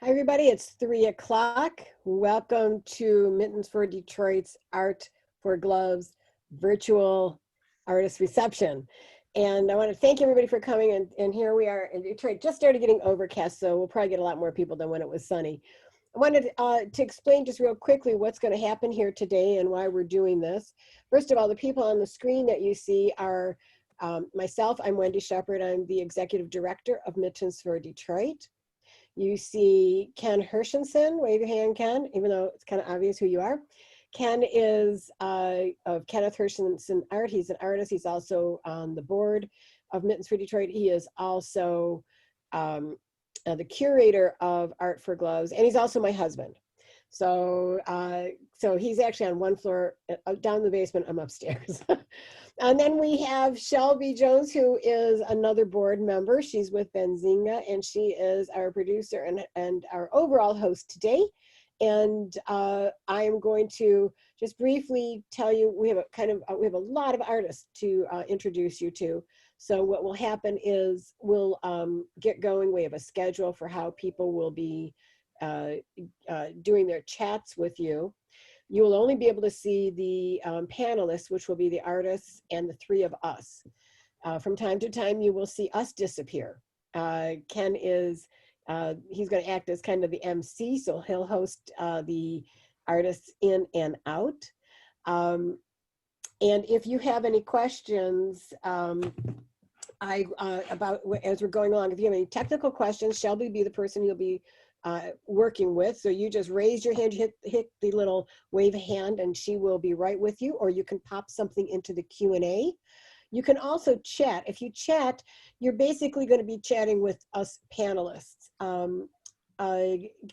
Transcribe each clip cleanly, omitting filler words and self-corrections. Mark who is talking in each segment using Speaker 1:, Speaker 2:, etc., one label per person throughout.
Speaker 1: Hi, everybody. It's 3 o'clock. Welcome to Mittens for Detroit's Art4Gloves Virtual Artists Reception. And I want to thank everybody for coming. And here we are in Detroit. Just started getting overcast, so we'll probably get a lot more people than when it was sunny. I wanted to explain just real quickly what's going to happen here today and why we're doing this. First of all, the people on the screen that you see are myself. I'm Wendy Shepard. I'm the Executive Director of Mittens for Detroit. You see Ken Hershenson, wave your hand, Ken, even though it's kind of obvious who you are. Ken is of Kenneth Hershenson Art. He's an artist. He's also on the board of Mittens for Detroit. He is also the curator of Art4Gloves, and he's also my husband. So, so he's actually on one floor, down in the basement, I'm upstairs. And then we have Shelby Jones, who is another board member. She's with Benzinga, and she is our producer and our overall host today. And I am going to just briefly tell you, we have a lot of artists to introduce you to. So what will happen is we'll get going. We have a schedule for how people will be doing their chats with you. You will only be able to see the panelists, which will be the artists and the three of us. From time to time, you will see us disappear. Ken is, he's going to act as kind of the MC, so he'll host the artists in and out. And if you have any questions about as we're going along, if you have any technical questions, Shelby will be the person you'll be working with. So you just raise your hand, you hit the little wave hand, and she will be right with you, or you can pop something into the Q&A. You can also chat. If you chat, you're basically going to be chatting with us panelists.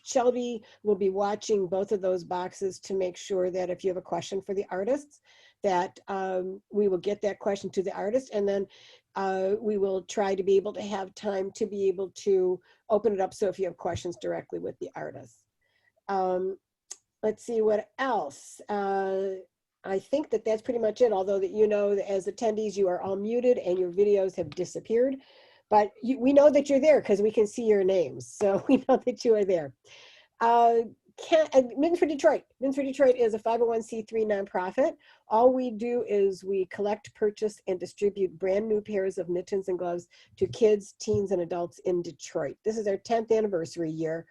Speaker 1: Shelby will be watching both of those boxes to make sure that if you have a question for the artists, that we will get that question to the artist, and then we will try to be able to have time to be able to open it up so if you have questions directly with the artists. Let's see what else. I think that that's pretty much it, although that you know that as attendees you are all muted and your videos have disappeared. But we know that you're there because we can see your names. So we know that you are there. Mittens for Detroit. Mittens for Detroit is a 501c3 nonprofit. All we do is we collect, purchase, and distribute brand new pairs of mittens and gloves to kids, teens, and adults in Detroit. This is our 10th anniversary year.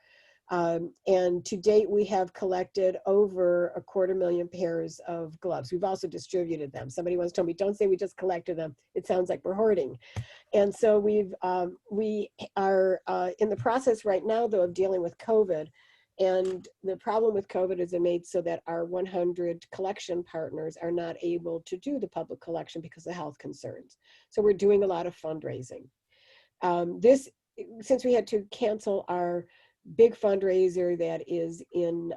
Speaker 1: And to date, we have collected over 250,000 pairs of gloves. We've also distributed them. Somebody once told me, don't say we just collected them. It sounds like we're hoarding. And so we are in the process right now, though, of dealing with COVID. And the problem with COVID is it made so that our 100 collection partners are not able to do the public collection because of health concerns. So we're doing a lot of fundraising. Since we had to cancel our big fundraiser that is in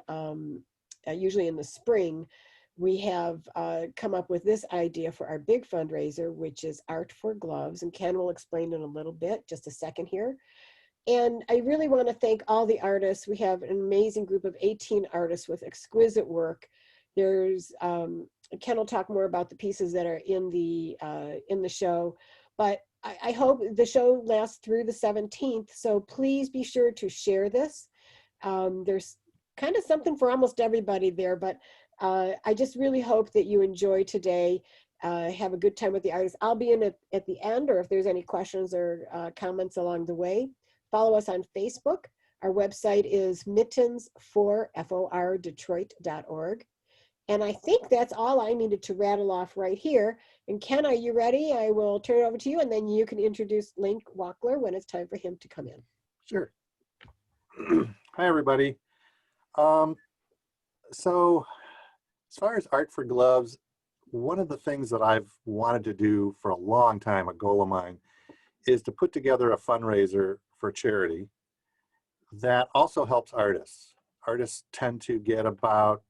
Speaker 1: usually in the spring, we have come up with this idea for our big fundraiser, which is Art4Gloves, and Ken will explain in a little bit, just a second here. And I really want to thank all the artists. We have an amazing group of 18 artists with exquisite work. There's Ken will talk more about the pieces that are in the show, but I hope the show lasts through the 17th. So please be sure to share this. There's kind of something for almost everybody there, but I just really hope that you enjoy today. Have a good time with the artists. I'll be in at the end, or if there's any questions or comments along the way. Follow us on Facebook. Our website is mittens4detroit.org. And I think that's all I needed to rattle off right here. And Ken, are you ready? I will turn it over to you, and then you can introduce Link Wackler when it's time for him to come in.
Speaker 2: Sure. Hi, everybody. So as far as Art4Gloves, one of the things that I've wanted to do for a long time, a goal of mine, is to put together a fundraiser for charity that also helps artists. Artists tend to get about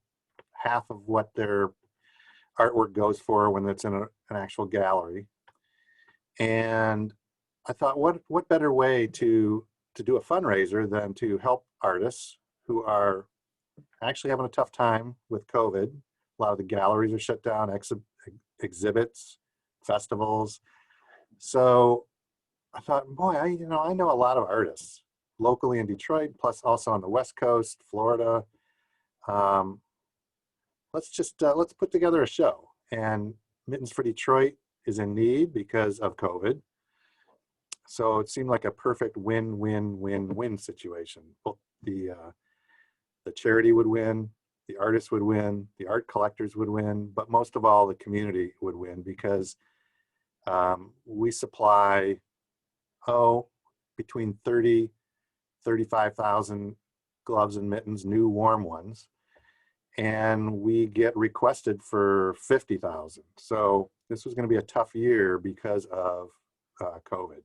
Speaker 2: half of what their artwork goes for when it's in an actual gallery. And I thought, what better way to do a fundraiser than to help artists who are actually having a tough time with COVID. A lot of the galleries are shut down, exhibits, festivals. So I thought, boy, I know a lot of artists. locally in Detroit, plus also on the West Coast, Florida. Let's put together a show. And Mittens for Detroit is in need because of COVID. So it seemed like a perfect win-win-win-win situation. Both the charity would win, the artists would win, the art collectors would win, but most of all, the community would win because we supply, between 35,000 gloves and mittens, new warm ones, and we get requested for 50,000. So this was going to be a tough year because of COVID.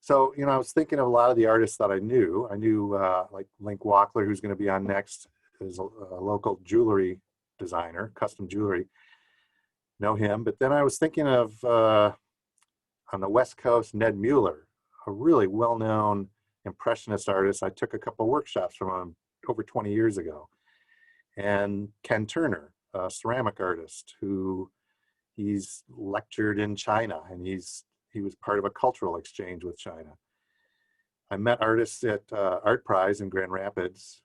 Speaker 2: So, I was thinking of a lot of the artists that I knew. I knew like Link Wackler, who's going to be on next, is a local jewelry designer, custom jewelry. Know him. But then I was thinking of, on the West Coast, Ned Mueller, a really well-known impressionist artist. I took a couple workshops from him over 20 years ago. And Ken Turner, a ceramic artist who he's lectured in China, and he was part of a cultural exchange with China. I met artists at Art Prize in Grand Rapids.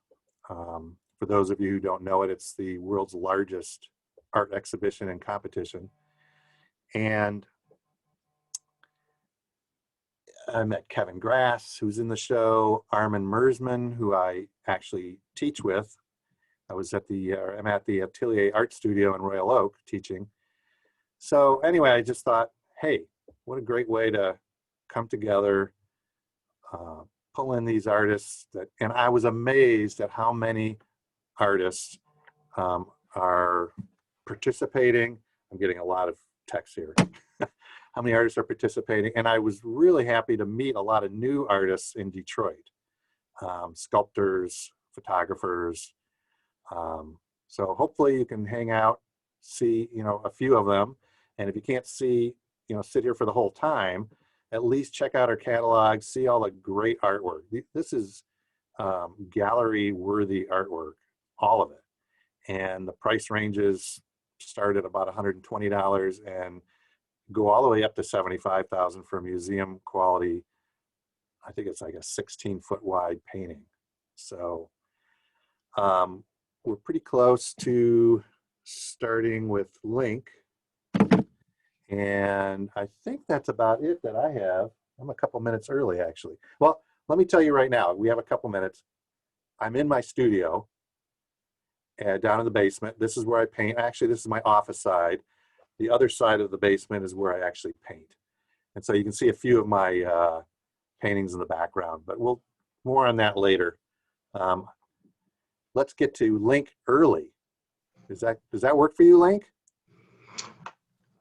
Speaker 2: For those of you who don't know it, it's the world's largest art exhibition and competition. And I met Kevin Grass, who's in the show, Armin Mersman, who I actually teach with. I'm at the Atelier Art Studio in Royal Oak teaching. So anyway, I just thought, hey, what a great way to come together, pull in these artists and I was amazed at how many artists are participating. I'm getting a lot of text here. How many artists are participating? And I was really happy to meet a lot of new artists in Detroit, sculptors, photographers. So hopefully you can hang out, see, a few of them. And if you can't see, sit here for the whole time, at least check out our catalog, see all the great artwork. This is gallery-worthy artwork, all of it. And the price ranges start at about $120 and go all the way up to $75,000 for museum quality. I think it's like a 16-foot wide painting. So we're pretty close to starting with Link. And I think that's about it that I have. I'm a couple minutes early, actually. Well, let me tell you right now, we have a couple minutes. I'm in my studio down in the basement. This is where I paint. Actually, this is my office side. The other side of the basement is where I actually paint. And so you can see a few of my paintings in the background, but we'll more on that later. Let's get to Link early. Does that work for you, Link?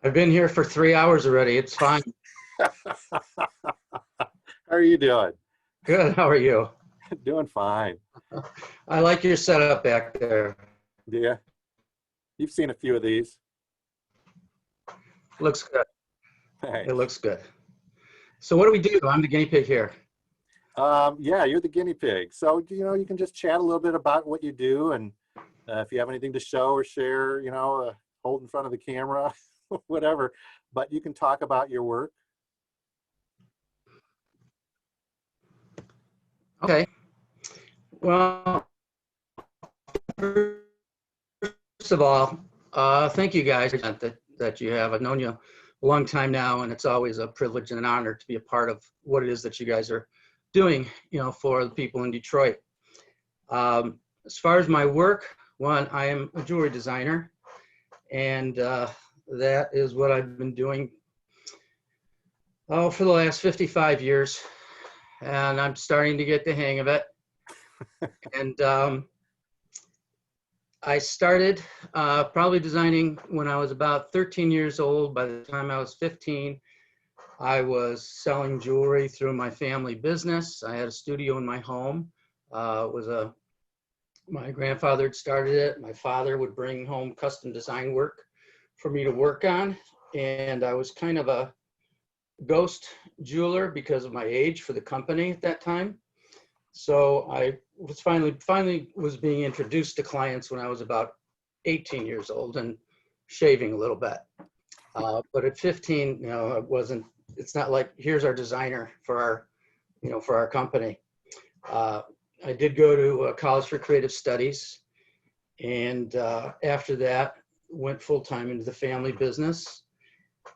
Speaker 3: I've been here for 3 hours already. It's fine.
Speaker 2: How are you doing?
Speaker 3: Good. How are you?
Speaker 2: Doing fine.
Speaker 3: I like your setup back there.
Speaker 2: Yeah. You've seen a few of these.
Speaker 3: Looks good.
Speaker 2: Thanks.
Speaker 3: It looks good. So what do we do? I'm the guinea pig here.
Speaker 2: Yeah, you're the guinea pig. So, you can just chat a little bit about what you do, and if you have anything to show or share, hold in front of the camera, whatever, but you can talk about your work.
Speaker 3: Okay. Well, first of all, thank you guys that you have. I've known you a long time now, and it's always a privilege and an honor to be a part of what it is that you guys are doing, for the people in Detroit. As far as my work, one, I am a jewelry designer, and that is what I've been doing for the last 55 years, and I'm starting to get the hang of it. And I started probably designing when I was about 13 years old. By the time I was 15, I was selling jewelry through my family business. I had a studio in my home. My grandfather had started it. My father would bring home custom design work for me to work on. And I was kind of a ghost jeweler because of my age for the company at that time. So I was finally was being introduced to clients when I was about 18 years old and shaving a little bit. But at 15, I wasn't it's not like, here's our designer for our, for our company. I did go to College for Creative Studies, and after that went full-time into the family business.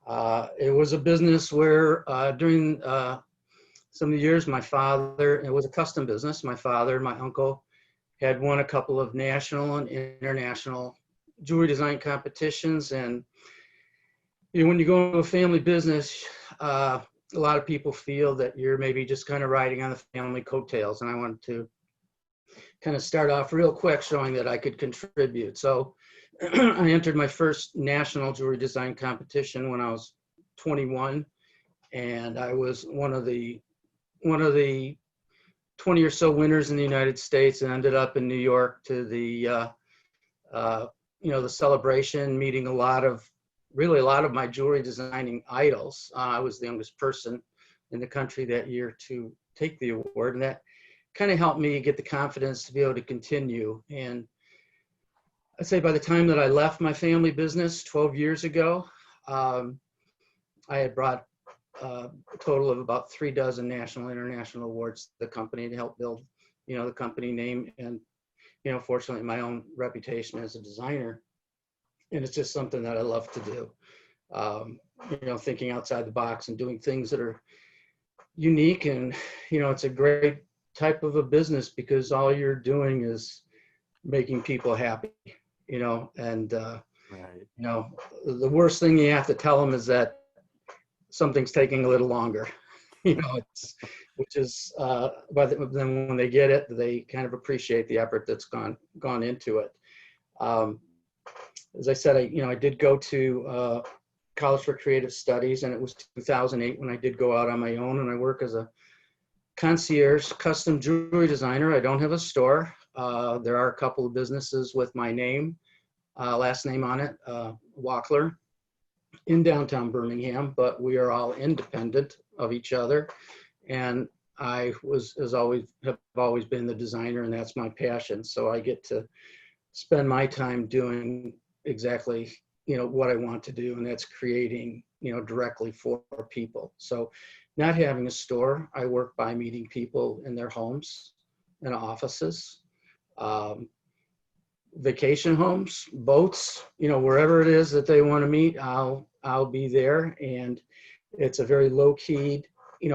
Speaker 3: It was a business where during some of the years, my father, it was a custom business. My father and my uncle had won a couple of national and international jewelry design competitions. And when you go into a family business, a lot of people feel that you're maybe just kind of riding on the family coattails. And I wanted to kind of start off real quick showing that I could contribute. So I entered my first national jewelry design competition when I was 21. And I was one of the 20 or so winners in the United States, and ended up in New York to the the celebration, meeting a lot of my jewelry designing idols. I was the youngest person in the country that year to take the award, and that kind of helped me get the confidence to be able to continue. And I'd say by the time that I left my family business 12 years ago, I had brought a total of about 3 dozen national and international awards to the company to help build, the company name and, fortunately my own reputation as a designer. And it's just something that I love to do, thinking outside the box and doing things that are unique. And, it's a great type of a business because all you're doing is making people happy, and,
Speaker 2: Right.
Speaker 3: The worst thing you have to tell them is that something's taking a little longer, which is, but then when they get it, they kind of appreciate the effort that's gone into it. As I said, I did go to College for Creative Studies, and it was 2008 when I did go out on my own, and I work as a concierge custom jewelry designer. I don't have a store. There are a couple of businesses with my name, last name on it, Wackler, in downtown Birmingham, but we are all independent of each other. And I have always been the designer, and that's my passion. So I get to spend my time doing exactly, what I want to do, and that's creating, directly for people. So not having a store, I work by meeting people in their homes and offices, vacation homes, boats, wherever it is that they want to meet, I'll be there. And it's a very low key,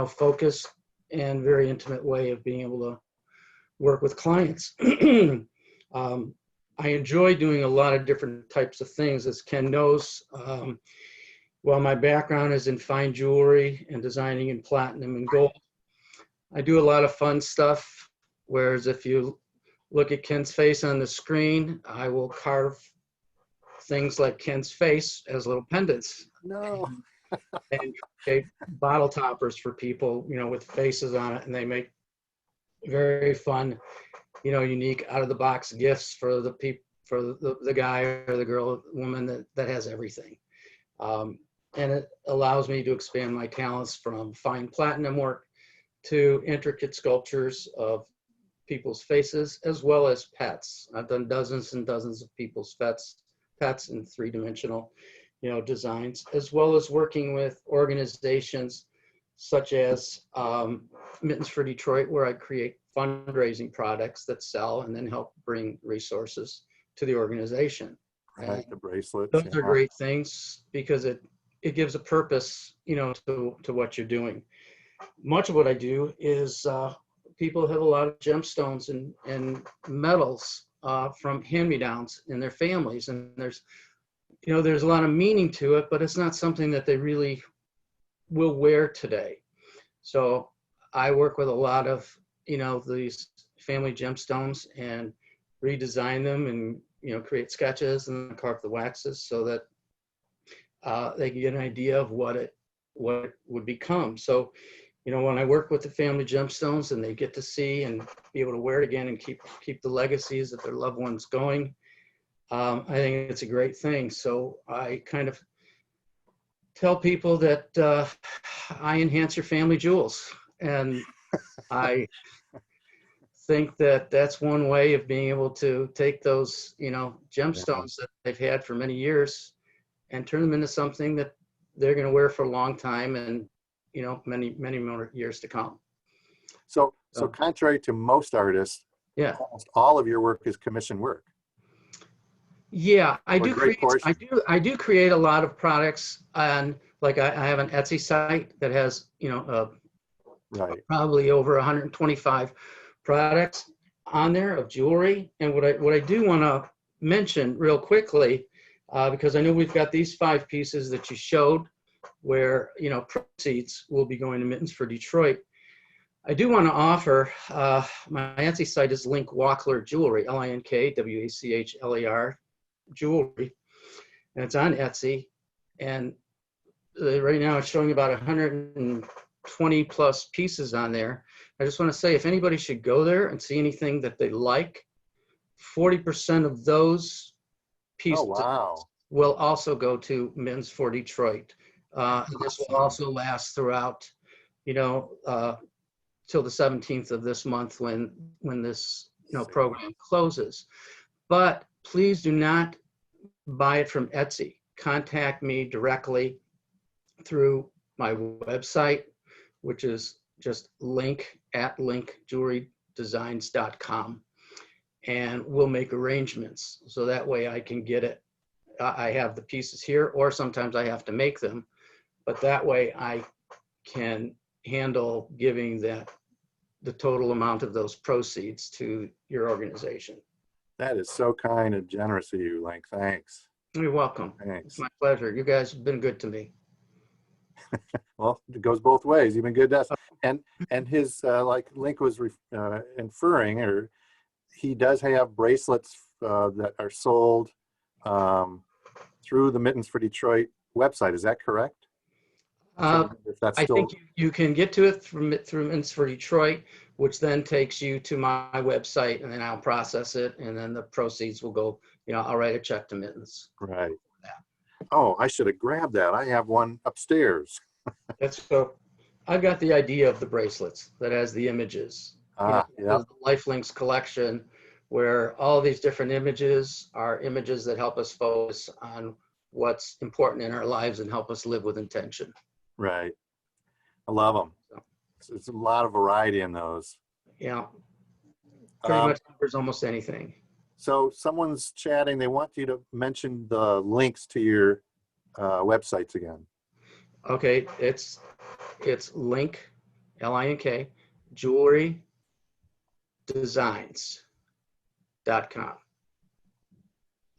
Speaker 3: focused and very intimate way of being able to work with clients. I enjoy doing a lot of different types of things. As Ken knows, well, my background is in fine jewelry and designing in platinum and gold. I do a lot of fun stuff, whereas if you look at Ken's face on the screen, I will carve things like Ken's face as little pendants.
Speaker 2: No.
Speaker 3: And create bottle toppers for people, with faces on it, and they make very fun, unique out of the box gifts for the people, for the guy or the girl, woman that has everything. And it allows me to expand my talents from fine platinum work to intricate sculptures of people's faces, as well as pets. I've done dozens and dozens of people's pets in 3-dimensional, designs, as well as working with organizations such as Mittens for Detroit, where I create fundraising products that sell and then help bring resources to the organization.
Speaker 2: Right, the bracelets.
Speaker 3: Those are great things because it gives a purpose, to what you're doing. Much of what I do is people have a lot of gemstones and metals from hand-me-downs in their families, and there's a lot of meaning to it, but it's not something that they really will wear today. So I work with a lot of these family gemstones and redesign them, and create sketches and carve the waxes so that they can get an idea of what it would become. So when I work with the family gemstones and they get to see and be able to wear it again and keep the legacies of their loved ones going, I think it's a great thing. So I kind of tell people that I enhance your family jewels, and I think that that's one way of being able to take those gemstones that they've had for many years and turn them into something that they're going to wear for a long time, and you know, many more years to come.
Speaker 2: So contrary to most artists,
Speaker 3: Yeah.
Speaker 2: almost all of your work is commission work.
Speaker 3: Yeah, I
Speaker 2: Or a
Speaker 3: do
Speaker 2: great
Speaker 3: create.
Speaker 2: portion.
Speaker 3: I do create a lot of products, and like I have an Etsy site that has, you know,
Speaker 2: Right.
Speaker 3: probably over 125 products on there of jewelry. And what I do want to mention real quickly, because I know we've got these 5 pieces that you showed, where, you know, proceeds will be going to Mittens for Detroit. I do want to offer, my Etsy site is Link Wackler Jewelry, LINKWACHLAR Jewelry, and it's on Etsy. And right now it's showing about 120 plus pieces on there. I just want to say, if anybody should go there and see anything that they like, 40% of those pieces
Speaker 2: Oh, wow.
Speaker 3: will also go to Mittens for Detroit. This will also last throughout, you know, till the 17th of this month when this, you know, program closes. But please do not buy it from Etsy. Contact me directly through my website, which is just link@linkjewelrydesigns.com, and we'll make arrangements so that way I can get it. I have the pieces here, or sometimes I have to make them, but that way I can handle giving the total amount of those proceeds to your organization.
Speaker 2: That is so kind and generous of you, Link. Thanks.
Speaker 3: You're welcome.
Speaker 2: Thanks.
Speaker 3: It's my pleasure. You guys have been good to me.
Speaker 2: Well, it goes both ways. You've been good to us. And his, like Link was inferring, or he does have bracelets that are sold through the Mittens for Detroit website. Is that correct? If that's
Speaker 3: I
Speaker 2: still...
Speaker 3: think you can get to it through Mittens for Detroit, which then takes you to my website, and then I'll process it, and then the proceeds will go, you know, I'll write a check to Mittens.
Speaker 2: Right. Oh, I should have grabbed that. I have one upstairs.
Speaker 3: That's so. I've got the idea of the bracelets that has the images.
Speaker 2: Yeah.
Speaker 3: The Lifelinks collection, where all these different images are images that help us focus on what's important in our lives and help us live with intention.
Speaker 2: Right. I love them. There's a lot of variety in those.
Speaker 3: Yeah. Pretty much covers almost anything.
Speaker 2: So someone's chatting. They want you to mention the links to your websites again.
Speaker 3: Okay, it's Link, L-I-N-K, jewelrydesigns.com.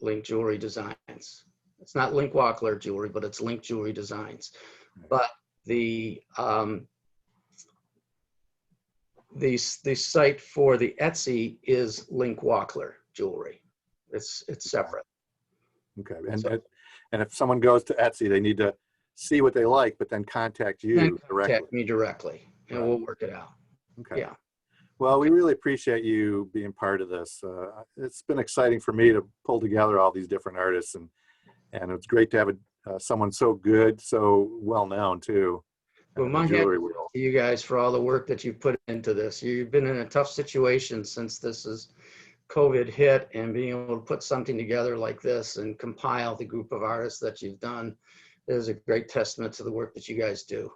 Speaker 3: Link Jewelry Designs. It's not Link Wackler Jewelry, but it's Link Jewelry Designs. But the site for the Etsy is Link Wackler Jewelry. It's separate.
Speaker 2: Okay. And if someone goes to Etsy, they need to see what they like, but then contact you directly.
Speaker 3: Contact me directly, and we'll work it out.
Speaker 2: Okay.
Speaker 3: Yeah.
Speaker 2: Well, we really appreciate you being part of this. It's been exciting for me to pull together all these different artists, and it's great to have someone so good, so well known too.
Speaker 3: Well, my hat to you guys for all the work that you've put into this. You've been in a tough situation since COVID hit, and being able to put something together like this and compile the group of artists that you've done is a great testament to the work that you guys do.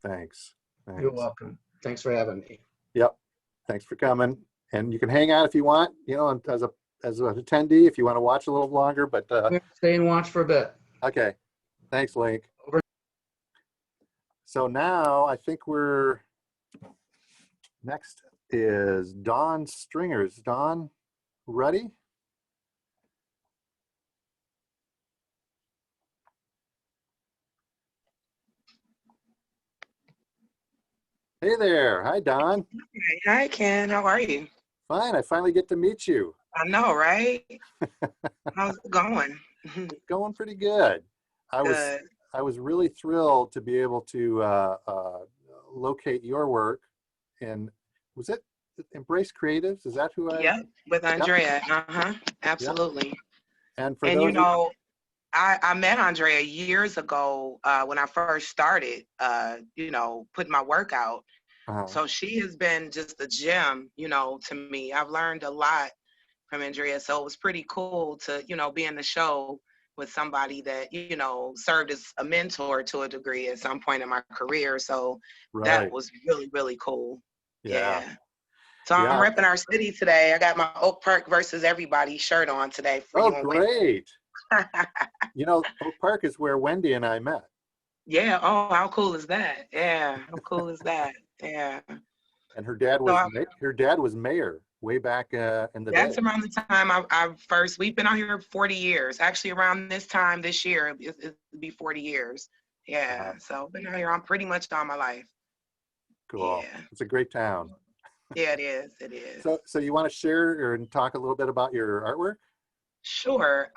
Speaker 2: Thanks.
Speaker 3: You're welcome. Thanks for having me.
Speaker 2: Yep. Thanks for coming. And you can hang out if you want, you know, as an attendee, if you want to watch a little longer, but
Speaker 3: stay and watch for a bit.
Speaker 2: Okay. Thanks, Link.
Speaker 3: Over.
Speaker 2: So now I think next is Dawn Stringers. Dawn, ready? Hey there. Hi, Dawn.
Speaker 4: Hi, Ken. How are you?
Speaker 2: Fine. I finally get to meet you.
Speaker 4: I know, right? How's it going?
Speaker 2: It's going pretty good. I was really thrilled to be able to locate your work. And was it Embrace Creatives? Is that who I?
Speaker 4: Yep, with Andrea. Yep. Absolutely.
Speaker 2: Yep. And
Speaker 4: you know, I met Andrea years ago when I first started, you know, putting my work out. So she has been just a gem, you know, to me. I've learned a lot from Andrea. So it was pretty cool to, you know, be in the show with somebody that, you know, served as a mentor to a degree at some point in my career. So that
Speaker 2: Right.
Speaker 4: was really, really cool.
Speaker 2: Yeah.
Speaker 4: Yeah. So I'm
Speaker 2: Yeah.
Speaker 4: repping our city today. I got my Oak Park versus everybody shirt on today for
Speaker 2: Oh,
Speaker 4: you and Wendy.
Speaker 2: great. You know, Oak Park is where Wendy and I met.
Speaker 4: Yeah. Oh, how cool is that? Yeah. How cool is that? Yeah.
Speaker 2: And her dad
Speaker 4: So
Speaker 2: was mayor way back in the day.
Speaker 4: that's around the time we've been out here 40 years. Actually, around this time this year, it'll be 40 years. Yeah. So been out here I'm pretty much all my life.
Speaker 2: Cool.
Speaker 4: Yeah.
Speaker 2: It's a great town.
Speaker 4: Yeah, it is. It is.
Speaker 2: So you want to share and talk a little bit about your artwork?
Speaker 4: Sure.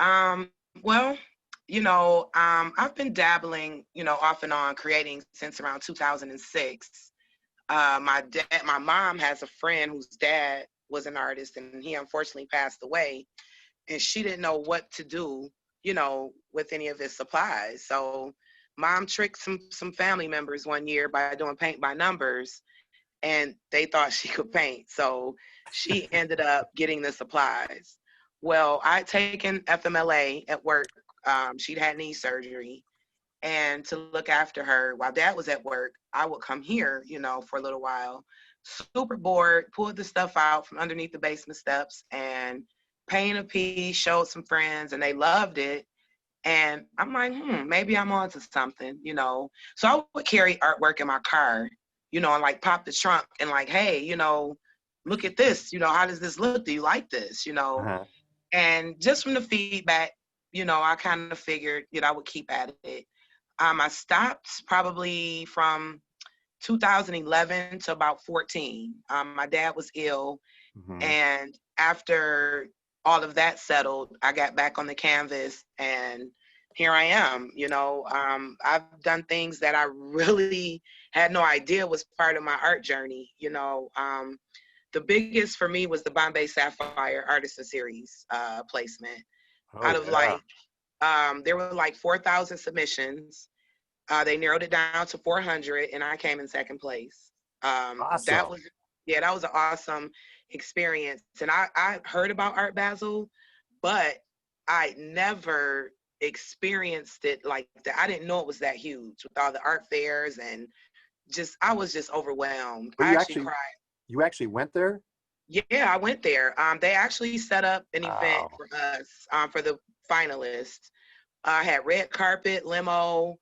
Speaker 4: Well, you know, I've been dabbling, you know, off and on creating since around 2006. My mom has a friend whose dad was an artist, and he unfortunately passed away, and she didn't know what to do, you know, with any of his supplies. So mom tricked some family members one year by doing paint by numbers, and they thought she could paint. So she ended up getting the supplies. Well, I'd taken FMLA at work. She'd had knee surgery. And to look after her while dad was at work, I would come here, you know, for a little while, super bored, pulled the stuff out from underneath the basement steps and paint a piece, showed some friends, and they loved it. And I'm like, maybe I'm onto something, you know. So I would carry artwork in my car, you know, and like pop the trunk and like, hey, you know, look at this, you know, how does this look? Do you like this? You know, and just from the feedback, you know, I kind of figured, you know, I would keep at it. I stopped probably from 2011 to about 14. My dad was ill, and after all of that settled, I got back on the canvas, and here I am. You know, I've done things that I really had no idea was part of my art journey. You know, the biggest for me was the Bombay Sapphire Artisan Series placement. Out of like, there were like 4,000 submissions. They narrowed it down to 400, and I came in second place.
Speaker 2: Awesome.
Speaker 4: That was an awesome experience. And I heard about Art Basel, but I never experienced it like that. I didn't know it was that huge with all the art fairs, and I was just overwhelmed.
Speaker 2: But
Speaker 4: I actually cried.
Speaker 2: You actually went there?
Speaker 4: Yeah, I went there. They actually set up an event for us, for the finalists. I had red carpet, limo.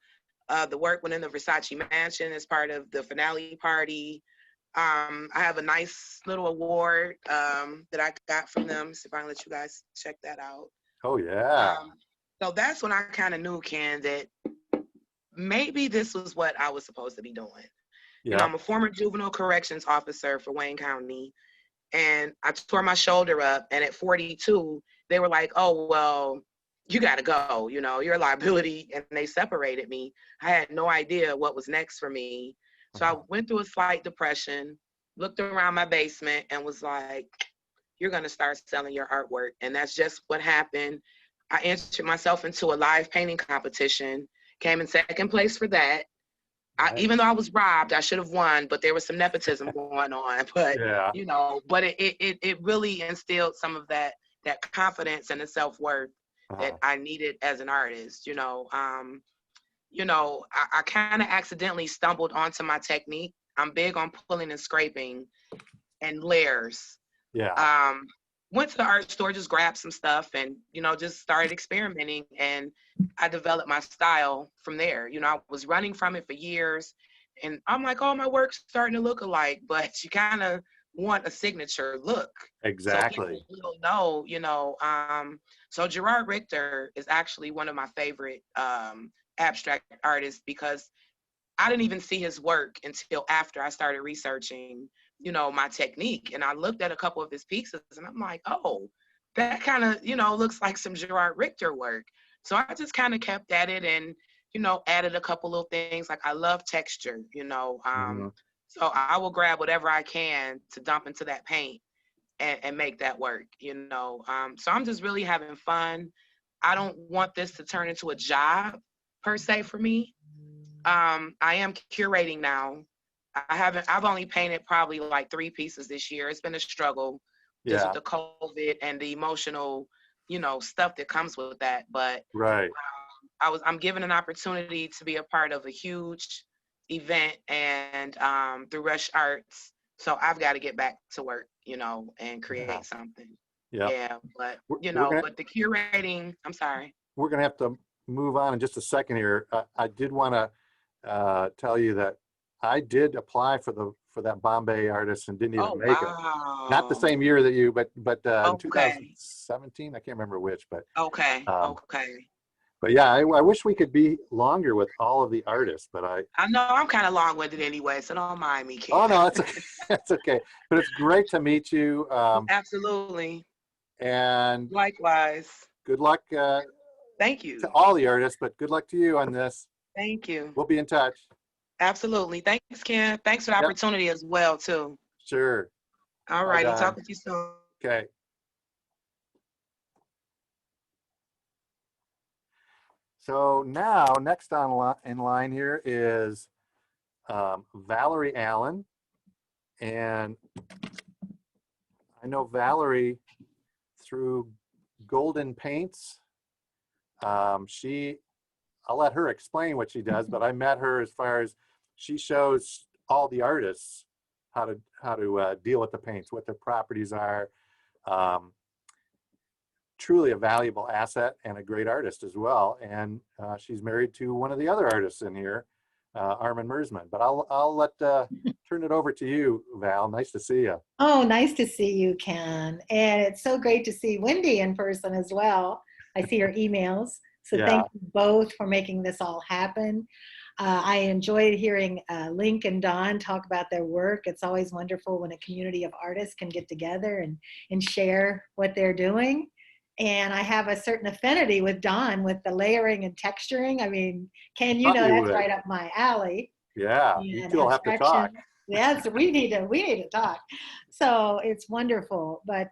Speaker 4: The work went in the Versace mansion as part of the finale party. I have a nice little award that I got from them. So if I can let you guys check that out.
Speaker 2: Oh, yeah.
Speaker 4: So that's when I kind of knew, Ken, that maybe this was what I was supposed to be doing. Yeah. You know, I'm a former juvenile corrections officer for Wayne County, and I tore my shoulder up. And at 42, they were like, oh, well, you got to go, you know, you're a liability. And they separated me. I had no idea what was next for me. So I went through a slight depression, looked around my basement and was like, you're going to start selling your artwork. And that's just what happened. I entered myself into a live painting competition, came in second place for that. Even though I was robbed, I should have won, but there was some nepotism going on. But, you know, but it really instilled some of that confidence and the self-worth that I needed as an artist. You know, I kind of accidentally stumbled onto my technique. I'm big on pulling and scraping and layers. Yeah. Went to the art store, just grabbed some stuff and, you know, just started experimenting, and I developed my style from there. You know, I was running from it for years, and I'm like, oh, my work's starting to look alike, but you kind of want a signature look.
Speaker 2: Exactly.
Speaker 4: So people know, you know, so Gerard Richter is actually one of my favorite abstract artists, because I didn't even see his work until after I started researching, you know, my technique. And I looked at a couple of his pieces and I'm like, oh, that kind of, you know, looks like some Gerard Richter work. So I just kind of kept at it and, you know, added a couple little things. Like I love texture, you know, so I will grab whatever I can to dump into that paint and make that work, you know. So I'm just really having fun. I don't want this to turn into a job per se for me. I am curating now. I've only painted probably like 3 pieces this year. It's been a struggle just with the COVID and the emotional stuff that comes with that. But
Speaker 2: Right.
Speaker 4: I'm given an opportunity to be a part of a huge event and through Rush Arts. So I've got to get back to work, and create
Speaker 2: Yeah.
Speaker 4: something.
Speaker 2: Yeah.
Speaker 4: Yeah, but
Speaker 2: We're
Speaker 4: but the curating, I'm sorry.
Speaker 2: we're gonna have to move on in just a second here. I did want to tell you that I did apply for that Bombay artist and didn't even
Speaker 4: Oh,
Speaker 2: make it. Not the
Speaker 4: wow.
Speaker 2: same year that you, but in
Speaker 4: Okay.
Speaker 2: 2017, I can't remember which,
Speaker 4: Okay.
Speaker 2: um,
Speaker 4: Okay.
Speaker 2: but yeah, I wish we could be longer with all of the artists, but
Speaker 4: I know I'm kind of long-winded anyway, so don't mind me,
Speaker 2: oh
Speaker 4: Ken.
Speaker 2: no, it's okay. It's okay. But it's great to meet you.
Speaker 4: Absolutely.
Speaker 2: And
Speaker 4: Likewise.
Speaker 2: good luck
Speaker 4: Thank
Speaker 2: to
Speaker 4: you.
Speaker 2: all the artists, but good luck to you on this.
Speaker 4: Thank you.
Speaker 2: We'll be in touch.
Speaker 4: Absolutely. Thanks, Ken. Thanks for the
Speaker 2: Yep,
Speaker 4: opportunity as well, too.
Speaker 2: sure.
Speaker 4: All
Speaker 2: Bye,
Speaker 4: righty.
Speaker 2: Don.
Speaker 4: Talk with you soon.
Speaker 2: Okay. So now, next in line here is Valerie Allen. And I know Valerie through Golden Paints. I'll let her explain what she does, but I met her as far as she shows all the artists how to deal with the paints, what their properties are. Truly a valuable asset and a great artist as well. And she's married to one of the other artists in here, Armin Mersman. But I'll turn it over to you, Val. Nice to see you.
Speaker 5: Oh, nice to see you, Ken. And it's so great to see Wendy in person as well. I see her emails. So
Speaker 2: Yeah.
Speaker 5: thank you both for making this all happen. I enjoyed hearing Link and Don talk about their work. It's always wonderful when a community of artists can get together and share what they're doing. And I have a certain affinity with Don with the layering and texturing. I mean, Ken, you
Speaker 2: Thought
Speaker 5: know
Speaker 2: you
Speaker 5: that's
Speaker 2: would.
Speaker 5: right up my alley.
Speaker 2: Yeah, you
Speaker 5: And
Speaker 2: two will have to
Speaker 5: abstraction.
Speaker 2: talk.
Speaker 5: Yes, we need to talk. So it's wonderful. But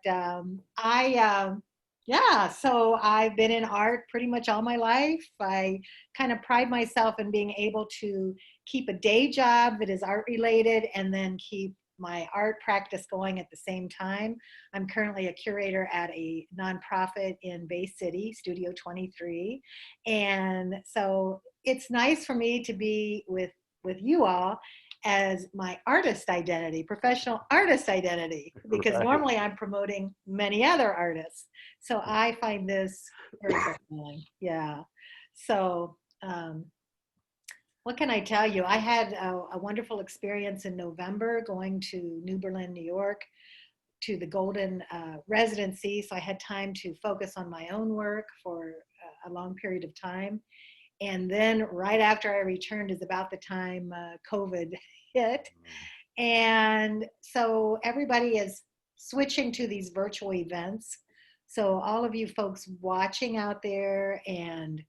Speaker 5: yeah, so I've been in art pretty much all my life. I kind of pride myself in being able to keep a day job that is art related and then keep my art practice going at the same time. I'm currently a curator at a nonprofit in Bay City, Studio 23. And so it's nice for me to be with you all as my artist identity, professional artist identity, because
Speaker 2: Right.
Speaker 5: normally I'm promoting many other artists. So I find this very fulfilling. Yeah. So what can I tell you? I had a wonderful experience in November going to New Berlin, New York, to the Golden residency. So I had time to focus on my own work for a long period of time. And then right after I returned is about the time COVID hit. And so everybody is switching to these virtual events. So all of you folks watching out there and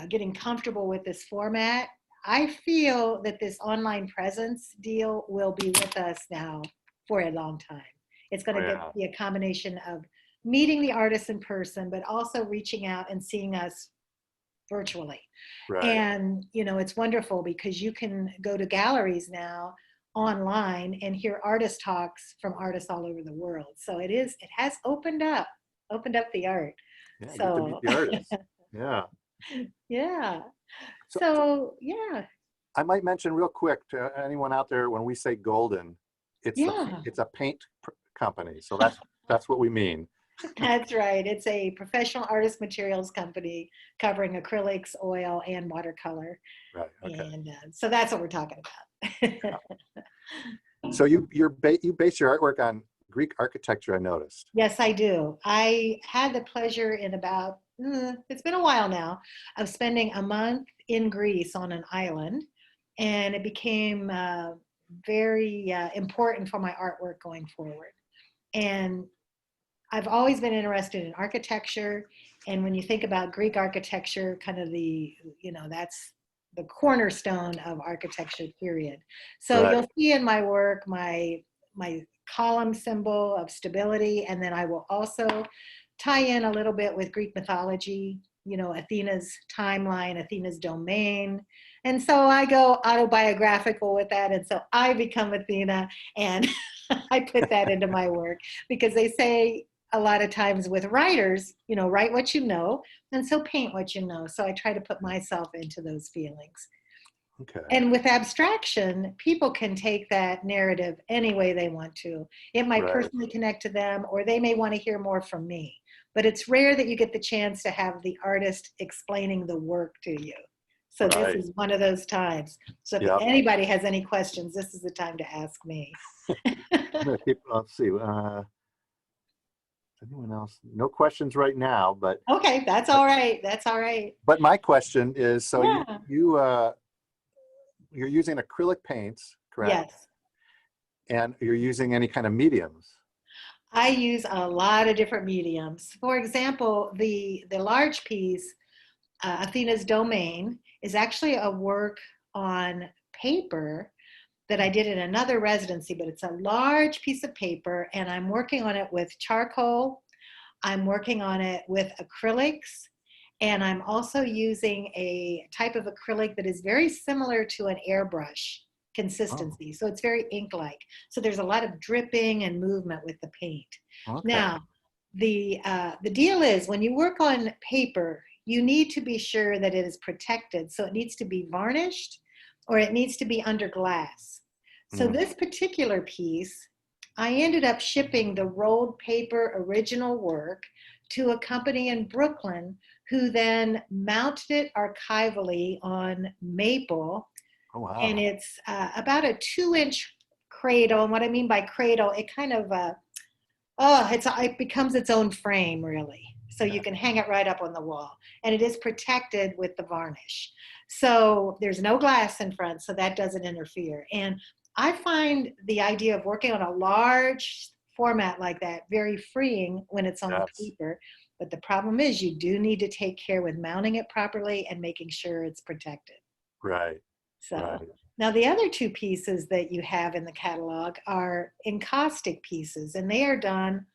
Speaker 5: getting comfortable with this format, I feel that this online presence deal will be with us now for a long time. It's going to be a combination of meeting the artists in person, but also reaching out and seeing us virtually.
Speaker 2: Right.
Speaker 5: And it's wonderful because you can go to galleries now online and hear artist talks from artists all over the world. So it has opened up the art.
Speaker 2: Yeah, get to
Speaker 5: So
Speaker 2: meet the artists. Yeah.
Speaker 5: yeah. So yeah.
Speaker 2: I might mention real quick to anyone out there, when we say Golden, it's a paint company. So that's what we mean.
Speaker 5: That's right. It's a professional artist materials company covering acrylics, oil, and watercolor.
Speaker 2: Right. Okay.
Speaker 5: And so that's what we're talking about.
Speaker 2: So you base your artwork on Greek architecture, I noticed.
Speaker 5: Yes, I do. I had the pleasure in about, it's been a while now, of spending a month in Greece on an island. And it became very important for my artwork going forward. And I've always been interested in architecture. And when you think about Greek architecture, kind of that's the cornerstone of architecture, period. So
Speaker 2: Right.
Speaker 5: You'll see in my work, my column symbol of stability. And then I will also tie in a little bit with Greek mythology, Athena's timeline, Athena's domain. And so I go autobiographical with that. And so I become Athena and I put that into my work because they say a lot of times with writers, you know, write what you know, and so paint what you know. So I try to put myself into those feelings.
Speaker 2: Okay.
Speaker 5: And with abstraction, people can take that narrative any way they want to. It might
Speaker 2: Right.
Speaker 5: personally connect to them, or they may want to hear more from me. But it's rare that you get the chance to have the artist explaining the work to you. So
Speaker 2: Right.
Speaker 5: this is one of those times. So if
Speaker 2: Yep.
Speaker 5: anybody has any questions, this is the time to ask me.
Speaker 2: I'm gonna keep, let's see. Anyone else? No questions right now, but
Speaker 5: Okay, that's all right. That's all right.
Speaker 2: but my question is, so
Speaker 5: Yeah.
Speaker 2: you're using acrylic paints, correct?
Speaker 5: Yes.
Speaker 2: And you're using any kind of mediums.
Speaker 5: I use a lot of different mediums. For example, the large piece, Athena's Domain, is actually a work on paper that I did in another residency, but it's a large piece of paper, and I'm working on it with charcoal. I'm working on it with acrylics, and I'm also using a type of acrylic that is very similar to an airbrush consistency. So it's very ink-like. So there's a lot of dripping and movement with the paint.
Speaker 2: Okay.
Speaker 5: Now, the deal is when you work on paper, you need to be sure that it is protected. So it needs to be varnished or it needs to be under glass. So this particular piece, I ended up shipping the rolled paper original work to a company in Brooklyn who then mounted it archivally on maple.
Speaker 2: Oh, wow.
Speaker 5: And it's about a 2-inch cradle. And what I mean by cradle, it kind of, it becomes its own frame, really. So you can hang it right up on the wall. And it is protected with the varnish. So there's no glass in front, so that doesn't interfere. And I find the idea of working on a large format like that very freeing when it's on the paper. But the problem is you do need to take care with mounting it properly and making sure it's protected.
Speaker 2: Right.
Speaker 5: So
Speaker 2: Right.
Speaker 5: now the other two pieces that you have in the catalog are encaustic pieces, and they are done.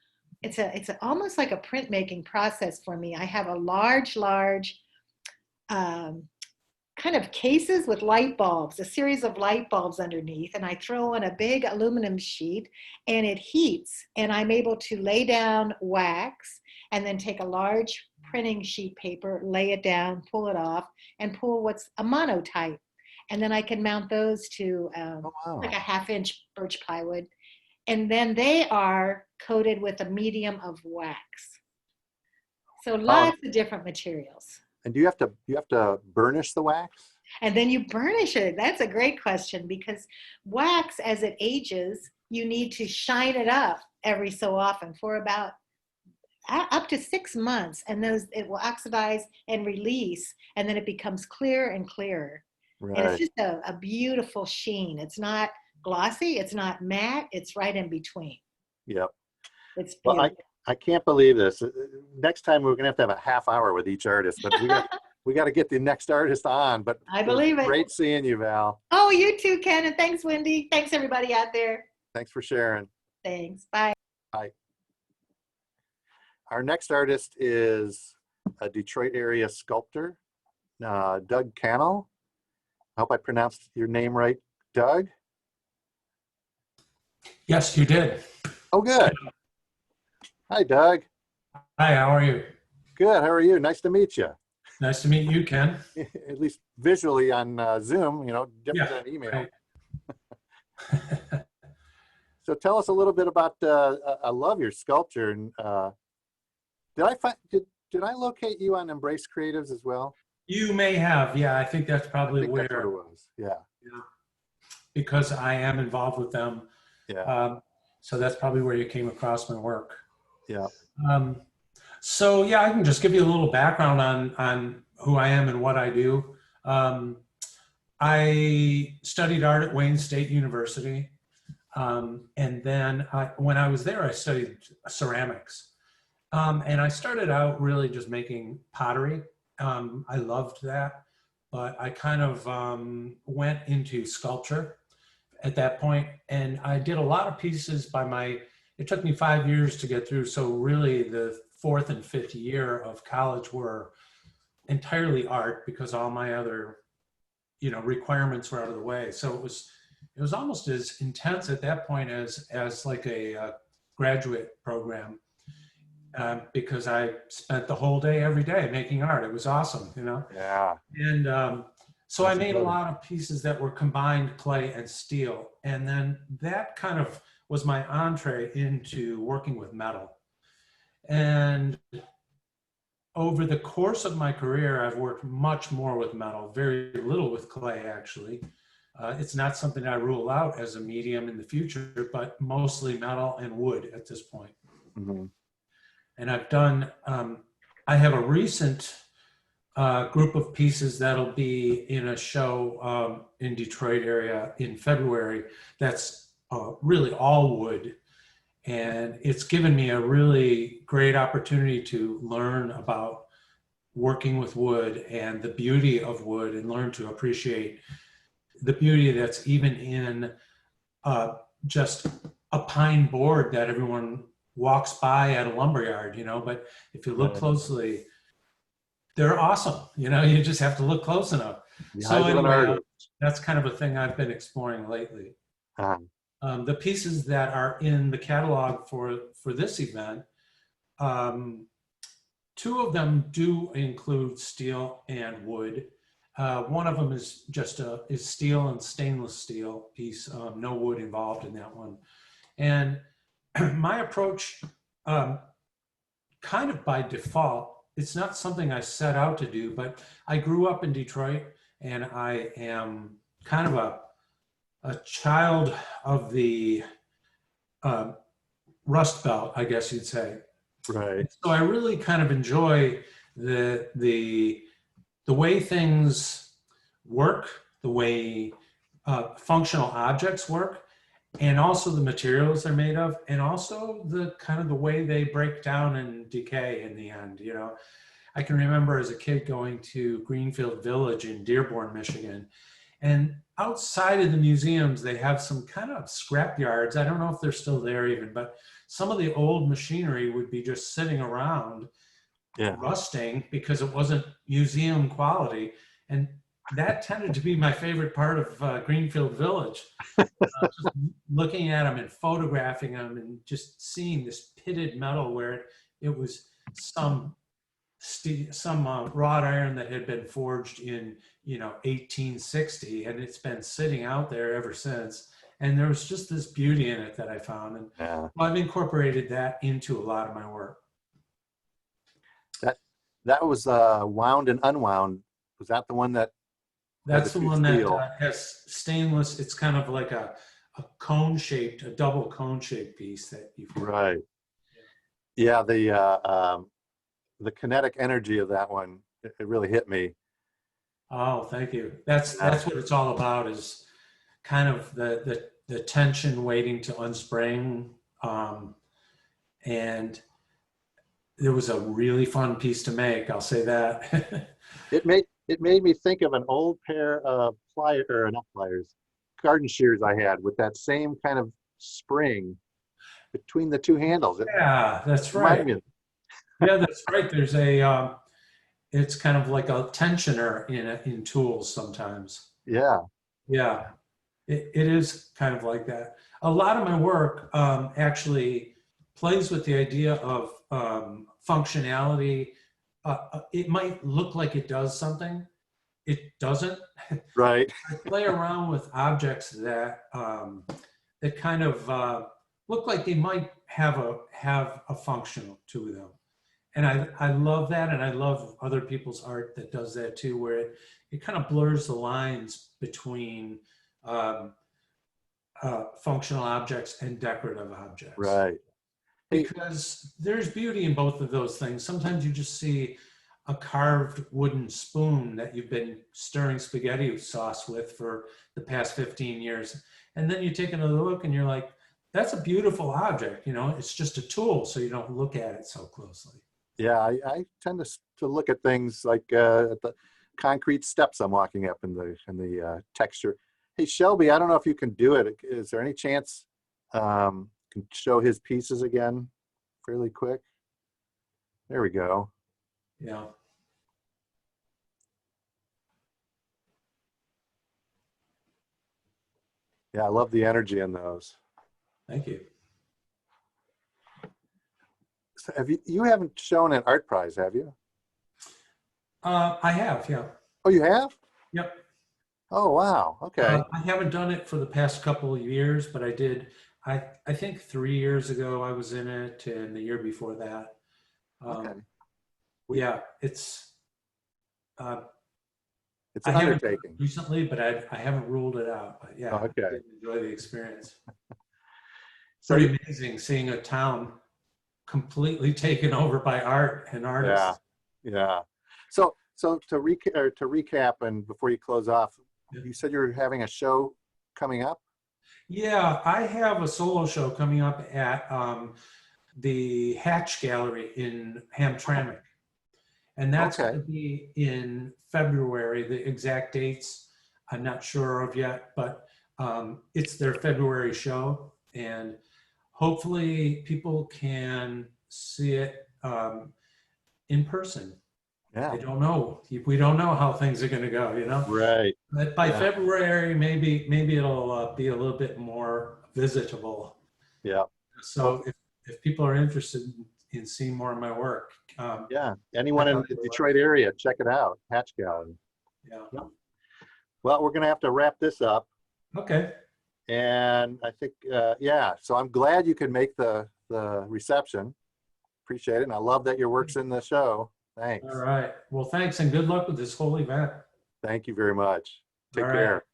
Speaker 5: It's almost like a printmaking process for me. I have a large kind of cases with light bulbs, a series of light bulbs underneath, and I throw on a big aluminum sheet and it heats, and I'm able to lay down wax and then take a large printing sheet paper, lay it down, pull it off, and pull what's a monotype. And then I can mount those to like a 1/2-inch birch plywood. And then they are coated with a medium of wax. So lots of different materials.
Speaker 2: And do you have to burnish the wax?
Speaker 5: And then you burnish it. That's a great question, because wax, as it ages, you need to shine it up every so often for about up to 6 months. And it will oxidize and release, and then it becomes clearer and clearer.
Speaker 2: Right.
Speaker 5: And it's just a beautiful sheen. It's not glossy, it's not matte, it's right in between.
Speaker 2: Yep.
Speaker 5: It's beautiful.
Speaker 2: Well, I can't believe this. Next time we're gonna have to have a half hour with each artist, but we got to get the next artist on. But
Speaker 5: I believe it.
Speaker 2: Great seeing you, Val.
Speaker 5: Oh, you too, Ken, and thanks, Wendy. Thanks, everybody out there.
Speaker 2: Thanks for sharing.
Speaker 5: Thanks. Bye.
Speaker 2: Bye. Our next artist is a Detroit area sculptor, Doug Cannell. I hope I pronounced your name right, Doug.
Speaker 6: Yes, you did.
Speaker 2: Oh, good. Hi, Doug.
Speaker 6: Hi, how are you?
Speaker 2: Good. How are you? Nice to meet you.
Speaker 6: Nice to meet you, Ken.
Speaker 2: At least visually on Zoom, different than email.
Speaker 6: Right.
Speaker 2: So tell us a little bit about. I love your sculpture. And did I locate you on Embrace Creatives as well?
Speaker 6: You may have. Yeah, I think that's probably
Speaker 2: That's
Speaker 6: where.
Speaker 2: what it was. Yeah.
Speaker 6: Because I am involved with them.
Speaker 2: Yeah.
Speaker 6: So that's probably where you came across my work.
Speaker 2: Yeah.
Speaker 6: So yeah, I can just give you a little background on who I am and what I do. I studied art at Wayne State University. And then when I was there, I studied ceramics. And I started out really just making pottery. I loved that, but I kind of went into sculpture at that point. And I did a lot of pieces it took me 5 years to get through. So really the 4th and 5th year of college were entirely art because all my other, requirements were out of the way. So it was almost as intense at that point as like a graduate program. because I spent the whole day every day making art. It was awesome, you know.
Speaker 2: Yeah.
Speaker 6: And so I
Speaker 2: That's
Speaker 6: made a
Speaker 2: incredible.
Speaker 6: lot of pieces that were combined clay and steel. And then that kind of was my entree into working with metal. And over the course of my career, I've worked much more with metal, very little with clay, actually. It's not something I rule out as a medium in the future, but mostly metal and wood at this point.
Speaker 2: Mm-hmm.
Speaker 6: And I've done, I have a recent group of pieces that'll be in a show in Detroit area in February that's really all wood. And it's given me a really great opportunity to learn about working with wood and the beauty of wood, and learn to appreciate the beauty that's even in just a pine board that everyone walks by at a lumberyard, you know. But if you look
Speaker 2: Right.
Speaker 6: closely, they're awesome. You know, you just have to look close enough.
Speaker 2: The
Speaker 6: So
Speaker 2: eyes of an
Speaker 6: anyway,
Speaker 2: artist.
Speaker 6: that's kind of a thing I've been exploring lately. The pieces that are in the catalog for this event, two of them do include steel and wood. One of them is just is steel and stainless steel piece, no wood involved in that one. And my approach, kind of by default, it's not something I set out to do, but I grew up in Detroit, and I am kind of a child of the Rust Belt, I guess you'd say.
Speaker 2: Right.
Speaker 6: So I really kind of enjoy the way things work, the way functional objects work, and also the materials they're made of, and also the kind of the way they break down and decay in the end. You know, I can remember as a kid going to Greenfield Village in Dearborn, Michigan, and outside of the museums, they have some kind of scrap yards. I don't know if they're still there even, but some of the old machinery would be just sitting around, rusting because it wasn't museum quality. And that tended to be my favorite part of Greenfield Village. Just looking at them and photographing them and just seeing this pitted metal where it was some wrought iron that had been forged in 1860, and it's been sitting out there ever since. And there was just this beauty in it that I found, and I've incorporated that into a lot of my work.
Speaker 2: That was wound and unwound. Was that the one that?
Speaker 6: That's the one that has stainless. It's kind of like a cone-shaped, a double cone-shaped piece that you've got.
Speaker 2: Right. Yeah, the kinetic energy of that one, it really hit me.
Speaker 6: Oh, thank you. That's what it's all about, is kind of the tension waiting to unspring. And it was a really fun piece to make, I'll say that.
Speaker 2: It made me think of an old pair of garden shears I had with that same kind of spring between the two handles.
Speaker 6: Yeah, that's right. Yeah, that's right. There's it's kind of like a tensioner in tools sometimes.
Speaker 2: Yeah.
Speaker 6: Yeah, it is kind of like that. A lot of my work actually plays with the idea of functionality. It might look like it does something. It doesn't.
Speaker 2: Right.
Speaker 6: I play around with objects that that kind of look like they might have a function to them. And I love that, and I love other people's art that does that too, where it kind of blurs the lines between functional objects and decorative objects.
Speaker 2: Right.
Speaker 6: Because there's beauty in both of those things. Sometimes you just see a carved wooden spoon that you've been stirring spaghetti sauce with for the past 15 years. And then you take another look and you're like, that's a beautiful object. You know, it's just a tool, so you don't look at it so closely.
Speaker 2: Yeah, I tend to look at things like at the concrete steps I'm walking up in the texture. Hey, Shelby, I don't know if you can do it. Is there any chance can show his pieces again fairly quick? There we go.
Speaker 6: Yeah.
Speaker 2: Yeah, I love the energy in those.
Speaker 6: Thank you.
Speaker 2: So you haven't shown an art prize, have you?
Speaker 6: I have, yeah.
Speaker 2: Oh, you have?
Speaker 6: Yep.
Speaker 2: Oh, wow. Okay.
Speaker 6: I haven't done it for the past couple of years, but I did. I think 3 years ago I was in it, and the year before that.
Speaker 2: Okay.
Speaker 6: Yeah, it's.
Speaker 2: It's
Speaker 6: I
Speaker 2: an
Speaker 6: haven't done it
Speaker 2: undertaking.
Speaker 6: recently, but I haven't ruled it out. But yeah,
Speaker 2: Okay.
Speaker 6: I did enjoy the experience.
Speaker 2: So
Speaker 6: Pretty amazing seeing a town completely taken over by art and artists.
Speaker 2: yeah. So to recap, and before you close off, you said you're having a show coming up?
Speaker 6: Yeah, I have a solo show coming up at the Hatch Gallery in Hamtramck. And that's going to be in February. The exact dates I'm not sure of yet, but it's their February show. And hopefully people can see it in person.
Speaker 2: Yeah.
Speaker 6: I don't know. We don't know how things are going to go,
Speaker 2: Right.
Speaker 6: But by February, maybe it'll be a little bit more visitable.
Speaker 2: Yeah.
Speaker 6: So if people are interested in seeing more of my work,
Speaker 2: yeah, anyone in the Detroit area, check it out. Hatch Gallery.
Speaker 6: Yeah.
Speaker 2: Well, we're going to have to wrap this up.
Speaker 6: Okay.
Speaker 2: And I think, yeah. So I'm glad you could make the reception. Appreciate it. And I love that your work's in the show. Thanks.
Speaker 6: All right. Well, thanks, and good luck with this whole event.
Speaker 2: Thank you very much. Take
Speaker 6: All right.
Speaker 2: care.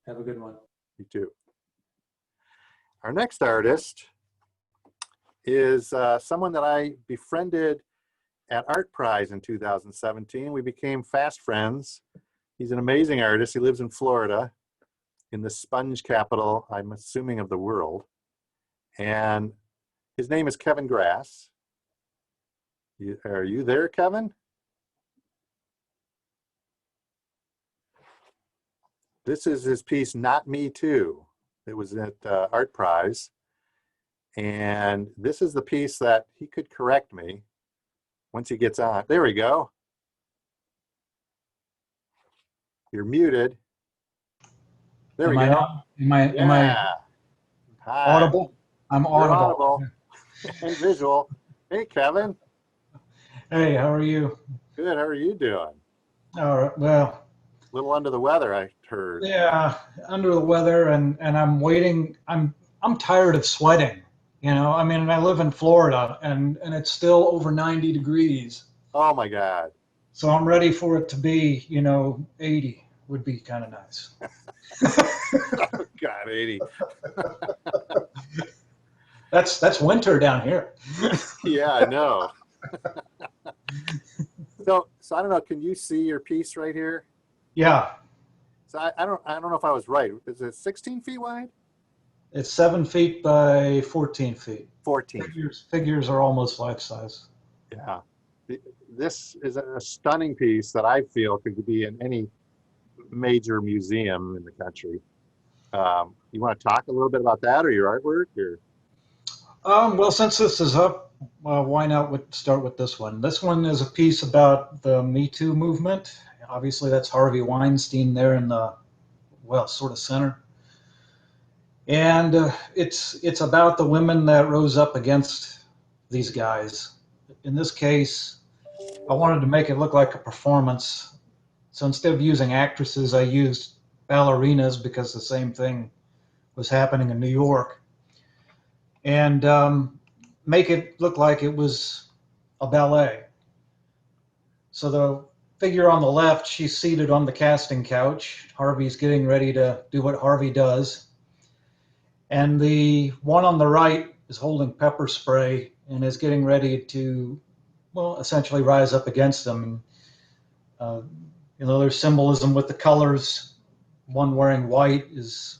Speaker 6: Have a good one.
Speaker 2: You too. Our next artist is someone that I befriended at Art Prize in 2017. We became fast friends. He's an amazing artist. He lives in Florida, in the sponge capital, I'm assuming, of the world. And his name is Kevin Grass. Are you there, Kevin? This is his piece, Not Me Too. It was at Art Prize. And this is the piece that he could correct me once he gets on. There we go. You're muted. There we go.
Speaker 7: Am I
Speaker 2: Hi.
Speaker 7: audible? I'm
Speaker 2: You're
Speaker 7: audible.
Speaker 2: audible and visual. Hey, Kevin.
Speaker 7: Hey, how are you?
Speaker 2: Good. How are you doing?
Speaker 7: All right. Well,
Speaker 2: A little under the weather, I heard.
Speaker 7: yeah, under the weather, and I'm waiting. I'm tired of sweating. I mean, I live in Florida, and it's still over 90 degrees.
Speaker 2: Oh my God.
Speaker 7: So I'm ready for it to be, 80 would be kind of nice.
Speaker 2: Oh God, 80.
Speaker 7: That's winter down here.
Speaker 2: Yeah, I know. So I don't know. Can you see your piece right here?
Speaker 7: Yeah,
Speaker 2: So I don't know if I was right. Is it 16 feet wide?
Speaker 7: it's 7 feet by 14 feet.
Speaker 2: 14.
Speaker 7: Figures are almost life size.
Speaker 2: Yeah. This is a stunning piece that I feel could be in any major museum in the country. You want to talk a little bit about that or your artwork? Or?
Speaker 7: Well, since this is up, why not start with this one? This one is a piece about the Me Too movement. Obviously, that's Harvey Weinstein there in the, sort of center. And it's about the women that rose up against these guys. In this case, I wanted to make it look like a performance. So instead of using actresses, I used ballerinas because the same thing was happening in New York. And make it look like it was a ballet. So the figure on the left, she's seated on the casting couch. Harvey's getting ready to do what Harvey does. And the one on the right is holding pepper spray and is getting ready to, essentially rise up against them. There's symbolism with the colors. One wearing white is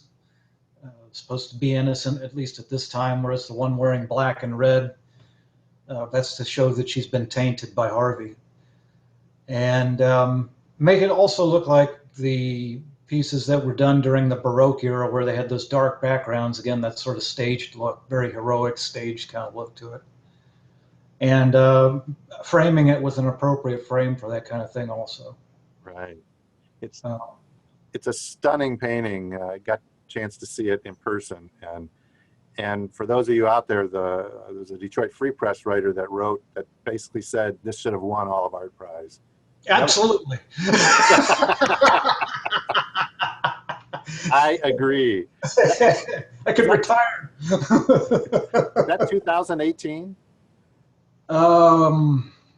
Speaker 7: supposed to be innocent, at least at this time, whereas the one wearing black and red, that's to show that she's been tainted by Harvey. And make it also look like the pieces that were done during the Baroque era where they had those dark backgrounds, again, that sort of staged look, very heroic staged kind of look to it. And framing it with an appropriate frame for that kind of thing also.
Speaker 2: Right. It's a stunning painting. I got a chance to see it in person, and And for those of you out there, there's a Detroit Free Press writer that wrote that basically said this should have won all of Art Prize.
Speaker 7: Absolutely.
Speaker 2: I agree.
Speaker 7: I could retire.
Speaker 2: Is that 2018?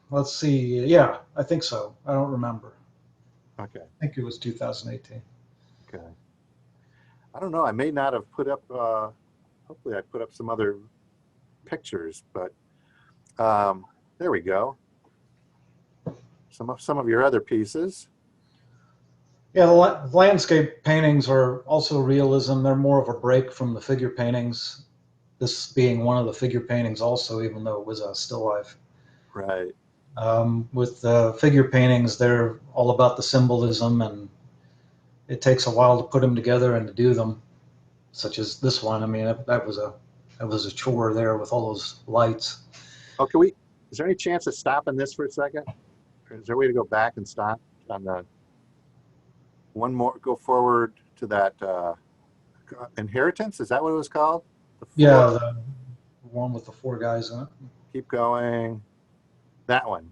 Speaker 7: Let's see. Yeah, I think so. I don't remember.
Speaker 2: Okay.
Speaker 7: I think it was 2018.
Speaker 2: Okay. I don't know. I may not have put up. Hopefully, I put up some other pictures, but there we go. Some of your other pieces.
Speaker 7: Yeah, the landscape paintings are also realism. They're more of a break from the figure paintings. This being one of the figure paintings also, even though it was a still life.
Speaker 2: Right.
Speaker 7: With figure paintings, they're all about the symbolism, and it takes a while to put them together and to do them, such as this one. I mean, that was a chore there with all those lights.
Speaker 2: Oh, is there any chance of stopping this for a second? Or is there a way to go back and stop on the one more, go forward to that Inheritance? Is that what it was called?
Speaker 7: Yeah, the one with the 4 guys in it.
Speaker 2: Keep going. That one,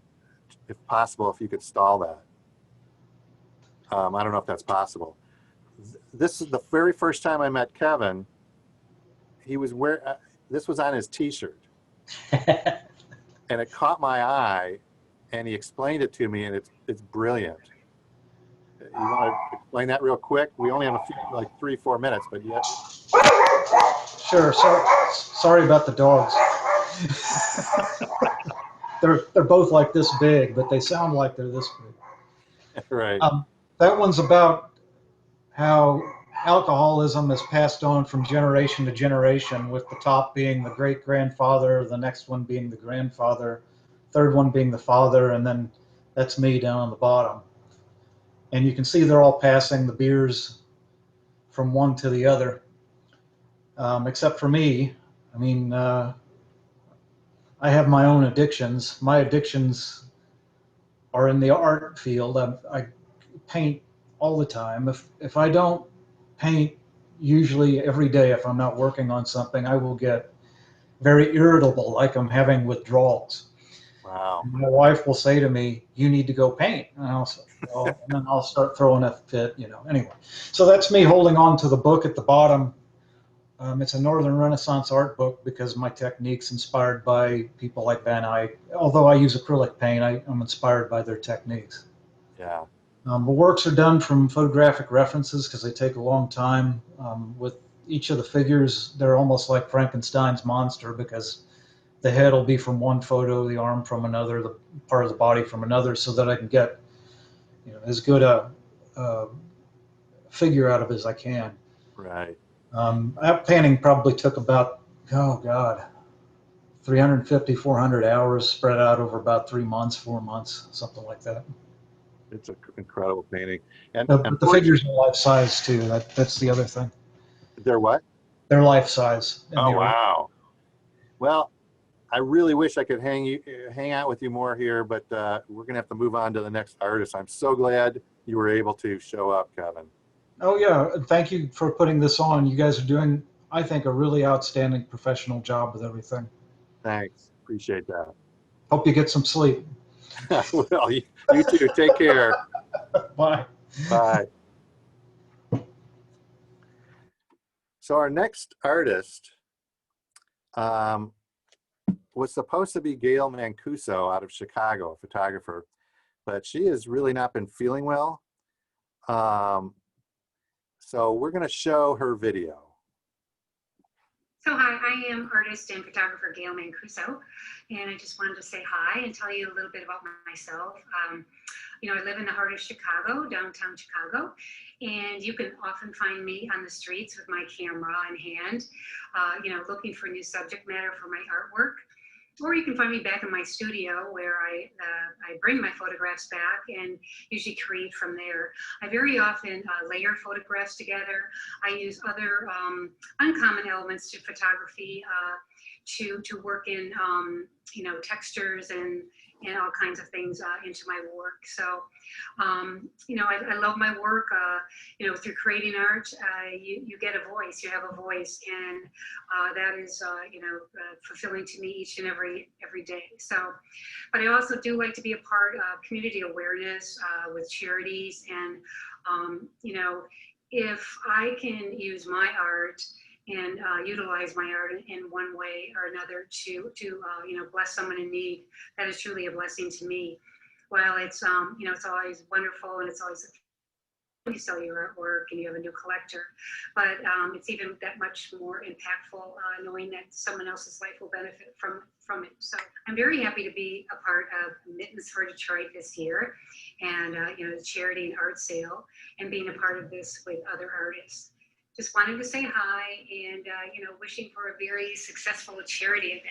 Speaker 2: if possible, if you could stall that. I don't know if that's possible. This is the very first time I met Kevin. He was this was on his T-shirt, and it caught my eye, and he explained it to me, and it's brilliant. You want to explain that real quick? We only have a few, like 3-4 minutes, but yet.
Speaker 7: Sure. Sorry about the dogs. They're both like this big, but they sound like they're this big.
Speaker 2: Right.
Speaker 7: That one's about how alcoholism is passed on from generation to generation, with the top being the great-grandfather, the next one being the grandfather, third one being the father, and then that's me down on the bottom. And you can see they're all passing the beers from one to the other, except for me. I mean, I have my own addictions. My addictions are in the art field. I paint all the time. If I don't paint usually every day, if I'm not working on something, I will get very irritable, like I'm having withdrawals.
Speaker 2: Wow.
Speaker 7: My wife will say to me, "You need to go paint," and and then I'll start throwing a fit, Anyway, so that's me holding on to the book at the bottom. It's a Northern Renaissance art book because my technique's inspired by people like Van Eyck. Although I use acrylic paint, I'm inspired by their techniques.
Speaker 2: Yeah.
Speaker 7: The works are done from photographic references because they take a long time. With each of the figures, they're almost like Frankenstein's monster because the head will be from one photo, the arm from another, the part of the body from another, so that I can get as good a figure out of it as I can.
Speaker 2: Right.
Speaker 7: That painting probably took about, 350, 400 hours spread out over about 3 months, 4 months, something like that.
Speaker 2: It's an incredible painting. And
Speaker 7: But the figures are life size too. That's the other thing.
Speaker 2: they're what?
Speaker 7: They're life size.
Speaker 2: Oh, wow. Well, I really wish I could hang out with you more here, but we're going to have to move on to the next artist. I'm so glad you were able to show up, Kevin.
Speaker 7: Oh, yeah. Thank you for putting this on. You guys are doing, I think, a really outstanding professional job with everything.
Speaker 2: Thanks. Appreciate that.
Speaker 7: Hope you get some sleep.
Speaker 2: Well, you too. Take care.
Speaker 7: Bye.
Speaker 2: Bye. So our next artist was supposed to be Gail Mancuso out of Chicago, a photographer, but she has really not been feeling well. So we're going to show her video.
Speaker 8: So hi, I am artist and photographer Gail Mancuso, and I just wanted to say hi and tell you a little bit about myself. I live in the heart of Chicago, downtown Chicago, and you can often find me on the streets with my camera in hand, looking for new subject matter for my artwork. Or you can find me back in my studio where I bring my photographs back and usually create from there. I very often layer photographs together. I use other uncommon elements to photography to work in, you know, textures and all kinds of things into my work. So, you know, I love my work. You know, through creating art, you get a voice, you have a voice, and that is, you know, fulfilling to me each and every day. So, but I also do like to be a part of community awareness with charities, and, you know, if I can use my art and utilize my art in one way or another to you know, bless someone in need, that is truly a blessing to me. While it's you know, it's always wonderful, and it's always you sell your artwork and you have a new collector, but it's even that much more impactful knowing that someone else's life will benefit from it. So I'm very happy to be a part of Mittens for Detroit this year, and you know, the charity and art sale, and being a part of this with other artists. Just wanted to say hi, and you know, wishing for a very successful charity event.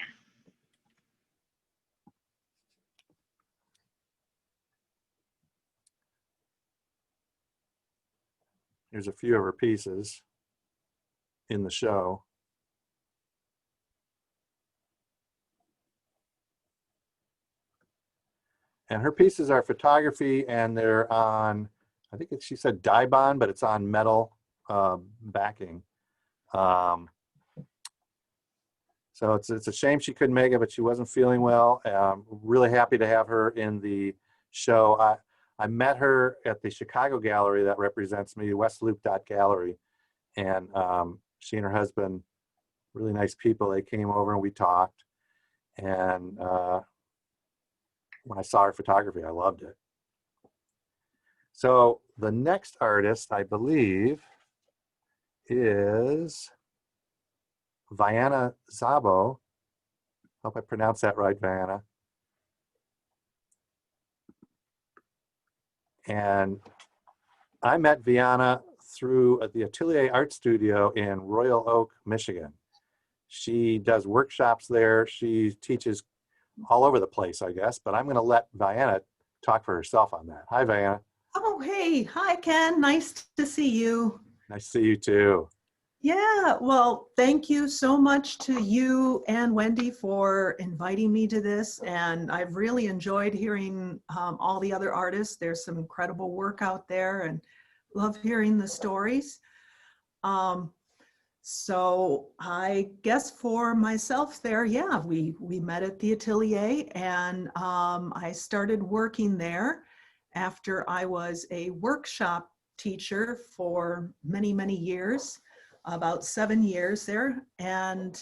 Speaker 2: Here's a few of her pieces in the show. And her pieces are photography, and they're on, I think she said dye bond, but it's on metal backing. So it's a shame she couldn't make it, but she wasn't feeling well. Really happy to have her in the show. I met her at the Chicago gallery that represents me, West Loop Gallery, and she and her husband, really nice people. They came over and we talked, and when I saw her photography, I loved it. So the next artist, I believe, is Vianna Szabo. Hope I pronounced that right, Vianna. And I met Vianna through the Atelier Art Studio in Royal Oak, Michigan. She does workshops there. She teaches all over the place, I guess, but I'm going to let Vianna talk for herself on that. Hi, Vianna.
Speaker 9: Oh, hey. Hi, Ken. Nice to see you.
Speaker 2: Nice to see you too.
Speaker 9: Yeah, well, thank you so much to you and Wendy for inviting me to this. And I've really enjoyed hearing all the other artists. There's some incredible work out there, and love hearing the stories. So I guess for myself there, yeah, we met at the Atelier, and I started working there after I was a workshop teacher for many, many years, about 7 years there. And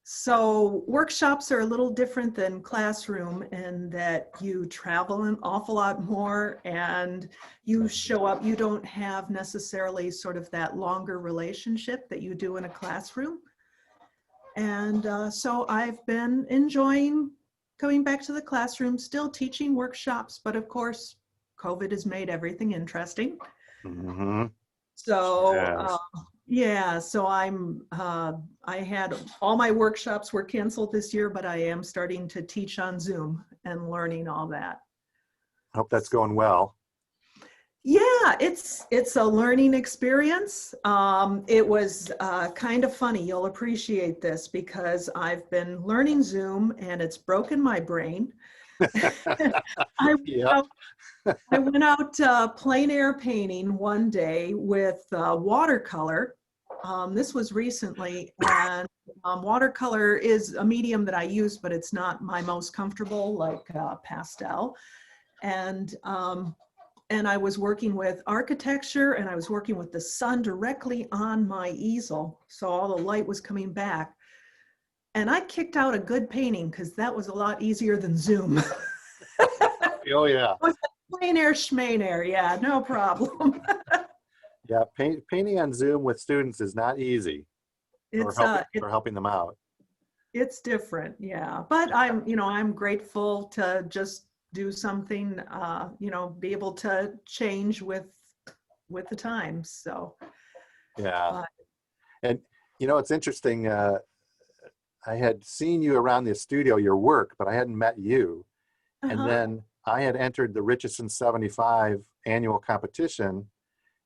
Speaker 9: so workshops are a little different than classroom in that you travel an awful lot more and you show up. You don't have necessarily sort of that longer relationship that you do in a classroom. And so I've been enjoying coming back to the classroom, still teaching workshops, but of course, COVID has made everything interesting.
Speaker 2: Mm-hmm.
Speaker 9: So
Speaker 2: Yes.
Speaker 9: yeah, so I had all my workshops were canceled this year, but I am starting to teach on Zoom and learning all that.
Speaker 2: I hope that's going well.
Speaker 9: Yeah, it's a learning experience. It was kind of funny. You'll appreciate this because I've been learning Zoom and it's broken my brain.
Speaker 2: Yep.
Speaker 9: I went out plein air painting one day with watercolor. This was recently, and watercolor is a medium that I use, but it's not my most comfortable, like pastel. And I was working with architecture, and I was working with the sun directly on my easel, so all the light was coming back. And I kicked out a good painting because that was a lot easier than Zoom.
Speaker 2: Oh yeah.
Speaker 9: Plein air, schmain air, yeah, no problem.
Speaker 2: Yeah, painting on Zoom with students is not easy.
Speaker 9: It's
Speaker 2: or helping them out.
Speaker 9: It's different, yeah. But I'm grateful to just do something, be able to change with the times. So
Speaker 2: Yeah. And it's interesting. I had seen you around the studio, your work, but I hadn't met you. And then I had entered the Richardson 75 annual competition,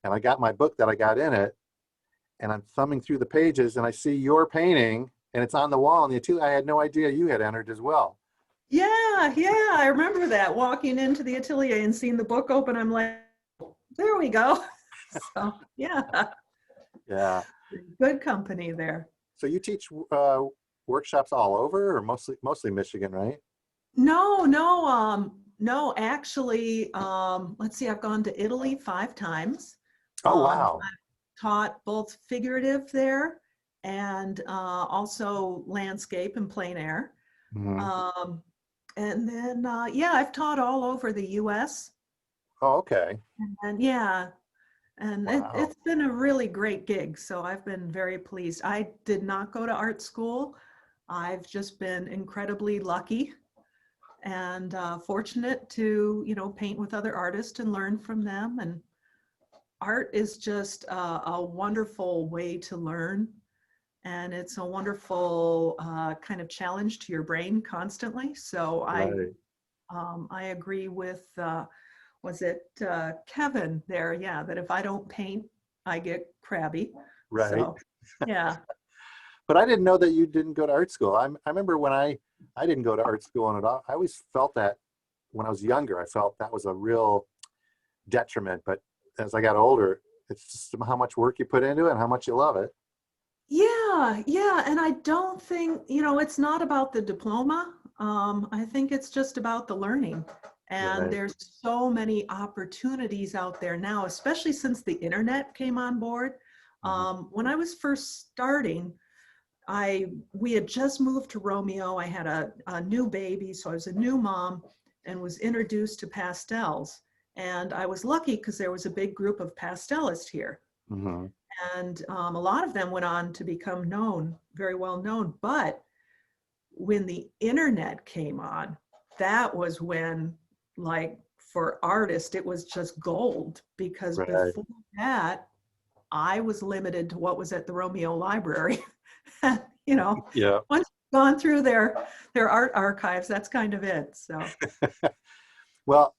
Speaker 2: and I got my book that I got in it, and I'm thumbing through the pages and I see your painting and it's on the wall in the atelier. I had no idea you had entered as well.
Speaker 9: Yeah, yeah, I remember that, walking into the atelier and seeing the book open. I'm like, there we go. So, yeah,
Speaker 2: Yeah.
Speaker 9: good company there.
Speaker 2: So you teach workshops all over, or mostly Michigan, right?
Speaker 9: No, no, actually, let's see, I've gone to Italy 5 times.
Speaker 2: Oh, wow.
Speaker 9: I've taught both figurative there and also landscape and plein air.
Speaker 2: Mhm.
Speaker 9: And then, yeah, I've taught all over the US.
Speaker 2: Oh, okay.
Speaker 9: And yeah, and
Speaker 2: Wow.
Speaker 9: it's been a really great gig. So I've been very pleased. I did not go to art school. I've just been incredibly lucky and fortunate to, paint with other artists and learn from them. And art is just a wonderful way to learn. And it's a wonderful kind of challenge to your brain constantly. So
Speaker 2: Right.
Speaker 9: I agree with, was it Kevin there? Yeah, that if I don't paint, I get crabby.
Speaker 2: Right.
Speaker 9: So, yeah.
Speaker 2: But I didn't know that you didn't go to art school. I remember when I didn't go to art school, and I always felt that when I was younger, I felt that was a real detriment. But as I got older, it's just how much work you put into it and how much you love it.
Speaker 9: Yeah, yeah. And I don't think, it's not about the diploma. I think it's just about the learning. And
Speaker 2: Right.
Speaker 9: there's so many opportunities out there now, especially since the internet came on board. When I was first starting, we had just moved to Romeo. I had a new baby, so I was a new mom and was introduced to pastels. And I was lucky because there was a big group of pastelists here.
Speaker 2: Mhm.
Speaker 9: And a lot of them went on to become very well known. But when the internet came on, that was when, like, for artists, it was just gold, because
Speaker 2: Right.
Speaker 9: before that, I was limited to what was at the Romeo Library.
Speaker 2: Yeah.
Speaker 9: Once you've gone through their art archives, that's kind of it. So,
Speaker 2: Well,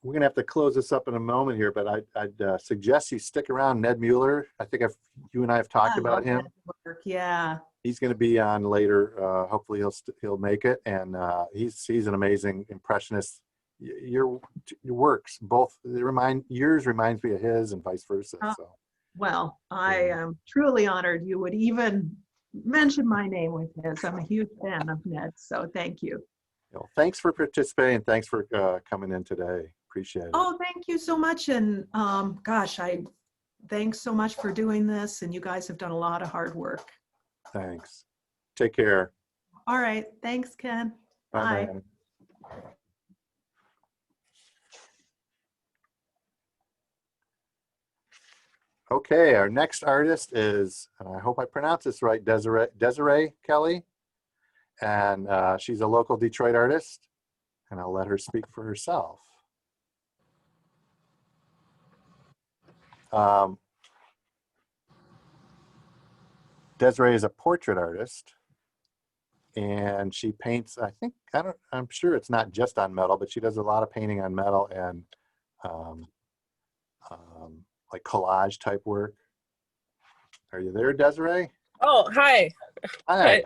Speaker 2: we're gonna have to close this up in a moment here, but I'd suggest you stick around. Ned Mueller, I think you and I have talked
Speaker 9: I
Speaker 2: about
Speaker 9: love
Speaker 2: him.
Speaker 9: that work. Yeah.
Speaker 2: He's going to be on later. Hopefully he'll make it, and he's an amazing impressionist. Your works both yours reminds me of his, and vice versa. So
Speaker 9: Well, I am truly honored you would even mention my name with his. I'm a huge fan of Ned, so thank you.
Speaker 2: thanks for participating. Thanks for coming in today. Appreciate it.
Speaker 9: Oh, thank you so much. And gosh, thanks so much for doing this. And you guys have done a lot of hard work.
Speaker 2: Thanks. Take care.
Speaker 9: All right. Thanks, Ken. Bye.
Speaker 2: Bye. Okay, our next artist is, and I hope I pronounce this right, Desiree Kelly. And she's a local Detroit artist, and I'll let her speak for herself. Desiree is a portrait artist, and she paints, I'm sure it's not just on metal, but she does a lot of painting on metal and like collage type work. Are you there, Desiree?
Speaker 10: Oh, hi.
Speaker 2: Hi.
Speaker 10: I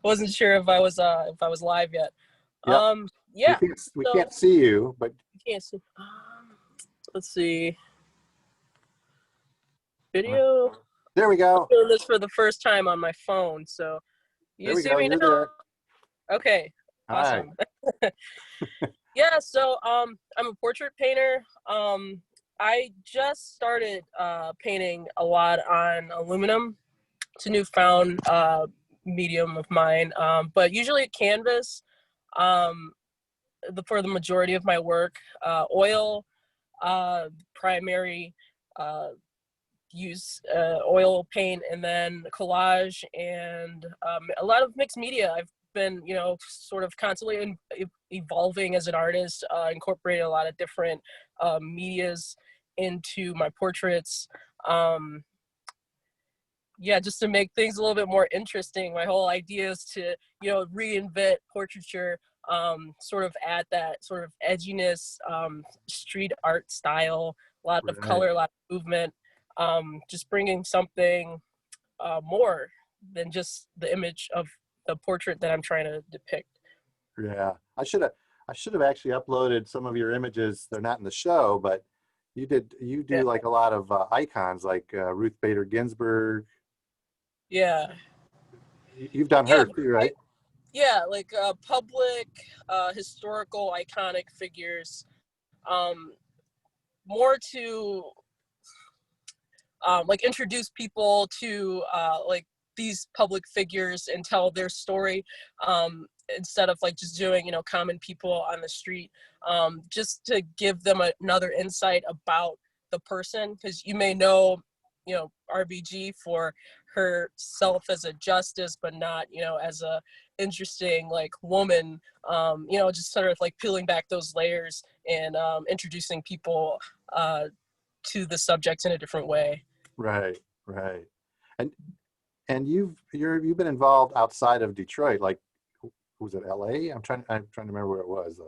Speaker 10: wasn't sure if I was live yet.
Speaker 2: Yep.
Speaker 10: Yeah.
Speaker 2: We can't see you, but
Speaker 10: you can't see. Let's see. Video.
Speaker 2: There we go.
Speaker 10: I'm doing this for the first time on my phone, so you see me now?
Speaker 2: There.
Speaker 10: Okay. Awesome. Yeah. So I'm a portrait painter. I just started painting a lot on aluminum. It's a newfound medium of mine, but usually canvas for the majority of my work. Oil, primary use, oil paint, and then collage, and a lot of mixed media. I've been, sort of constantly evolving as an artist, incorporating a lot of different medias into my portraits. Yeah, just to make things a little bit more interesting. My whole idea is to, reinvent portraiture, sort of add that sort of edginess, street art style, a lot of color, a lot of movement, just bringing something more than just the image of the portrait that I'm trying to depict.
Speaker 2: Yeah, I should have actually uploaded some of your images. They're not in the show, but you do
Speaker 10: Yeah.
Speaker 2: like a lot of icons like Ruth Bader Ginsburg.
Speaker 10: Yeah.
Speaker 2: You've done
Speaker 10: Yeah,
Speaker 2: her too, right?
Speaker 10: yeah, like public, historical, iconic figures, more to like introduce people to like these public figures and tell their story, instead of like just doing, you know, common people on the street, just to give them another insight about the person, because you may know, you know, RBG for herself as a justice, but not, you know, as a interesting like woman, you know, just sort of like peeling back those layers and introducing people to the subjects in a different way.
Speaker 2: Right, right. And you've been involved outside of Detroit, like was it LA? I'm trying to remember where it was.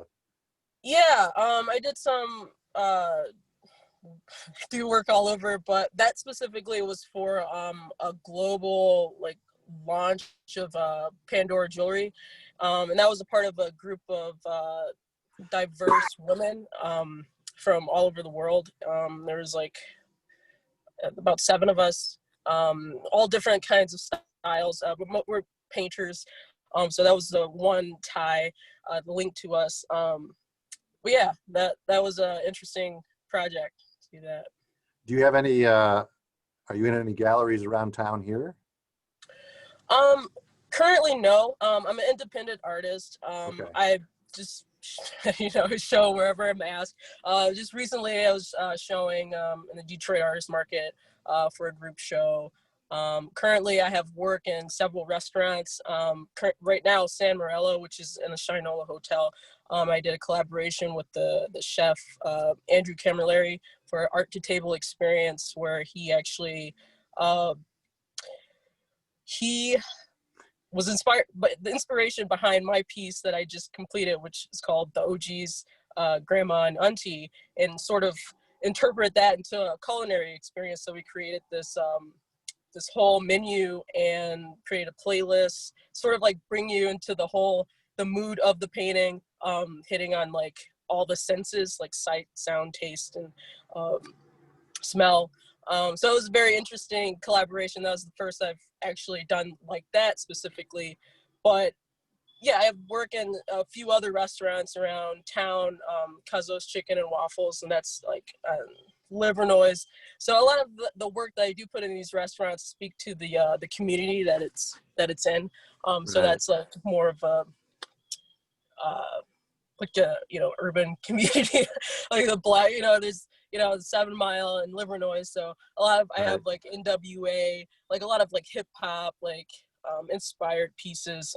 Speaker 10: Yeah, I did some do work all over, but that specifically was for a global like launch of Pandora jewelry, and that was a part of a group of diverse women from all over the world. There was like about 7 of us, all different kinds of styles. We're painters, so that was the one tie, the link to us. But yeah, that was an interesting project. See that.
Speaker 2: Do you have any? Are you in any galleries around town here?
Speaker 10: Currently, no. I'm an independent artist.
Speaker 2: Okay.
Speaker 10: I just, you know, show wherever I'm asked. Just recently, I was showing in the Detroit Artist Market for a group show. Currently, I have work in several restaurants. Right now, San Morello, which is in the Shinola Hotel. I did a collaboration with the chef, Andrew Camilleri, for Art to Table experience, where he actually, he was inspired, but the inspiration behind my piece that I just completed, which is called The OG's Grandma and Auntie, and sort of interpret that into a culinary experience. So we created this this whole menu and create a playlist, sort of like bring you into the mood of the painting, hitting on like all the senses, like sight, sound, taste, and smell. So it was a very interesting collaboration. That was the first I've actually done like that specifically. But yeah, I have work in a few other restaurants around town, Cuzzo's Chicken and Waffles, and that's like liver noise. So a lot of the work that I do put in these restaurants speak to the community that it's in. So
Speaker 2: Right.
Speaker 10: that's like more of a like a, you know, urban community, like the Black, you know, there's, you know, 7 Mile and liver noise. So a lot of, I have like NWA, like a lot of like hip hop, like inspired pieces,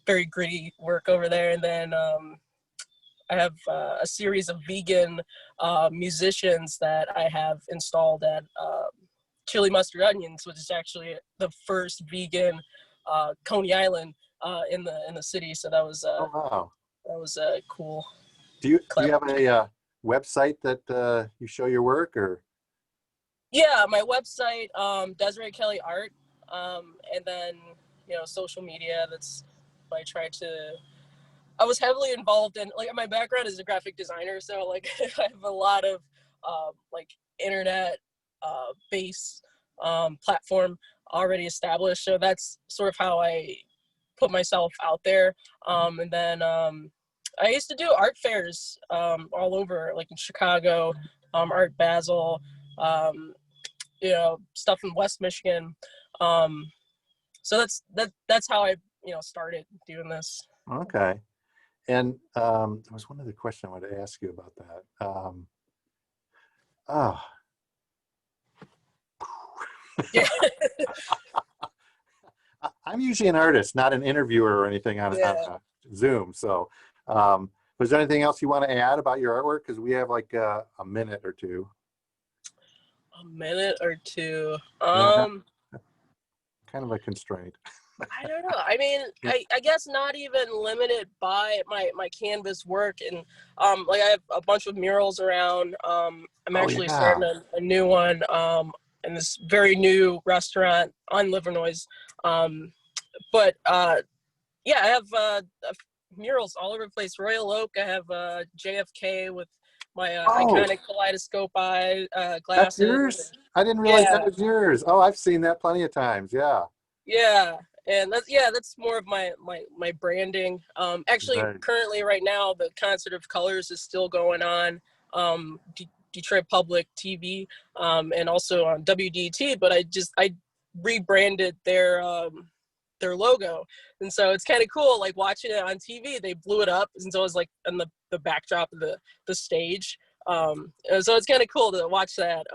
Speaker 10: very gritty work over there. And then I have a series of vegan musicians that I have installed at Chili Mustard Onions, which is actually the first vegan Coney Island in the city. So that was
Speaker 2: Oh wow.
Speaker 10: that was cool.
Speaker 2: Do you have a website that you show your work, or?
Speaker 10: Yeah, my website, Desiree Kelly Art, and then, you know, social media. That's what I try to. I was heavily involved in, like, my background is a graphic designer, so like I have a lot of like internet base platform already established. So that's sort of how I put myself out there. And then I used to do art fairs all over, like in Chicago, Art Basel, you know, stuff in West Michigan. So that's how I, you know, started doing this.
Speaker 2: Okay. And there was one other question I wanted to ask you about that.
Speaker 10: Yeah.
Speaker 2: I'm usually an artist, not an interviewer or anything on Zoom. So was there anything else you want to add about your artwork? Because we have like a minute or two.
Speaker 10: A minute or two.
Speaker 2: Kind of a constraint.
Speaker 10: I don't know. I mean, I guess not even limited by my canvas work, and like I have a bunch of murals around. I'm actually starting a new one in this very new restaurant on Livernois. But yeah, I have murals all over the place. Royal Oak, I have JFK with my iconic kaleidoscope eye
Speaker 2: That's
Speaker 10: glasses.
Speaker 2: yours? I didn't realize
Speaker 10: Yeah.
Speaker 2: that was yours. Oh, I've seen that plenty of times. Yeah.
Speaker 10: Yeah, and that's more of my branding. Actually,
Speaker 2: Right.
Speaker 10: currently right now, the Concert of Colors is still going on. Detroit Public TV, and also on WDT. But I rebranded their logo, and so it's kind of cool. Like watching it on TV, they blew it up, and so it was like in the backdrop of the stage. And so it's kind of cool to watch that.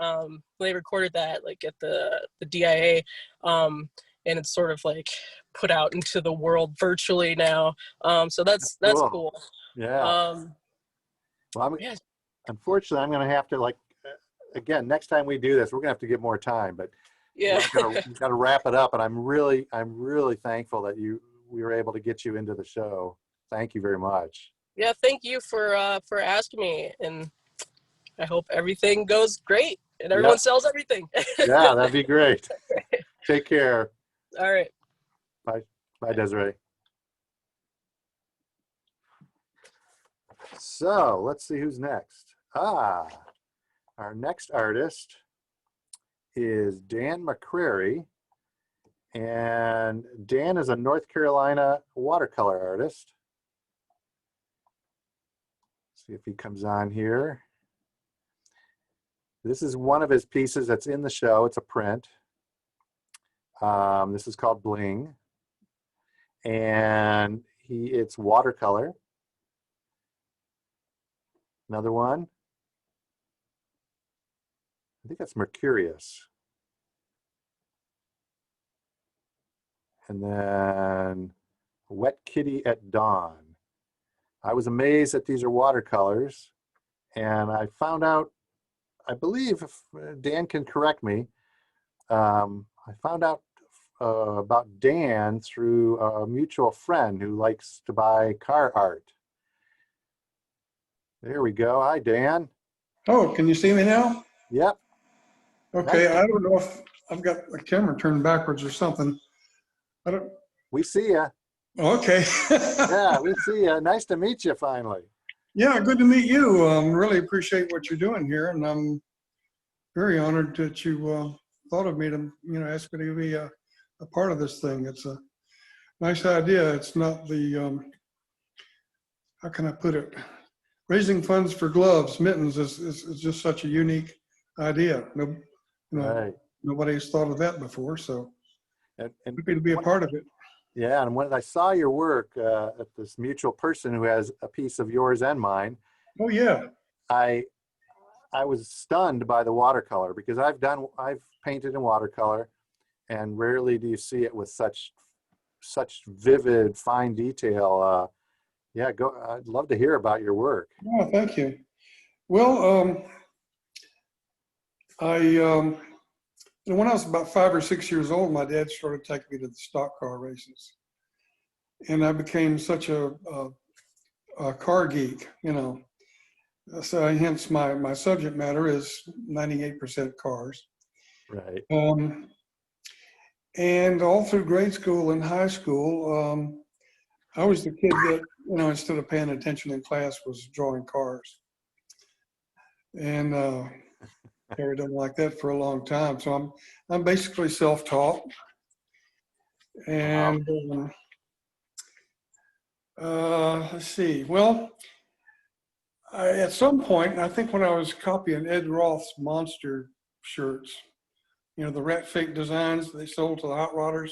Speaker 10: They recorded that like at the DIA. And it's sort of like put out into the world virtually now. So that's cool.
Speaker 2: Yeah. Well,
Speaker 10: yeah.
Speaker 2: unfortunately, I'm going to have to again, next time we do this, we're going to have to get more time, but
Speaker 10: Yeah.
Speaker 2: we've got to wrap it up. And I'm really thankful that we were able to get you into the show. Thank you very much.
Speaker 10: Yeah. Thank you for asking me, and I hope everything goes great and everyone sells everything.
Speaker 2: Yeah, that'd be great. Take care.
Speaker 10: All right.
Speaker 2: Bye. Bye, Desiree. So let's see who's next. Our next artist is Dan McCrary. And Dan is a North Carolina watercolor artist. See if he comes on here. This is one of his pieces that's in the show. It's a print. This is called Bling. And it's watercolor. Another one. I think that's Mercurius. And then Wet Kitty at Dawn. I was amazed that these are watercolors. And I found out, I believe, if Dan can correct me, I found out about Dan through a mutual friend who likes to buy car art. There we go. Hi, Dan.
Speaker 11: Oh, can you see me now?
Speaker 2: Yep.
Speaker 11: Okay, I don't know if I've got the camera turned backwards or something. I don't.
Speaker 2: We see you.
Speaker 11: Okay.
Speaker 2: Yeah, we see you. Nice to meet you finally.
Speaker 11: Yeah, good to meet you. Really appreciate what you're doing here, and I'm very honored that you thought of me to, ask me to be a part of this thing. It's a nice idea. It's not the how can I put it? Raising funds for gloves, Mittens is just such a unique idea.
Speaker 2: Right.
Speaker 11: Nobody's thought of that before, so
Speaker 2: and
Speaker 11: happy to be a part of it.
Speaker 2: Yeah, and when I saw your work at this mutual person who has a piece of yours and mine,
Speaker 11: oh yeah,
Speaker 2: I was stunned by the watercolor, because I've painted in watercolor, and rarely do you see it with such vivid, fine detail. Yeah, I'd love to hear about your work.
Speaker 11: Oh, thank you. Well, when I was about 5 or 6 years old, my dad started taking me to the stock car races, and I became such a car geek, So hence my subject matter is 98% cars.
Speaker 2: Right.
Speaker 11: And all through grade school and high school, I was the kid that, instead of paying attention in class, was drawing cars. And carried on like that for a long time. So I'm basically self-taught. And let's see. Well, at some point, I think when I was copying Ed Roth's Monster shirts, the rat fake designs they sold to the hot rodders.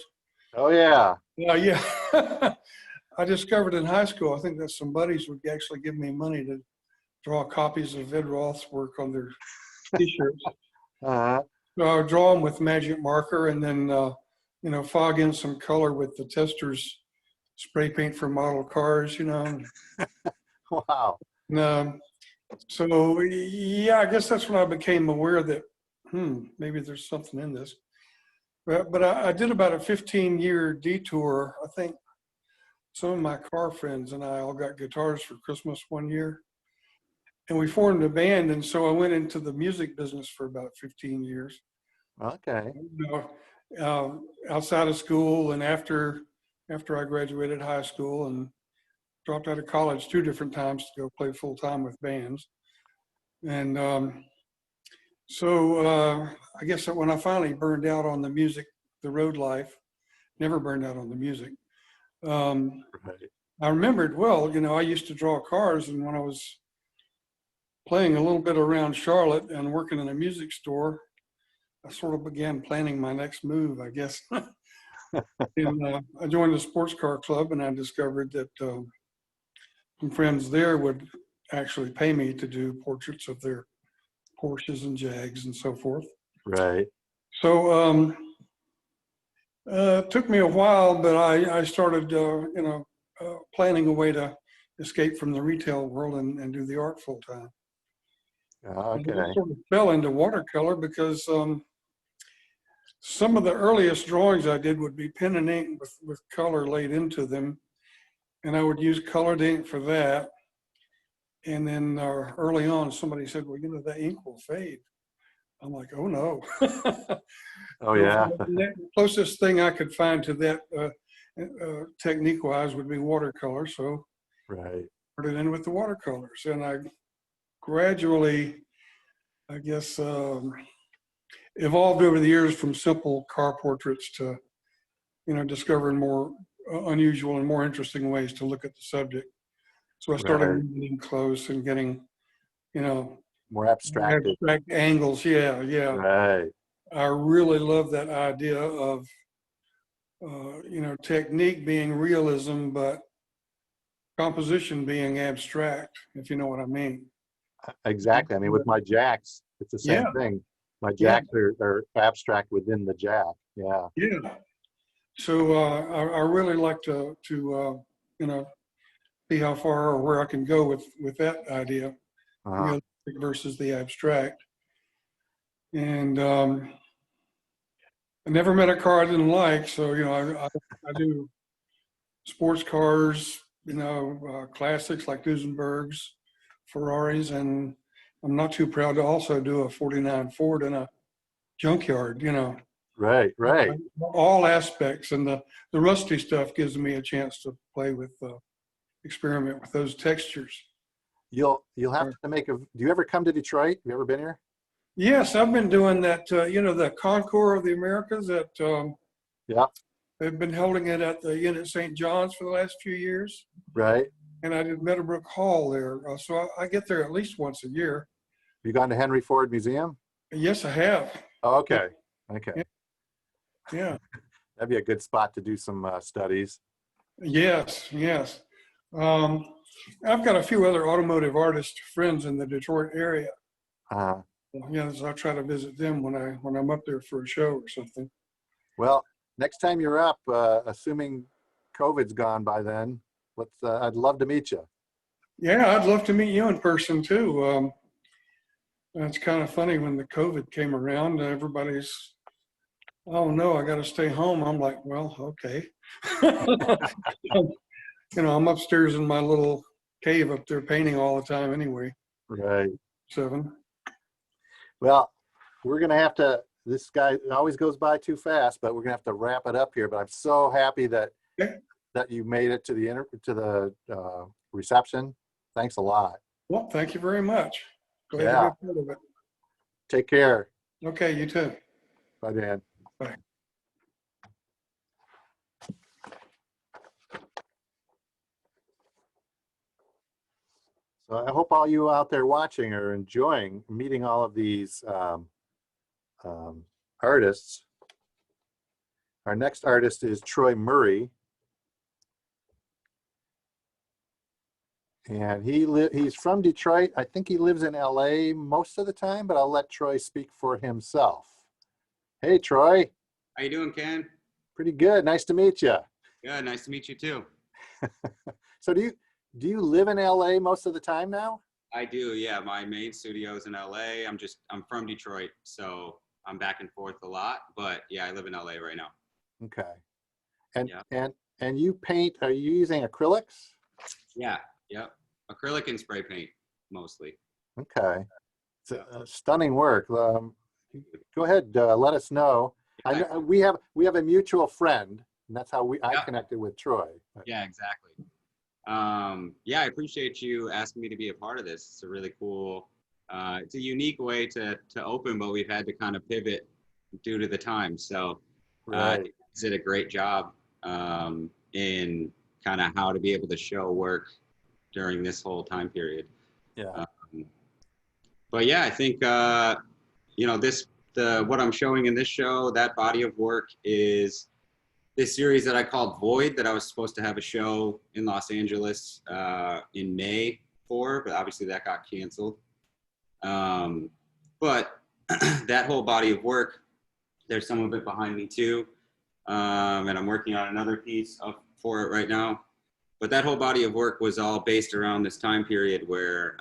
Speaker 2: Oh yeah.
Speaker 11: Yeah. I discovered in high school, I think that some buddies would actually give me money to draw copies of Ed Roth's work on their t-shirts. So I would draw them with magic marker, and then fog in some color with the Testors spray paint for model cars.
Speaker 2: Wow.
Speaker 11: So yeah, I guess that's when I became aware that maybe there's something in this. But I did about a 15-year detour. I think some of my car friends and I all got guitars for Christmas one year, and we formed a band. And so I went into the music business for about 15 years.
Speaker 2: Okay.
Speaker 11: You know, outside of school and after I graduated high school and dropped out of college 2 different times to go play full time with bands. And so I guess that when I finally burned out on the music, the road life, never burned out on the music.
Speaker 2: Right.
Speaker 11: I remembered, well, you know, I used to draw cars, and when I was playing a little bit around Charlotte and working in a music store, I sort of began planning my next move, I guess. And I joined the sports car club, and I discovered that some friends there would actually pay me to do portraits of their Porsches and Jags and so forth.
Speaker 2: Right.
Speaker 11: So it took me a while, but I started, you know, planning a way to escape from the retail world and do the art full time. And
Speaker 2: Okay.
Speaker 11: I sort of fell into watercolor because some of the earliest drawings I did would be pen and ink with color laid into them. And I would use colored ink for that. And then early on, somebody said, well, you know, that ink will fade. I'm like, oh no.
Speaker 2: Oh yeah.
Speaker 11: The closest thing I could find to that technique wise would be watercolor. So
Speaker 2: Right.
Speaker 11: I started in with the watercolors, and I gradually, I guess, evolved over the years from simple car portraits to, you know, discovering more unusual and more interesting ways to look at the subject. So I started
Speaker 2: Right.
Speaker 11: getting close and getting, you know,
Speaker 2: More abstracted.
Speaker 11: abstract angles. Yeah, yeah.
Speaker 2: Right.
Speaker 11: I really love that idea of, you know, technique being realism, but composition being abstract, if you know what I mean.
Speaker 2: Exactly. I mean, with my jacks, it's the same
Speaker 11: Yeah.
Speaker 2: thing. My
Speaker 11: Yeah.
Speaker 2: jacks are abstract within the jack. Yeah.
Speaker 11: Yeah. So I really like to you know, see how far or where I can go with that idea,
Speaker 2: Uh-huh.
Speaker 11: realistic versus the abstract. And I never met a car I didn't like. So, you know, I do sports cars, you know, classics like Duesenbergs, Ferraris, and I'm not too proud to also do a 49 Ford in a junkyard, you know.
Speaker 2: Right. Right.
Speaker 11: All aspects, and the rusty stuff gives me a chance to play with, experiment with those textures.
Speaker 2: You'll have to make a. Do you ever come to Detroit? Have you ever been here?
Speaker 11: Yes, I've been doing that. You know, the Concours of the Americas at.
Speaker 2: Yeah.
Speaker 11: They've been holding it at the Inn at St. John's for the last few years,
Speaker 2: Right.
Speaker 11: and I did Meadowbrook Hall there, so I get there at least once a year.
Speaker 2: You gone to Henry Ford Museum?
Speaker 11: Yes, I have.
Speaker 2: Oh, okay. Okay.
Speaker 11: Yeah.
Speaker 2: That'd be a good spot to do some studies.
Speaker 11: Yes, yes. I've got a few other automotive artist friends in the Detroit area. Yeah, so I try to visit them when I'm up there for a show or something.
Speaker 2: Well, next time you're up, assuming COVID's gone by then, I'd love to meet you.
Speaker 11: Yeah, I'd love to meet you in person too. It's kind of funny when the COVID came around, everybody's, oh no, I got to stay home. I'm like, well, okay. You know, I'm upstairs in my little cave up there painting all the time anyway.
Speaker 2: Right.
Speaker 11: 7.
Speaker 2: Well, we're going to have to, this guy always goes by too fast, but we're going to have to wrap it up here. But I'm so happy that you made it to the reception. Thanks a lot.
Speaker 11: Well, thank you very much. Glad
Speaker 2: Yeah.
Speaker 11: to be part of it.
Speaker 2: Take care.
Speaker 11: Okay, you too.
Speaker 2: Bye, Dan.
Speaker 11: Bye.
Speaker 2: So I hope all you out there watching are enjoying meeting all of these artists. Our next artist is Troy Murray. And he's from Detroit. I think he lives in LA most of the time, but I'll let Troy speak for himself. Hey, Troy.
Speaker 12: How you doing, Ken?
Speaker 2: Pretty good. Nice to meet you.
Speaker 12: Good. Nice to meet you too.
Speaker 2: So do you live in LA most of the time now?
Speaker 12: I do. Yeah. My main studio is in LA. I'm from Detroit, so I'm back and forth a lot. But yeah, I live in LA right now.
Speaker 2: Okay. And
Speaker 12: Yeah.
Speaker 2: and you paint? Are you using acrylics?
Speaker 12: Yeah. Yep. Acrylic and spray paint mostly.
Speaker 2: Okay. It's stunning work. go ahead, let us know. I know we have a mutual friend, and that's how I connected with Troy.
Speaker 12: Yeah, exactly. Yeah, I appreciate you asking me to be a part of this. It's a really cool, it's a unique way to open, but we've had to kind of pivot due to the time. So
Speaker 2: Right.
Speaker 12: you did a great job in kind of how to be able to show work during this whole time period.
Speaker 2: Yeah.
Speaker 12: But yeah, I think, you know, what I'm showing in this show, that body of work is this series that I called Void, that I was supposed to have a show in Los Angeles in May for, but obviously that got canceled. But that whole body of work, there's some of it behind me too. And I'm working on another piece for it right now. But that whole body of work was all based around this time period where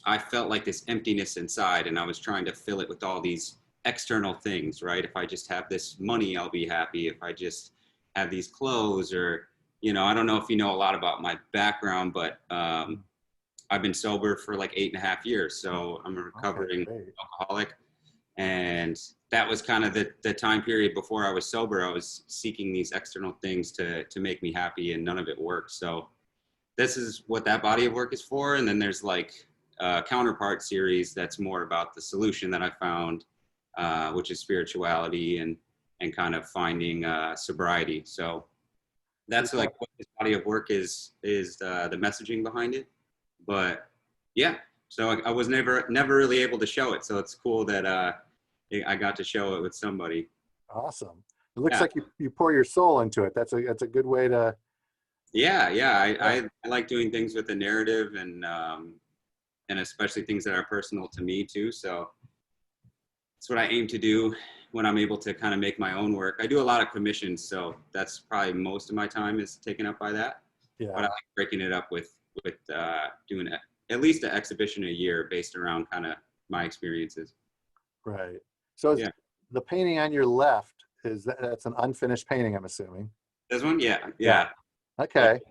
Speaker 12: I felt like this emptiness inside, and I was trying to fill it with all these external things, right? If I just have this money, I'll be happy. If I just have these clothes, or, you know, I don't know if you know a lot about my background, but I've been sober for like 8.5 years. So I'm a recovering alcoholic. And that was kind of the time period before I was sober. I was seeking these external things to make me happy, and none of it worked. So this is what that body of work is for. And then there's like a counterpart series that's more about the solution that I found, which is spirituality and kind of finding sobriety. So that's like what this body of work is the messaging behind it. But yeah, so I was never really able to show it. So it's cool that I got to show it with somebody.
Speaker 2: Awesome. It looks like you pour your soul into it. That's a good way to.
Speaker 12: Yeah. I like doing things with the narrative, and especially things that are personal to me too. So that's what I aim to do when I'm able to kind of make my own work. I do a lot of commissions, so that's probably most of my time is taken up by that.
Speaker 2: Yeah.
Speaker 12: But I like breaking it up with doing at least an exhibition a year based around kind of my experiences.
Speaker 2: Right. So the painting on your left, that's an unfinished painting, I'm assuming.
Speaker 12: This one? Yeah.
Speaker 2: Okay.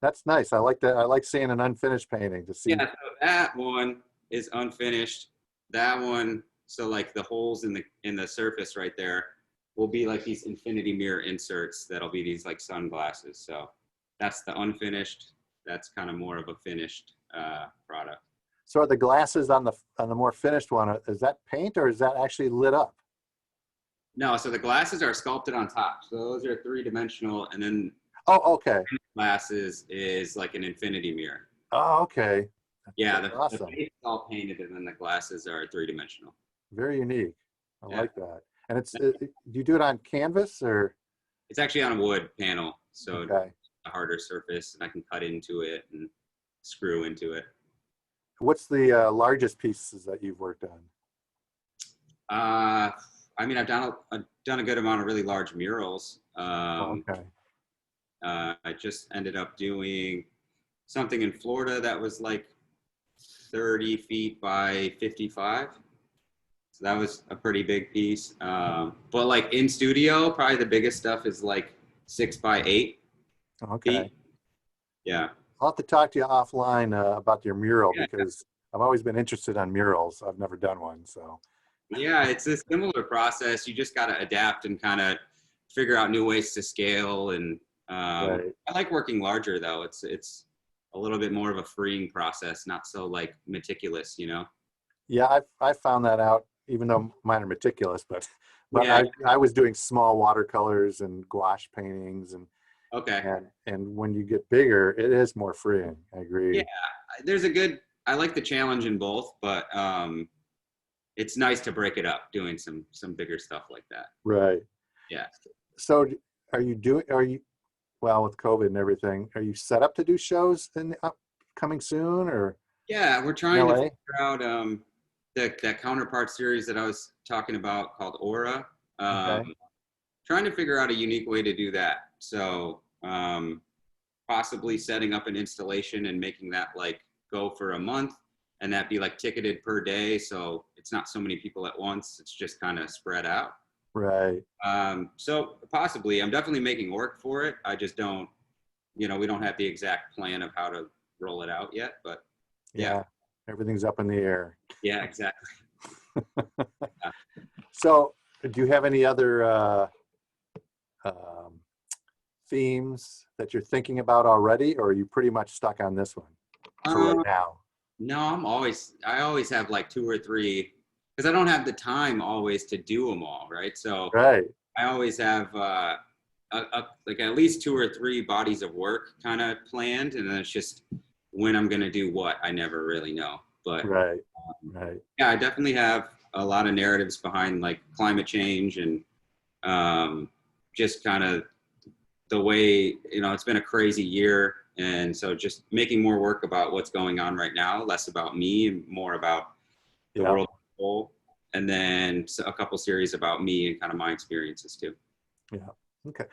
Speaker 2: That's nice. I like that. I like seeing an unfinished painting to see.
Speaker 12: Yeah, so that one is unfinished. That one, so like the holes in the surface right there will be like these infinity mirror inserts that'll be these like sunglasses. So that's the unfinished. That's kind of more of a finished product.
Speaker 2: So are the glasses on the more finished one, is that paint or is that actually lit up?
Speaker 12: No, so the glasses are sculpted on top. So those are 3-dimensional, and then
Speaker 2: okay.
Speaker 12: Glasses is like an infinity mirror.
Speaker 2: Oh, okay.
Speaker 12: Yeah,
Speaker 2: That's
Speaker 12: the
Speaker 2: awesome.
Speaker 12: face is all painted, and then the glasses are 3-dimensional.
Speaker 2: Very unique. I like that. And do you do it on canvas or?
Speaker 12: It's actually on a wood panel, so
Speaker 2: okay.
Speaker 12: It's a harder surface, and I can cut into it and screw into it.
Speaker 2: What's the largest pieces that you've worked on?
Speaker 12: I mean, I've done a good amount of really large murals.
Speaker 2: Okay.
Speaker 12: I just ended up doing something in Florida that was like 30 feet by 55. So that was a pretty big piece. But like in studio, probably the biggest stuff is like 6 by 8
Speaker 2: okay.
Speaker 12: feet. Yeah.
Speaker 2: I'll have to talk to you offline about your mural because I've always been interested on murals. I've never done one, so.
Speaker 12: Yeah, it's a similar process. You just got to adapt and kind of figure out new ways to scale. And I like working larger though. It's a little bit more of a freeing process, not so like meticulous, you know?
Speaker 2: Yeah, I found that out, even though mine are meticulous, but yeah. I was doing small watercolors and gouache paintings and and when you get bigger, it is more freeing. I agree.
Speaker 12: Yeah, I like the challenge in both, but it's nice to break it up doing some bigger stuff like that.
Speaker 2: Right.
Speaker 12: Yeah.
Speaker 2: So well, with COVID and everything, are you set up to do shows coming soon or?
Speaker 12: Yeah, we're trying to figure out that counterpart series that I was talking about called Aura. Trying to figure out a unique way to do that. So possibly setting up an installation and making that like go for a month, and that be like ticketed per day. So it's not so many people at once. It's just kind of spread out.
Speaker 2: Right.
Speaker 12: So possibly, I'm definitely making work for it. I just don't, we don't have the exact plan of how to roll it out yet, but yeah.
Speaker 2: Everything's up in the air.
Speaker 12: Yeah, exactly.
Speaker 2: So, do you have any other themes that you're thinking about already, or are you pretty much stuck on this one for right now?
Speaker 12: No, I always have like 2 or 3, because I don't have the time always to do them all, right? So
Speaker 2: Right.
Speaker 12: I always have like at least 2 or 3 bodies of work kind of planned, and then it's just when I'm gonna do what, I never really know. But
Speaker 2: Right.
Speaker 12: yeah, I definitely have a lot of narratives behind like climate change and just kind of the way, it's been a crazy year. And so just making more work about what's going on right now, less about me and more about the world as a whole. And then a couple series about me and kind of my experiences too.
Speaker 2: Yeah. Okay.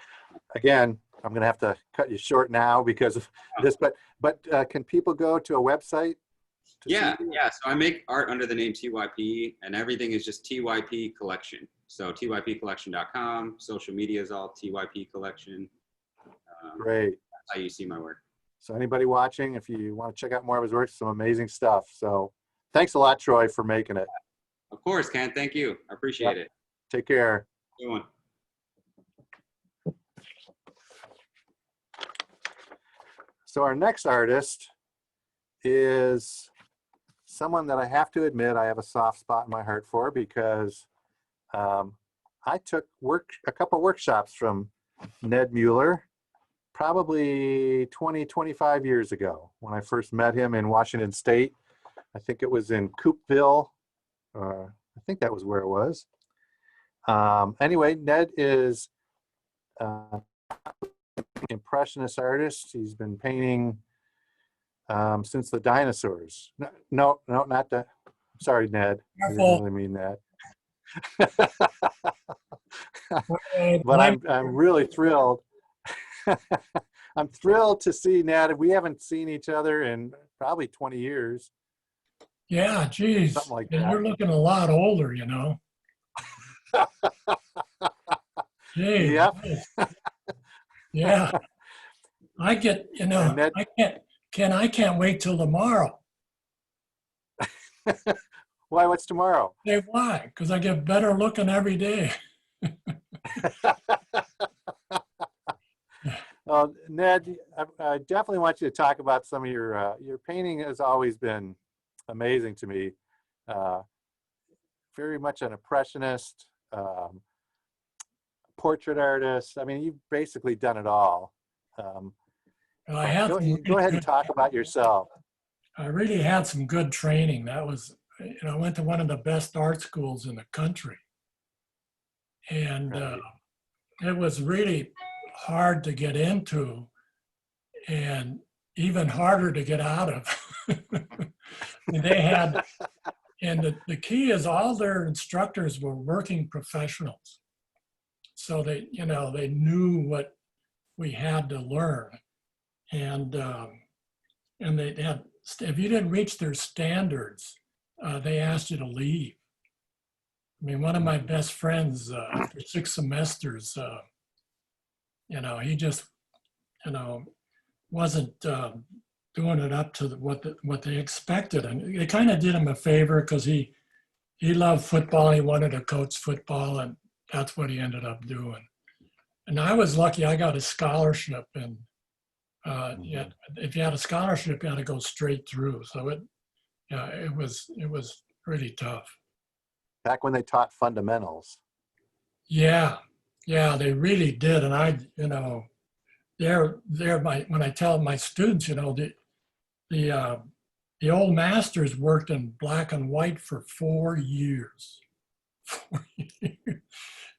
Speaker 2: Again, I'm going to have to cut you short now because of this, but can people go to a website?
Speaker 12: Yeah. So I make art under the name TYP, and everything is just TYP Collection. So typcollection.com, social media is all TYP Collection.
Speaker 2: Great.
Speaker 12: That's how you see my work.
Speaker 2: So anybody watching, if you want to check out more of his work, some amazing stuff. So thanks a lot, Troy, for making it.
Speaker 12: Of course, Ken. Thank you. I appreciate it.
Speaker 2: Take care.
Speaker 12: Good one.
Speaker 2: So our next artist is someone that I have to admit I have a soft spot in my heart for, because I took a couple workshops from Ned Mueller probably 20-25 years ago when I first met him in Washington State. I think it was in Coopville. I think that was where it was. Anyway, Ned is an impressionist artist. He's been painting since the dinosaurs. No, not the. Sorry, Ned. I didn't really mean that. But I'm really thrilled. I'm thrilled to see Ned. We haven't seen each other in probably 20 years.
Speaker 13: Yeah, geez.
Speaker 2: Something like
Speaker 13: and
Speaker 2: that.
Speaker 13: You're looking a lot older, Geez.
Speaker 2: Yep.
Speaker 13: Yeah. I get,
Speaker 2: Ned,
Speaker 13: I can't wait till tomorrow.
Speaker 2: Why? What's tomorrow?
Speaker 13: Say why? Because I get better looking every day.
Speaker 2: Ned, I definitely want you to talk about some of your painting. Has always been amazing to me. Very much an impressionist, portrait artist. I mean, you've basically done it all.
Speaker 13: I had
Speaker 2: go ahead and talk about yourself.
Speaker 13: I really had some good training. That was, I went to one of the best art schools in the country. And it was really hard to get into and even harder to get out of. They had, and the key is all their instructors were working professionals. So they, they knew what we had to learn. And they had, if you didn't reach their standards, they asked you to leave. I mean, one of my best friends, after 6 semesters, he just, wasn't doing it up to what they expected. And they kind of did him a favor because he loved football. He wanted to coach football, and that's what he ended up doing. And I was lucky. I got a scholarship, and if you had a scholarship, you had to go straight through. So it was really tough.
Speaker 2: Back when they taught fundamentals. Yeah,
Speaker 13: they really did. And I, when I tell my students, the old masters worked in black and white for 4 years. 4 years.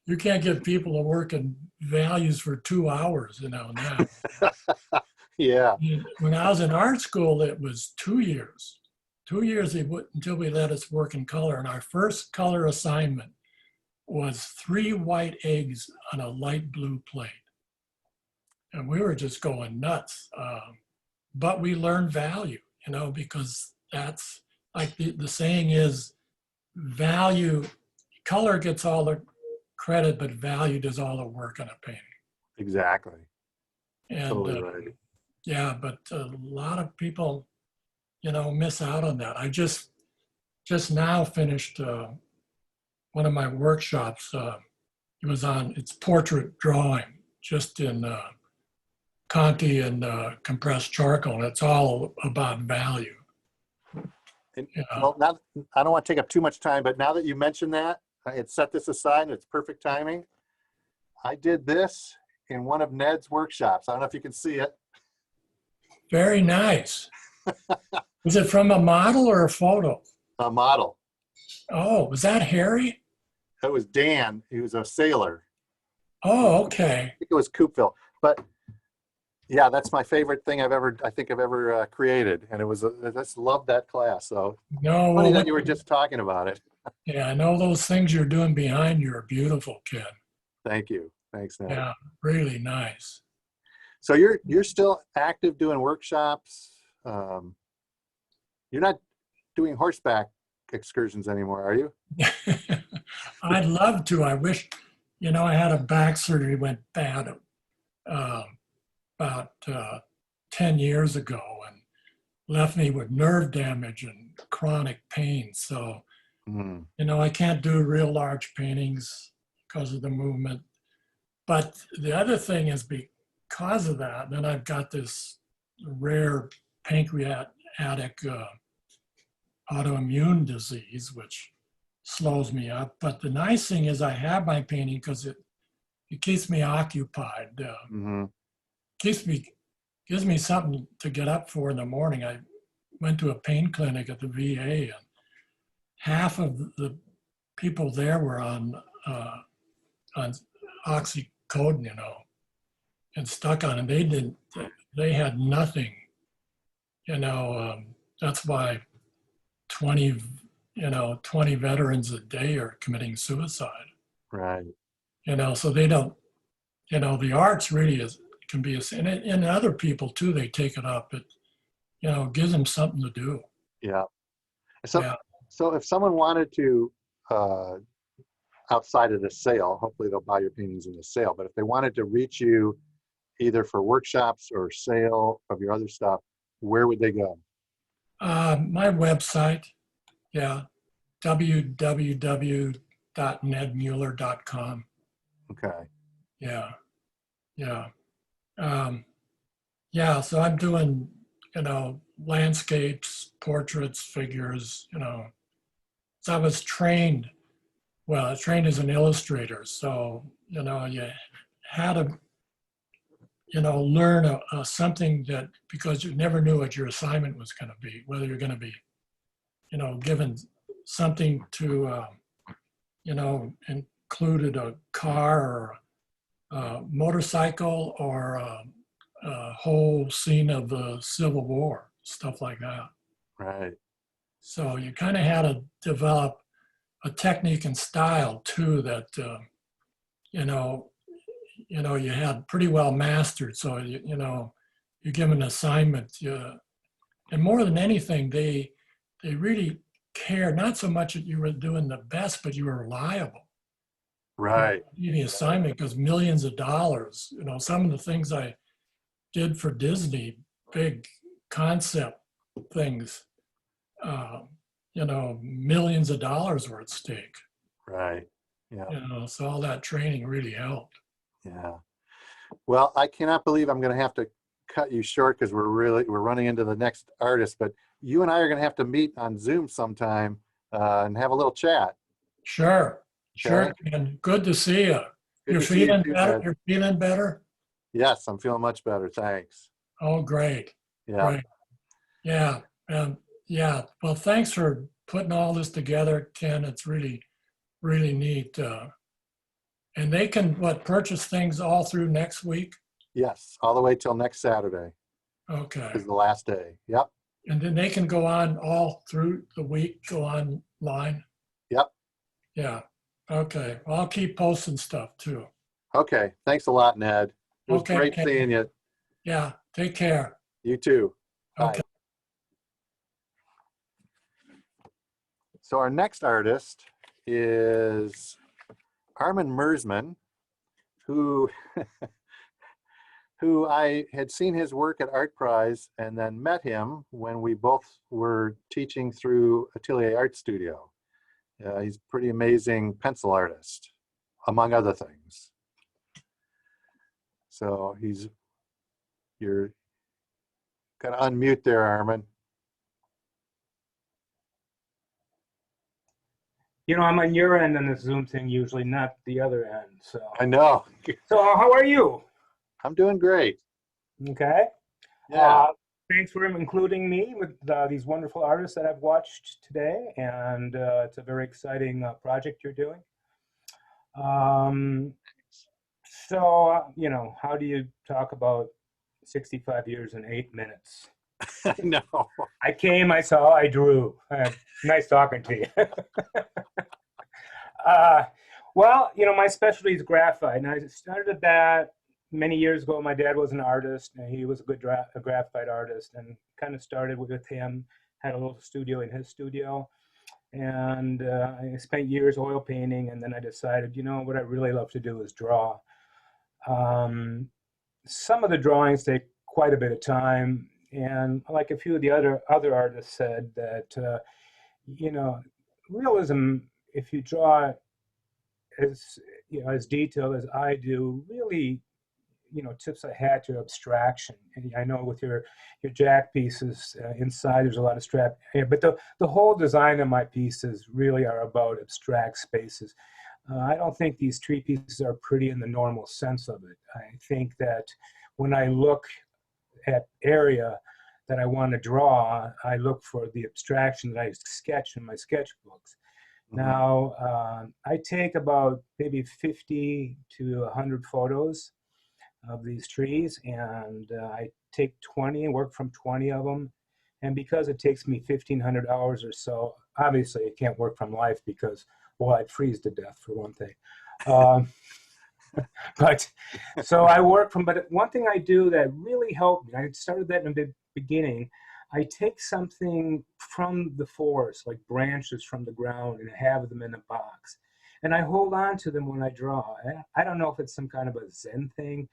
Speaker 13: You can't get people to work in values for 2 hours, now.
Speaker 2: Yeah.
Speaker 13: When I was in art school, it was 2 years. 2 years until we let us work in color. And our first color assignment was 3 white eggs on a light blue plate. And we were just going nuts. But we learned value, because that's like the saying is value, color gets all the credit, but value does all the work on a painting.
Speaker 2: Exactly.
Speaker 13: And
Speaker 2: totally right.
Speaker 13: Yeah, but a lot of people, miss out on that. I just now finished one of my workshops. It was on, it's portrait drawing, just in Conti and compressed charcoal. And it's all about value.
Speaker 2: And,
Speaker 13: Yeah.
Speaker 2: well, now, I don't want to take up too much time, but now that you mentioned that, I had set this aside and it's perfect timing. I did this in one of Ned's workshops. I don't know if you can see it.
Speaker 13: Very nice. Was it from a model or a photo?
Speaker 2: A model.
Speaker 13: Oh, was that Harry?
Speaker 2: It was Dan. He was a sailor.
Speaker 13: Oh, okay.
Speaker 2: I think it was Coopville. But yeah, that's my favorite thing I think I've ever created. And it was, I just loved that class. So
Speaker 13: No,
Speaker 2: funny
Speaker 13: well,
Speaker 2: that you were just talking about it.
Speaker 13: yeah, I know those things you're doing behind you are beautiful, Ken.
Speaker 2: Thank you. Thanks, Ned.
Speaker 13: Yeah, really nice.
Speaker 2: So you're still active doing workshops. You're not doing horseback excursions anymore, are you?
Speaker 13: I'd love to. I wish, I had a back surgery went bad about 10 years ago and left me with nerve damage and chronic pain. So, I can't do real large paintings because of the movement. But the other thing is because of that, then I've got this rare pancreatic autoimmune disease, which slows me up. But the nice thing is I have my painting because it keeps me occupied. Gives me something to get up for in the morning. I went to a pain clinic at the VA, and half of the people there were on oxycodone, and stuck on it. They had nothing. That's why 20 veterans a day are committing suicide.
Speaker 2: Right.
Speaker 13: So they don't, the arts really can be, and other people too, they take it up. It gives them something to do.
Speaker 2: Yeah. So if someone wanted to, outside of the sale, hopefully they'll buy your paintings in the sale, but if they wanted to reach you either for workshops or sale of your other stuff, where would they go?
Speaker 13: My website, www.nedmueller.com.
Speaker 2: Okay.
Speaker 13: So I'm doing, landscapes, portraits, figures, So I was trained as an illustrator. So, you had to, learn something that, because you never knew what your assignment was going to be, whether you're going to be, given something to, included a car or a motorcycle or a whole scene of the Civil War, stuff like that.
Speaker 2: Right.
Speaker 13: So you kind of had to develop a technique and style too that, you had pretty well mastered. So, you give an assignment, and more than anything, they really care, not so much that you were doing the best, but you were reliable.
Speaker 2: Right.
Speaker 13: The assignment goes millions of dollars. Some of the things I did for Disney, big concept things, millions of dollars were at stake.
Speaker 2: Right. Yeah.
Speaker 13: So all that training really helped.
Speaker 2: Yeah. Well, I cannot believe I'm going to have to cut you short because we're running into the next artist, but you and I are going to have to meet on Zoom sometime and have a little chat.
Speaker 13: Sure. Sure. And good to see you. You're feeling better? You're feeling better?
Speaker 2: Yes, I'm feeling much better. Thanks.
Speaker 13: Oh, great.
Speaker 2: Yeah.
Speaker 13: Great. Yeah. Well, thanks for putting all this together, Ken. It's really, really neat. And they can, purchase things all through next week?
Speaker 2: Yes, all the way till next Saturday.
Speaker 13: Okay.
Speaker 2: Is the last day. Yep.
Speaker 13: And then they can go on all through the week, go online?
Speaker 2: Yep.
Speaker 13: Yeah. Okay. Well, I'll keep posting stuff too.
Speaker 2: Okay. Thanks a lot, Ned. It was great seeing you.
Speaker 13: Yeah. Take care.
Speaker 2: You too. Bye.
Speaker 13: Okay.
Speaker 2: So our next artist is Armin Mersman, who I had seen his work at Art Prize and then met him when we both were teaching through Atelier Art Studio. Yeah, he's a pretty amazing pencil artist, among other things. So you're gonna unmute there, Armin.
Speaker 14: You know, I'm on your end on the Zoom thing usually, not the other end. So
Speaker 2: I know.
Speaker 14: So how are you?
Speaker 2: I'm doing great.
Speaker 14: Okay.
Speaker 2: Yeah.
Speaker 14: Thanks for including me with these wonderful artists that I've watched today, and it's a very exciting project you're doing. You know, how do you talk about 65 years in 8 minutes?
Speaker 2: No.
Speaker 14: I came, I saw, I drew. Nice talking to you. Well, you know, my specialty is graphite, and I started that many years ago. My dad was an artist, and he was a good graphite artist, and kind of started with him, had a little studio in his studio, and I spent years oil painting, and then I decided, you know, what I really love to do is draw. Some of the drawings take quite a bit of time, and like a few of the other artists said, that you know, realism, if you draw as, you know, as detailed as I do, really, you know, tips a hat to abstraction. And I know with your jack pieces inside, there's a lot of strap, but the whole design of my pieces really are about abstract spaces. I don't think these tree pieces are pretty in the normal sense of it. I think that when I look at area that I want to draw, I look for the abstraction that I sketch in my sketchbooks. Now, I take about maybe 50 to 100 photos of these trees, and I take 20 and work from 20 of them. And because it takes me 1,500 hours or so, obviously it can't work from life because, well, I'd freeze to death for one thing. But so I work from, but one thing I do that really helped me, I started that in the beginning, I take something from the forest, like branches from the ground, and have them in a box. And I hold on to them when I draw. I don't know if it's some kind of a Zen thing,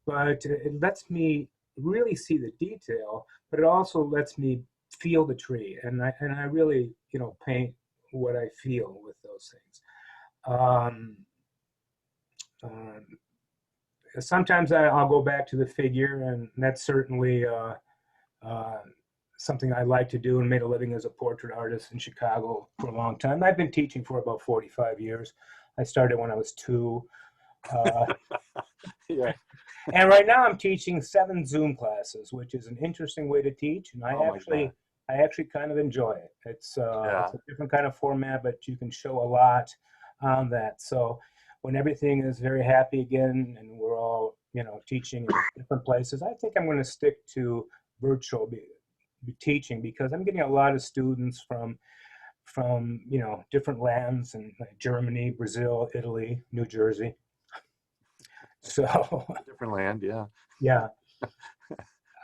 Speaker 14: but it lets me really see the detail, but it also lets me feel the tree. And I really, you know, paint what I feel with those things. Sometimes I'll go back to the figure, and that's certainly something I like to do, and made a living as a portrait artist in Chicago for a long time. I've been teaching for about 45 years. I started when I was 2.
Speaker 2: Yeah.
Speaker 14: And right now I'm teaching 7 Zoom classes, which is an interesting way to teach, and I actually kind of enjoy it. It's a different kind of format, but you can show a lot on that. So when everything is very happy again, and we're all, you know, teaching in different places, I think I'm going to stick to virtual teaching, because I'm getting a lot of students from you know, different lands, and like Germany, Brazil, Italy, New Jersey. So
Speaker 2: different land, yeah.
Speaker 14: Yeah.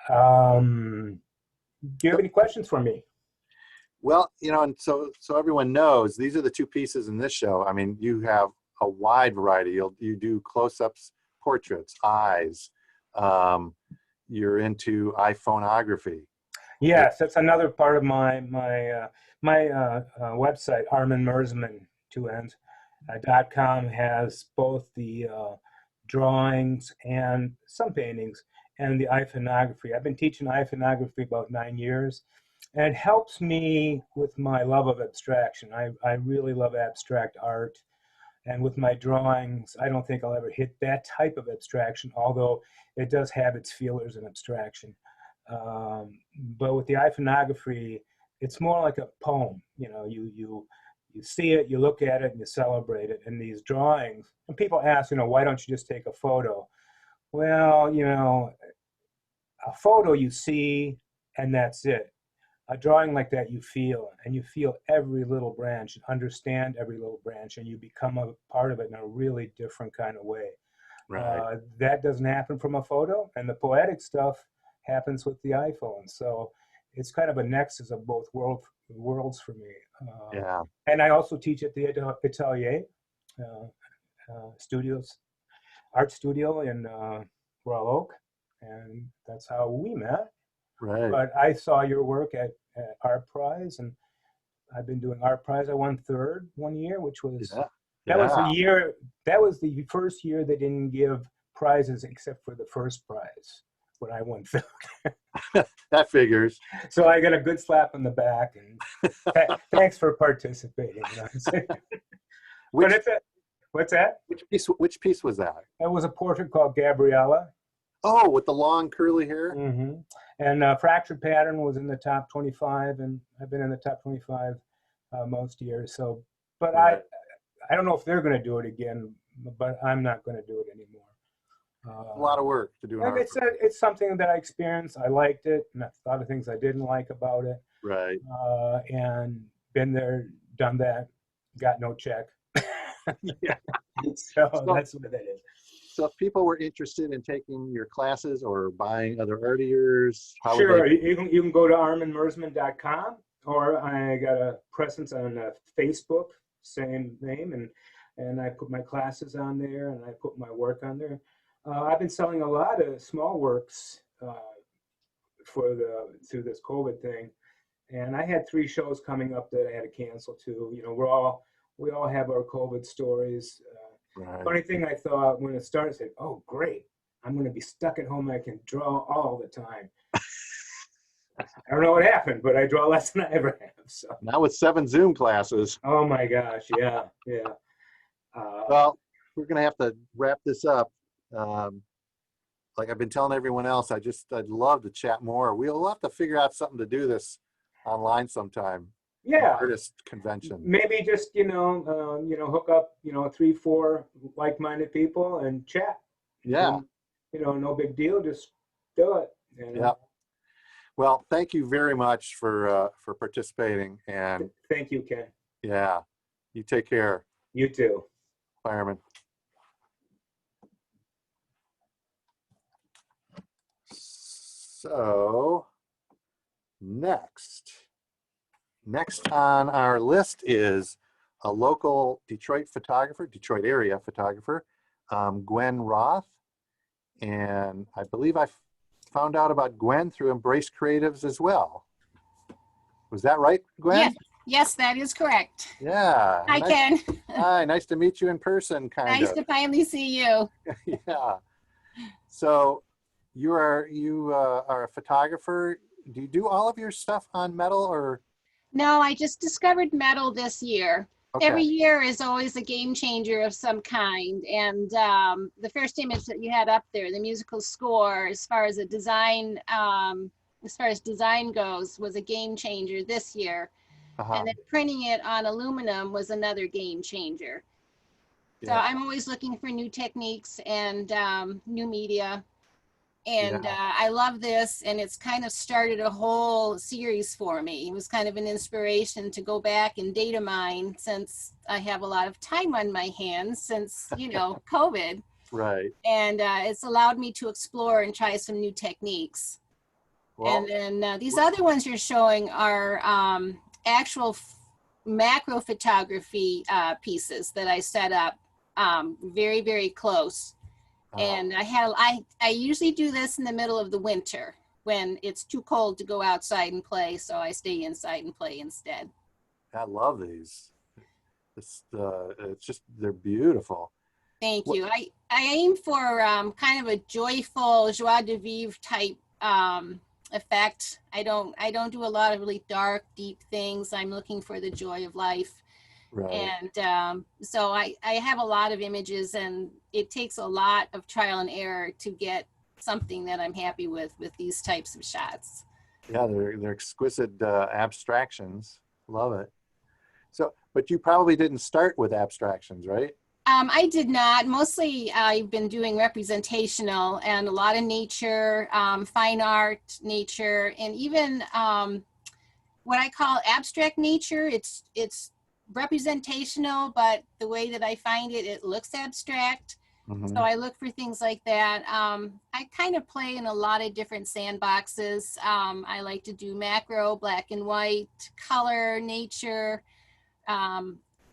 Speaker 14: Do you have any questions for me?
Speaker 2: Well, you know, and so everyone knows, these are the 2 pieces in this show. I mean, you have a wide variety. You do close-ups, portraits, eyes. You're into iPhoneography.
Speaker 14: Yes, that's another part of my website, Armin Mersman, 2 N's, .com, has both the drawings and some paintings and the iPhoneography. I've been teaching iPhoneography about 9 years, and it helps me with my love of abstraction. I really love abstract art, and with my drawings, I don't think I'll ever hit that type of abstraction, although it does have its feelers in abstraction. But with the iPhoneography, it's more like a poem. You know, you see it, you look at it, and you celebrate it. And these drawings, and people ask, you know, why don't you just take a photo? Well, you know, a photo you see, and that's it. A drawing like that, you feel, and you feel every little branch, and understand every little branch, and you become a part of it in a really different kind of way.
Speaker 2: Right.
Speaker 14: That doesn't happen from a photo, and the poetic stuff happens with the iPhone. So it's kind of a nexus of both worlds for me.
Speaker 2: Yeah.
Speaker 14: And I also teach at the Atelier studios, art studio in Royal Oak, and that's how we met.
Speaker 2: Right.
Speaker 14: But I saw your work at Art Prize, and I've been doing art prize. I won third one year, which was
Speaker 2: Yeah.
Speaker 14: that was the
Speaker 2: Yeah.
Speaker 14: year. That was the first year they didn't give prizes except for the first prize when I won third.
Speaker 2: That figures.
Speaker 14: So I got a good slap on the back and thanks for participating.
Speaker 2: Which,
Speaker 14: But it's a, what's that?
Speaker 2: which piece was that?
Speaker 14: That was a portrait called Gabriella.
Speaker 2: Oh, with the long curly hair?
Speaker 14: Mm-hmm. And Fractured Pattern was in the top 25, and I've been in the top 25 most years. So, but
Speaker 2: Right.
Speaker 14: I don't know if they're going to do it again, but I'm not going to do it anymore.
Speaker 2: A lot of work to do an art.
Speaker 14: It's something that I experienced. I liked it, and a lot of things I didn't like about it.
Speaker 2: Right.
Speaker 14: And been there, done that, got no check.
Speaker 2: Yeah.
Speaker 14: So that's what it is.
Speaker 2: So if people were interested in taking your classes or buying other art of yours, how
Speaker 14: Sure,
Speaker 2: would they?
Speaker 14: you can go to arminmersman.com, or I got a presence on Facebook, same name, and I put my classes on there, and I put my work on there. I've been selling a lot of small works through this COVID thing, and I had 3 shows coming up that I had to cancel too. You know, we all have our COVID stories.
Speaker 2: Right.
Speaker 14: Funny thing, I thought when it started, I said, "Oh, great! I'm going to be stuck at home. I can draw all the time." I don't know what happened, but I draw less than I ever have. So
Speaker 2: Now with 7 Zoom classes.
Speaker 14: oh my gosh, yeah.
Speaker 2: Well, we're going to have to wrap this up. Like I've been telling everyone else, I'd love to chat more. We'll have to figure out something to do this online sometime.
Speaker 14: Yeah.
Speaker 2: Artist convention.
Speaker 14: Maybe just hook up 3-4 like-minded people and chat.
Speaker 2: Yeah.
Speaker 14: And, no big deal. Just do it.
Speaker 2: Yeah. Well, thank you very much for participating, and
Speaker 14: thank you, Ken.
Speaker 2: Yeah, you take care.
Speaker 14: You too.
Speaker 2: Fireman. So next on our list is a local Detroit area photographer, Gwen Roth. And I believe I found out about Gwen through Embrace Creatives as well. Was that right, Gwen?
Speaker 15: Yes, that is correct.
Speaker 2: Yeah.
Speaker 15: Hi, Ken.
Speaker 2: Hi, nice to meet you in person, kind of.
Speaker 15: Nice to finally see you.
Speaker 2: Yeah. So you are a photographer. Do you do all of your stuff on metal or?
Speaker 15: No, I just discovered metal this year.
Speaker 2: Okay.
Speaker 15: Every year is always a game changer of some kind. And the first image that you had up there, the musical score, as far as design goes, was a game changer this year. And then printing it on aluminum was another game changer. So I'm always looking for new techniques and new media. And I love this, and it's kind of started a whole series for me. It was kind of an inspiration to go back and data mine, since I have a lot of time on my hands since, COVID.
Speaker 2: Right.
Speaker 15: And it's allowed me to explore and try some new techniques. Well, and then these other ones you're showing are actual macro photography pieces that I set up very, very close. And I usually do this in the middle of the winter when it's too cold to go outside and play, so I stay inside and play instead.
Speaker 2: I love these. It's just, they're beautiful.
Speaker 15: Thank you. I aim for kind of a joyful joie de vivre type effect. I don't do a lot of really dark, deep things. I'm looking for the joy of life. Right. And so I have a lot of images, and it takes a lot of trial and error to get something that I'm happy with these types of shots.
Speaker 2: Yeah, they're exquisite abstractions. Love it. So, but you probably didn't start with abstractions, right?
Speaker 15: I did not. Mostly I've been doing representational and a lot of nature, fine art, nature, and even what I call abstract nature. It's representational, but the way that I find it, it looks abstract. Mm-hmm. So I look for things like that. I kind of play in a lot of different sandboxes. I like to do macro, black and white, color, nature,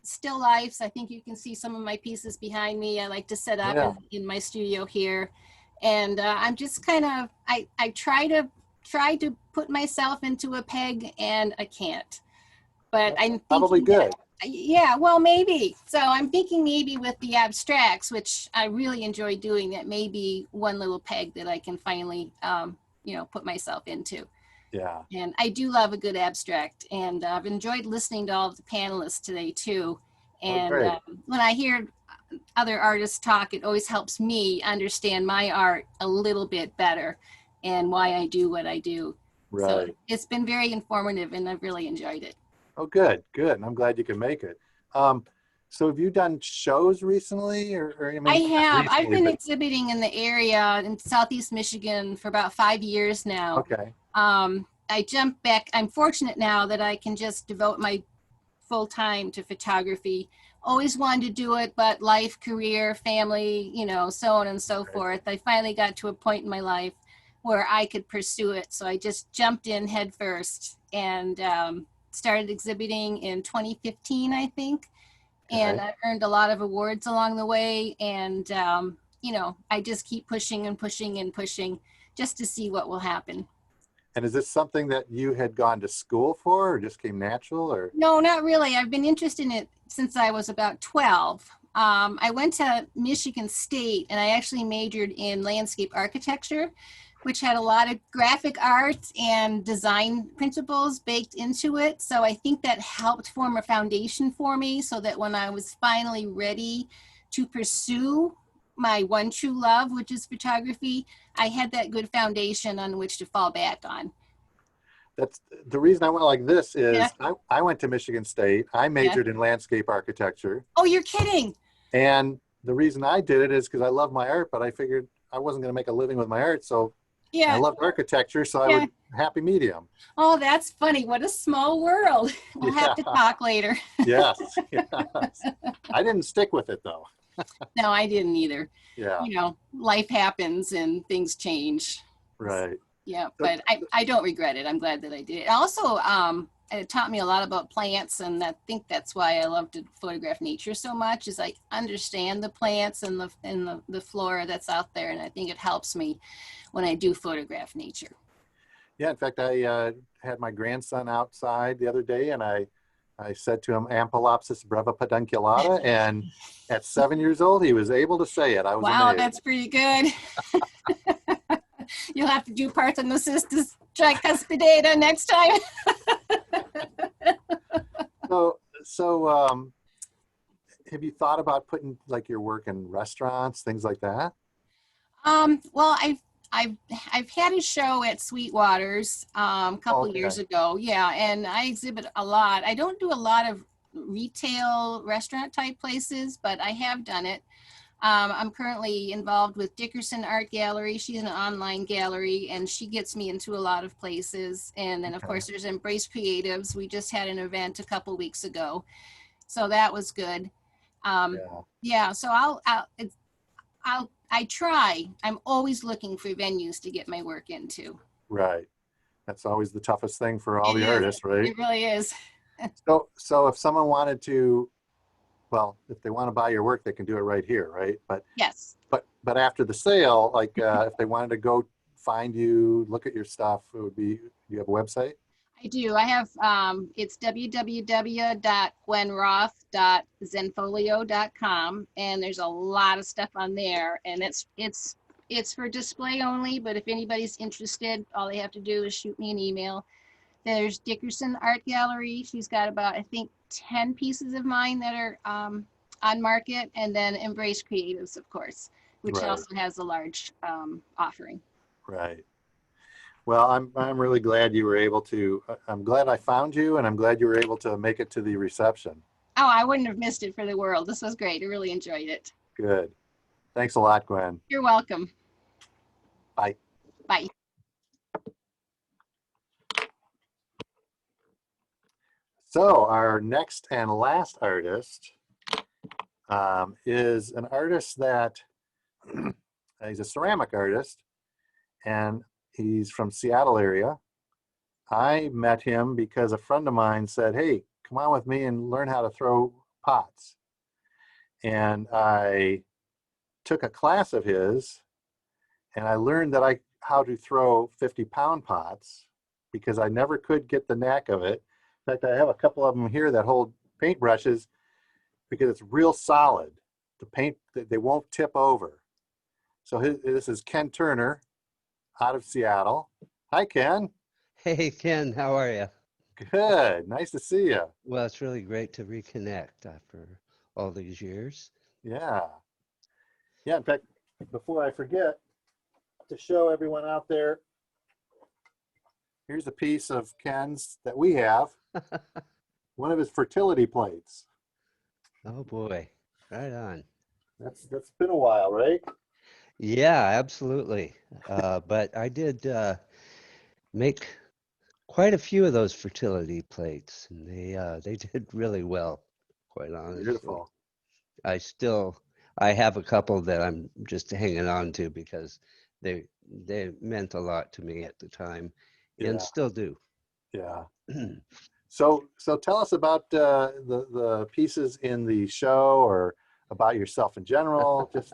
Speaker 15: still lifes. I think you can see some of my pieces behind me. I like to set up in my studio here. And I'm just kind of, I try to put myself into a peg, and I can't. but I'm
Speaker 2: Probably
Speaker 15: thinking
Speaker 2: good.
Speaker 15: yeah, well, maybe. So I'm thinking maybe with the abstracts, which I really enjoy doing, that may be one little peg that I can finally, put myself into.
Speaker 2: Yeah.
Speaker 15: And I do love a good abstract, and I've enjoyed listening to all of the panelists today too. And
Speaker 2: great.
Speaker 15: when I hear other artists talk, it always helps me understand my art a little bit better and why I do what I do.
Speaker 2: Right.
Speaker 15: So it's been very informative, and I've really enjoyed it.
Speaker 2: Oh, good, good. And I'm glad you can make it. So have you done shows recently, or I mean,
Speaker 15: I have. I've
Speaker 2: recently,
Speaker 15: been
Speaker 2: but-
Speaker 15: exhibiting in the area in Southeast Michigan for about 5 years now.
Speaker 2: Okay.
Speaker 15: I jumped back. I'm fortunate now that I can just devote my full time to photography. Always wanted to do it, but life, career, family, so on and so forth. I finally got to a point in my life where I could pursue it. So I just jumped in head first and started exhibiting in 2015, I think. And I earned a lot of awards along the way. And, I just keep pushing and pushing and pushing just to see what will happen.
Speaker 2: And is this something that you had gone to school for, or just came natural, or?
Speaker 15: No, not really. I've been interested in it since I was about 12. I went to Michigan State, and I actually majored in landscape architecture, which had a lot of graphic art and design principles baked into it. So I think that helped form a foundation for me, so that when I was finally ready to pursue my one true love, which is photography, I had that good foundation on which to fall back on.
Speaker 2: That's the reason I went like this is
Speaker 15: Yeah.
Speaker 2: I went to Michigan State. I majored in landscape architecture.
Speaker 15: Oh, you're kidding.
Speaker 2: And the reason I did it is because I love my art, but I figured I wasn't going to make a living with my art. So
Speaker 15: Yeah.
Speaker 2: I loved architecture, so I would happy medium.
Speaker 15: Oh, that's funny. What a small world. We'll have to talk later.
Speaker 2: Yes, yes. I didn't stick with it though.
Speaker 15: No, I didn't either.
Speaker 2: Yeah.
Speaker 15: Life happens and things change.
Speaker 2: Right.
Speaker 15: Yeah, but I don't regret it. I'm glad that I did it. Also, it taught me a lot about plants, and I think that's why I love to photograph nature so much, is I understand the plants and the flora that's out there, and I think it helps me when I do photograph nature.
Speaker 2: Yeah, in fact, I had my grandson outside the other day, and I said to him, Ampelopsis breva pedunculata, and at 7 years old, he was able to say it. I was
Speaker 15: Wow,
Speaker 2: amazed.
Speaker 15: that's pretty good. You'll have to do Parthenocistus tricuspidata next time.
Speaker 2: So, have you thought about putting like your work in restaurants, things like that?
Speaker 15: Well, I've had a show at Sweetwater's a couple years ago. Yeah, and I exhibit a lot. I don't do a lot of retail restaurant type places, but I have done it. I'm currently involved with Dickerson Art Gallery. She's an online gallery, and she gets me into a lot of places. And then, of course, there's Embrace Creatives. We just had an event a couple weeks ago, so that was good. Yeah, so I try. I'm always looking for venues to get my work into.
Speaker 2: Right. That's always the toughest thing for all the artists, right?
Speaker 15: It really is.
Speaker 2: So if someone wanted to, well, if they want to buy your work, they can do it right here, right? But
Speaker 15: yes.
Speaker 2: But after the sale, like if they wanted to go find you, look at your stuff, it would be. Do you have a website?
Speaker 15: I do. I have. It's www.gwenroth.zenfolio.com, and there's a lot of stuff on there, and it's for display only. But if anybody's interested, all they have to do is shoot me an email. There's Dickerson Art Gallery. She's got about, I think, 10 pieces of mine that are on market, and then Embrace Creatives, of course, which also has a large offering.
Speaker 2: Right. Well, I'm really glad you were able to. I'm glad I found you, and I'm glad you were able to make it to the reception.
Speaker 15: Oh, I wouldn't have missed it for the world. This was great. I really enjoyed it.
Speaker 2: Good. Thanks a lot, Gwen.
Speaker 15: You're welcome.
Speaker 2: Bye.
Speaker 15: Bye.
Speaker 2: So our next and last artist is an artist that he's a ceramic artist, and he's from Seattle area. I met him because a friend of mine said, hey, come on with me and learn how to throw pots. And I took a class of his, and I learned that how to throw 50-pound pots, because I never could get the knack of it. In fact, I have a couple of them here that hold paintbrushes because it's real solid. The paint, they won't tip over. So this is Ken Turner out of Seattle. Hi, Ken.
Speaker 16: Hey, Ken, how are you?
Speaker 2: Good. Nice to see you.
Speaker 16: Well, it's really great to reconnect after all these years.
Speaker 2: Yeah. Yeah, in fact, before I forget, to show everyone out there, here's a piece of Ken's that we have. One of his fertility plates.
Speaker 16: Oh boy, right on.
Speaker 2: That's been a while, right?
Speaker 16: Yeah, absolutely. But I did make quite a few of those fertility plates, and they did really well, quite honestly.
Speaker 2: Beautiful.
Speaker 16: I have a couple that I'm just hanging on to because they meant a lot to me at the time, and still do.
Speaker 2: Yeah. So tell us about the pieces in the show, or about yourself in general. Just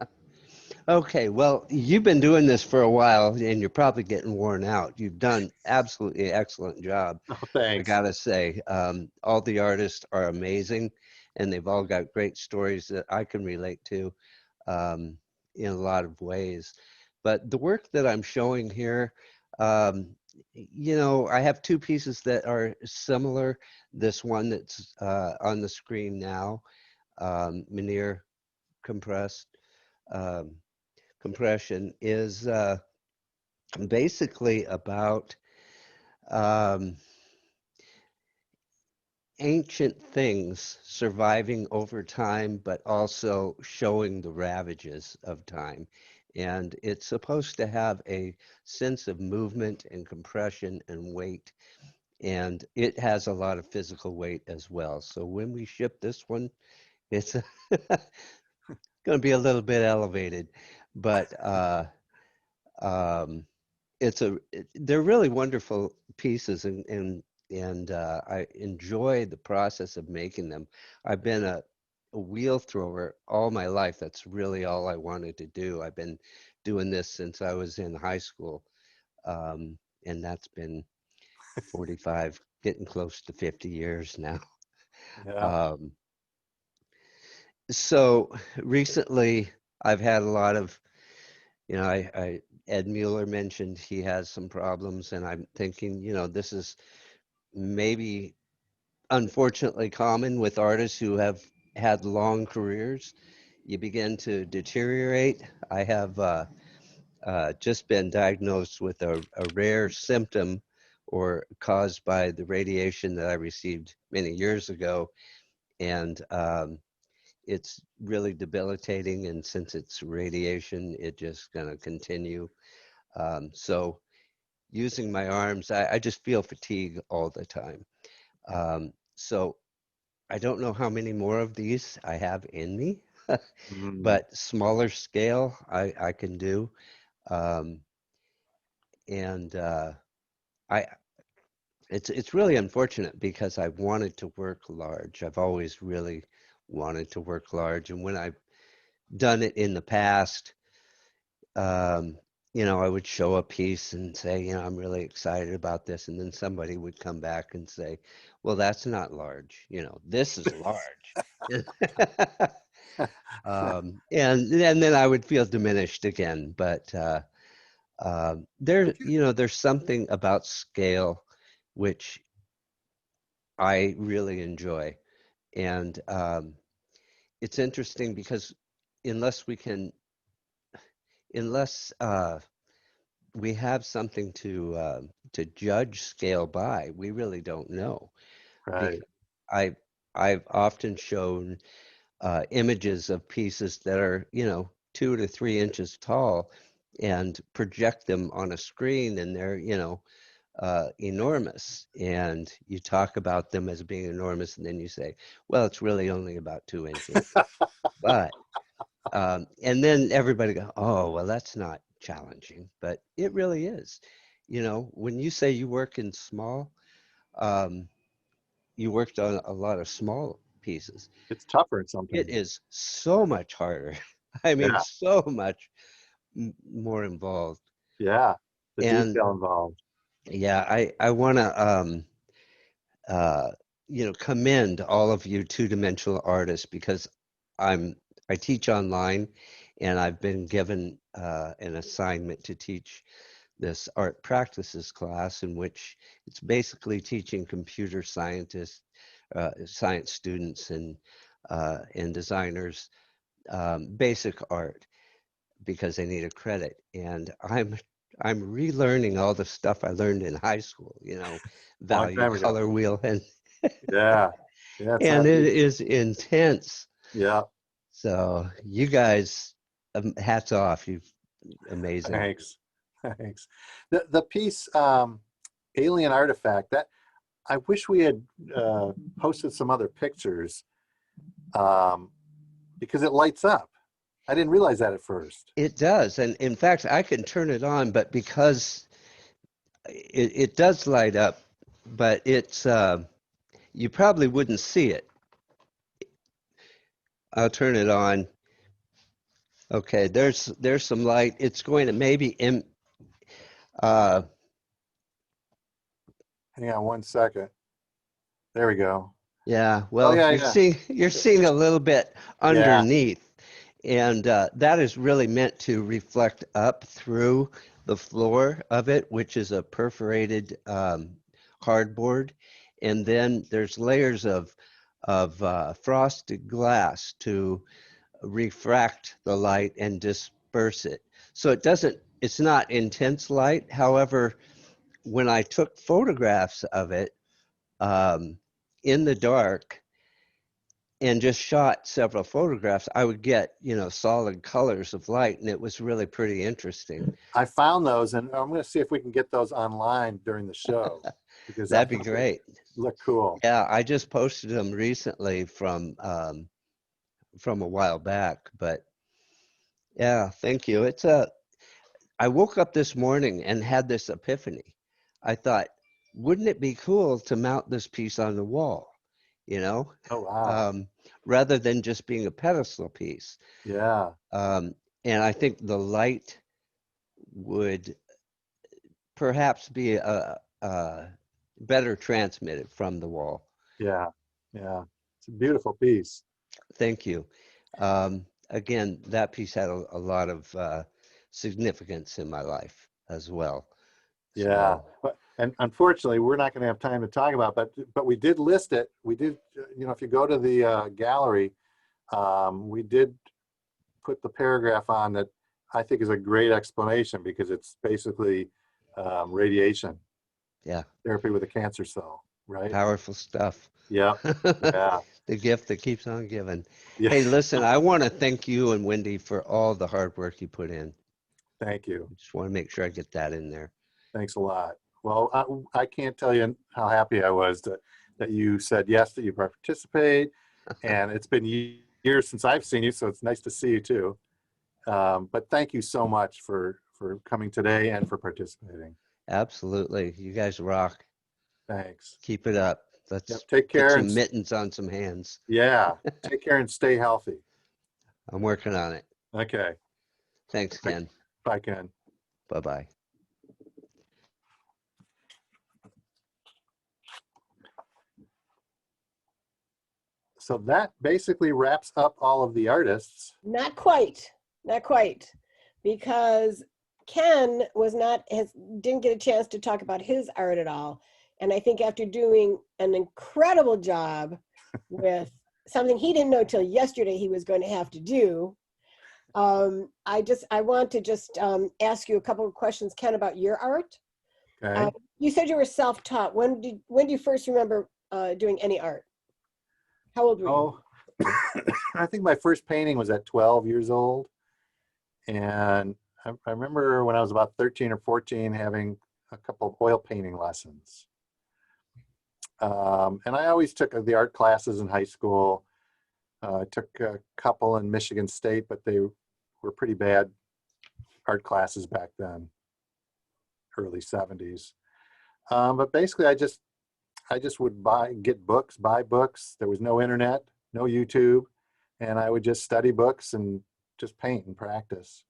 Speaker 16: Okay, well, you've been doing this for a while, and you're probably getting worn out. You've done absolutely excellent job.
Speaker 2: oh, thanks.
Speaker 16: I gotta say, all the artists are amazing, and they've all got great stories that I can relate to in a lot of ways. But the work that I'm showing here, I have two pieces that are similar. This one that's on the screen now, Minier compressed. Compression is basically about ancient things surviving over time, but also showing the ravages of time. And it's supposed to have a sense of movement and compression and weight. And it has a lot of physical weight as well. So when we ship this one, it's going to be a little bit elevated, but they're really wonderful pieces, and I enjoy the process of making them. I've been a wheel thrower all my life. That's really all I wanted to do. I've been doing this since I was in high school, and that's been 45, getting close to 50 years now.
Speaker 2: Yeah.
Speaker 16: So recently, I've had a lot of, Ed Mueller mentioned he has some problems, and I'm thinking, this is maybe unfortunately common with artists who have had long careers. You begin to deteriorate. I have just been diagnosed with a rare symptom or caused by the radiation that I received many years ago. And it's really debilitating. And since it's radiation, it's just going to continue. So using my arms, I just feel fatigue all the time. So I don't know how many more of these I have in me, but smaller scale I can do. It's really unfortunate because I wanted to work large. I've always really wanted to work large. And when I've done it in the past, I would show a piece and say, I'm really excited about this. And then somebody would come back and say, well, that's not large. This is large. And then I would feel diminished again. But there's something about scale which I really enjoy. And it's interesting because unless we have something to judge scale by, we really don't know.
Speaker 2: Right.
Speaker 16: I've often shown images of pieces that are 2 to 3 inches tall and project them on a screen, and they're enormous. And you talk about them as being enormous, and then you say, well, it's really only about 2 inches. But and then everybody go, oh, well, that's not challenging, but it really is. When you say you work in small, you worked on a lot of small pieces.
Speaker 2: It's tougher sometimes.
Speaker 16: It is so much harder. I mean, so much more involved.
Speaker 2: Yeah, the
Speaker 16: and
Speaker 2: detail involved.
Speaker 16: Yeah, I want to commend all of you two-dimensional artists, because I teach online, and I've been given an assignment to teach this art practices class, in which it's basically teaching computer scientists, science students, and designers basic art, because they need a credit. And I'm relearning all the stuff I learned in high school, value, color wheel, and
Speaker 2: yeah,
Speaker 16: and it is intense.
Speaker 2: Yeah.
Speaker 16: So you guys, hats off. Amazing.
Speaker 2: Thanks. The piece, Alien Artifact, that I wish we had posted some other pictures, because it lights up. I didn't realize that at first.
Speaker 16: It does. And in fact, I can turn it on, but because it does light up, but it's, you probably wouldn't see it. I'll turn it on. Okay, there's some light. It's going to maybe
Speaker 2: hang on 1 second. There we go.
Speaker 16: Yeah, well, you're seeing a little bit underneath, and that is really meant to reflect up through the floor of it, which is a perforated cardboard, and then there's layers of frosted glass to refract the light and disperse it. So it's not intense light. However, when I took photographs of it in the dark and just shot several photographs, I would get, solid colors of light, and it was really pretty interesting.
Speaker 2: I found those, and I'm going to see if we can get those online during the show. Because
Speaker 16: that'd be great.
Speaker 2: Look cool.
Speaker 16: Yeah, I just posted them recently from a while back, but yeah, thank you. I woke up this morning and had this epiphany. I thought, wouldn't it be cool to mount this piece on the wall,
Speaker 2: Oh, wow.
Speaker 16: Rather than just being a pedestal piece.
Speaker 2: Yeah.
Speaker 16: And I think the light would perhaps be better transmitted from the wall.
Speaker 2: Yeah. It's a beautiful piece.
Speaker 16: Thank you. Again, that piece had a lot of significance in my life as well.
Speaker 2: Yeah.
Speaker 16: So,
Speaker 2: and unfortunately, we're not going to have time to talk about it, but we did list it. We did, if you go to the gallery, we did put the paragraph on that I think is a great explanation, because it's basically radiation.
Speaker 16: Yeah.
Speaker 2: Therapy with a cancer cell, right?
Speaker 16: Powerful stuff.
Speaker 2: Yeah. Yeah.
Speaker 16: The gift that keeps on giving.
Speaker 2: Yeah.
Speaker 16: Hey, listen, I want to thank you and Wendy for all the hard work you put in.
Speaker 2: Thank you.
Speaker 16: Just want to make sure I get that in there.
Speaker 2: Thanks a lot. Well, I can't tell you how happy I was that you said yes, that you participate. And it's been years since I've seen you, so it's nice to see you too. But thank you so much for coming today and for participating.
Speaker 16: Absolutely. You guys rock.
Speaker 2: Thanks.
Speaker 16: Keep it up. Let's
Speaker 2: take care.
Speaker 16: Put some mittens on some hands.
Speaker 2: Yeah. Take care and stay healthy.
Speaker 16: I'm working on it.
Speaker 2: Okay.
Speaker 16: Thanks, Ken.
Speaker 2: Bye, Ken.
Speaker 16: Bye-bye.
Speaker 2: So that basically wraps up all of the artists.
Speaker 1: Not quite, because Ken didn't get a chance to talk about his art at all. And I think after doing an incredible job with something he didn't know till yesterday he was going to have to do, I want to just ask you a couple of questions, Ken, about your art.
Speaker 2: Okay.
Speaker 1: You said you were self-taught. When do you first remember doing any art? How old were you?
Speaker 2: Oh, I think my first painting was at 12 years old. And I remember when I was about 13 or 14 having a couple of oil painting lessons. And I always took the art classes in high school. I took a couple in Michigan State, but they were pretty bad art classes back then, early 70s. But basically I just would buy books. There was no internet, no YouTube, and I would just study books and just paint and practice.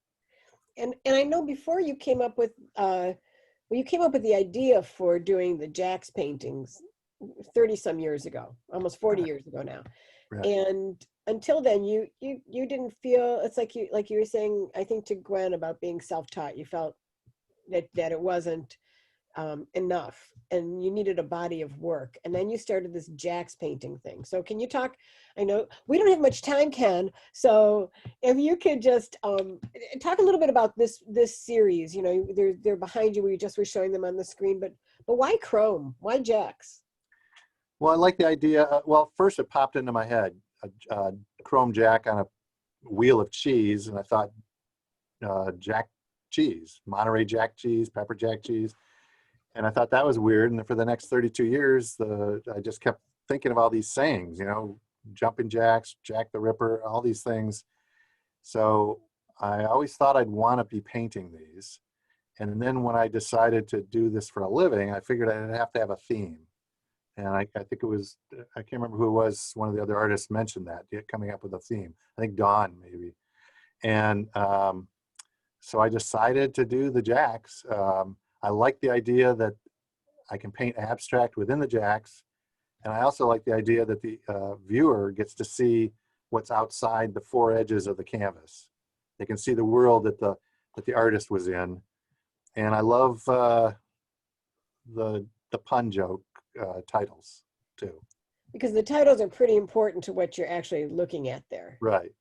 Speaker 1: And I know before you came up with the idea for doing the Jack's paintings, 30 some years ago, almost 40 years ago now.
Speaker 2: Right.
Speaker 1: And until then, you didn't feel, it's like you were saying, I think to Gwen about being self-taught, you felt that it wasn't enough and you needed a body of work. And then you started this Jack's painting thing. So can you talk, I know we don't have much time, Ken, so if you could just talk a little bit about this series. You know, they're behind you, we just were showing them on the screen, but why chrome? Why Jack's?
Speaker 2: Well, I like the idea. Well, first it popped into my head, a chrome Jack on a wheel of cheese, and I thought Jack cheese, Monterey Jack cheese, pepper Jack cheese. And I thought that was weird. And for the next 32 years, I just kept thinking of all these sayings, you know, jumping jacks, Jack the Ripper, all these things. So I always thought I'd want to be painting these. And then when I decided to do this for a living, I figured I'd have to have a theme. And I think it was, I can't remember who it was, one of the other artists mentioned that, coming up with a theme. I think Dawn maybe. And so I decided to do the Jacks. I like the idea that I can paint abstract within the Jacks. And I also like the idea that the viewer gets to see what's outside the four edges of the canvas. They can see the world that the artist was in. And I love the pun joke titles too.
Speaker 1: Because the titles are pretty important to what you're actually looking at there.
Speaker 2: Right.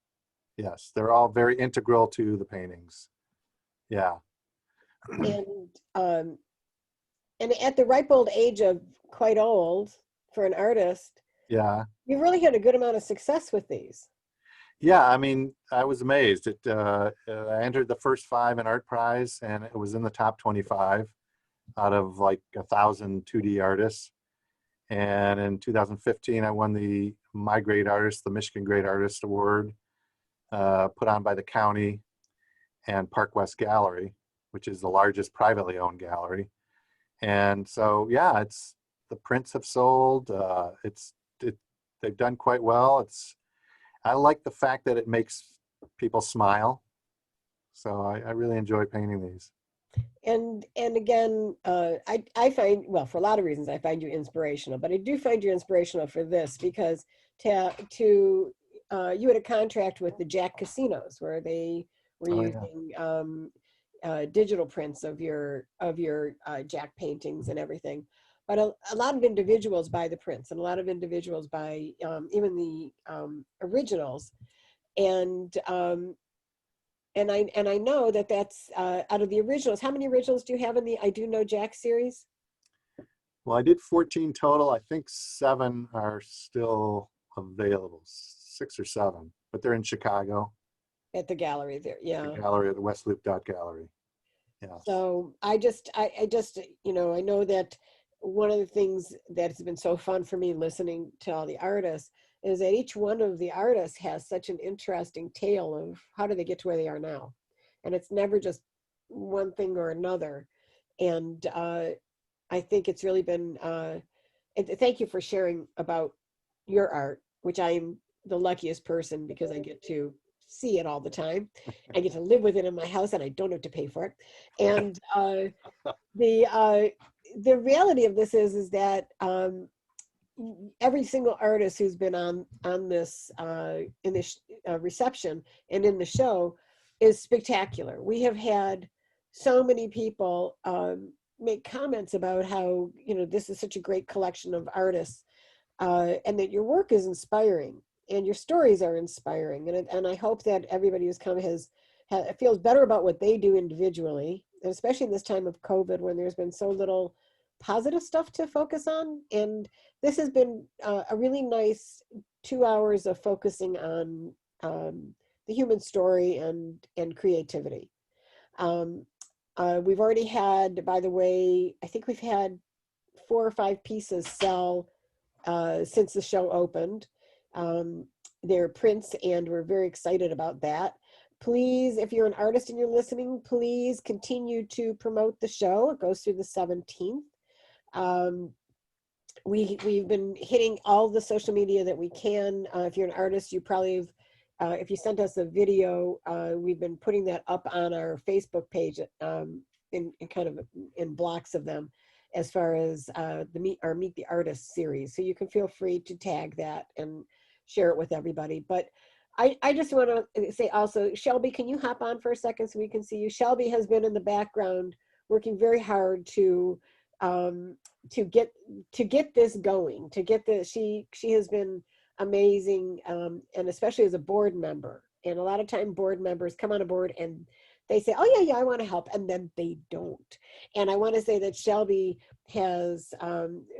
Speaker 2: Yes, they're all very integral to the paintings. Yeah.
Speaker 1: And at the ripe old age of quite old for an artist,
Speaker 2: yeah,
Speaker 1: you really had a good amount of success with these.
Speaker 2: Yeah, I mean, I was amazed. I entered the first 5 in Art Prize, and it was in the top 25 out of like 1,000 2D artists. And in 2015, I won the My Great Artist, the Michigan Great Artist Award, put on by the county and Park West Gallery, which is the largest privately owned gallery. And so, yeah, the prints have sold. They've done quite well. I like the fact that it makes people smile. So I really enjoy painting these.
Speaker 1: And again, I find, well, for a lot of reasons, I find you inspirational, but I do find you inspirational for this because you had a contract with the Jack Casinos where they were using digital prints of your Jack paintings and everything. But a lot of individuals buy the prints, and a lot of individuals buy even the originals, and I know that's out of the originals. How many originals do you have in the I Do Know Jack series?
Speaker 2: Well, I did 14 total. I think 7 are still available, 6 or 7, but they're in Chicago.
Speaker 1: At the gallery there, yeah.
Speaker 2: The gallery at the West Loop Gallery. Yeah.
Speaker 1: So I just, you know, I know that one of the things that's been so fun for me listening to all the artists is that each one of the artists has such an interesting tale of how do they get to where they are now. And it's never just one thing or another. And I think it's really been, thank you for sharing about your art, which I am the luckiest person because I get to see it all the time. I get to live with it in my house and I don't have to pay for it. And the reality of this is that every single artist who's been on this in this reception and in the show is spectacular. We have had so many people make comments about how, you know, this is such a great collection of artists and that your work is inspiring and your stories are inspiring. And I hope that everybody who's come feels better about what they do individually, and especially in this time of COVID when there's been so little positive stuff to focus on. And this has been a really nice 2 hours of focusing on the human story and creativity. We've already had, by the way, I think we've had 4 or 5 pieces sell since the show opened. They're prints and we're very excited about that. Please, if you're an artist and you're listening, please continue to promote the show. It goes through the 17th. We've been hitting all the social media that we can. If you're an artist, you probably have, if you sent us a video, we've been putting that up on our Facebook page in kind of in blocks of them. as far as our Meet the Artist series. So you can feel free to tag that and share it with everybody. But I just want to say also, Shelby, can you hop on for a second so we can see you? Shelby has been in the background working very hard to get this going, to get the, she has been amazing, and especially as a board member. And a lot of time board members come on a board and they say, oh yeah, I want to help, and then they don't. And I want to say that Shelby has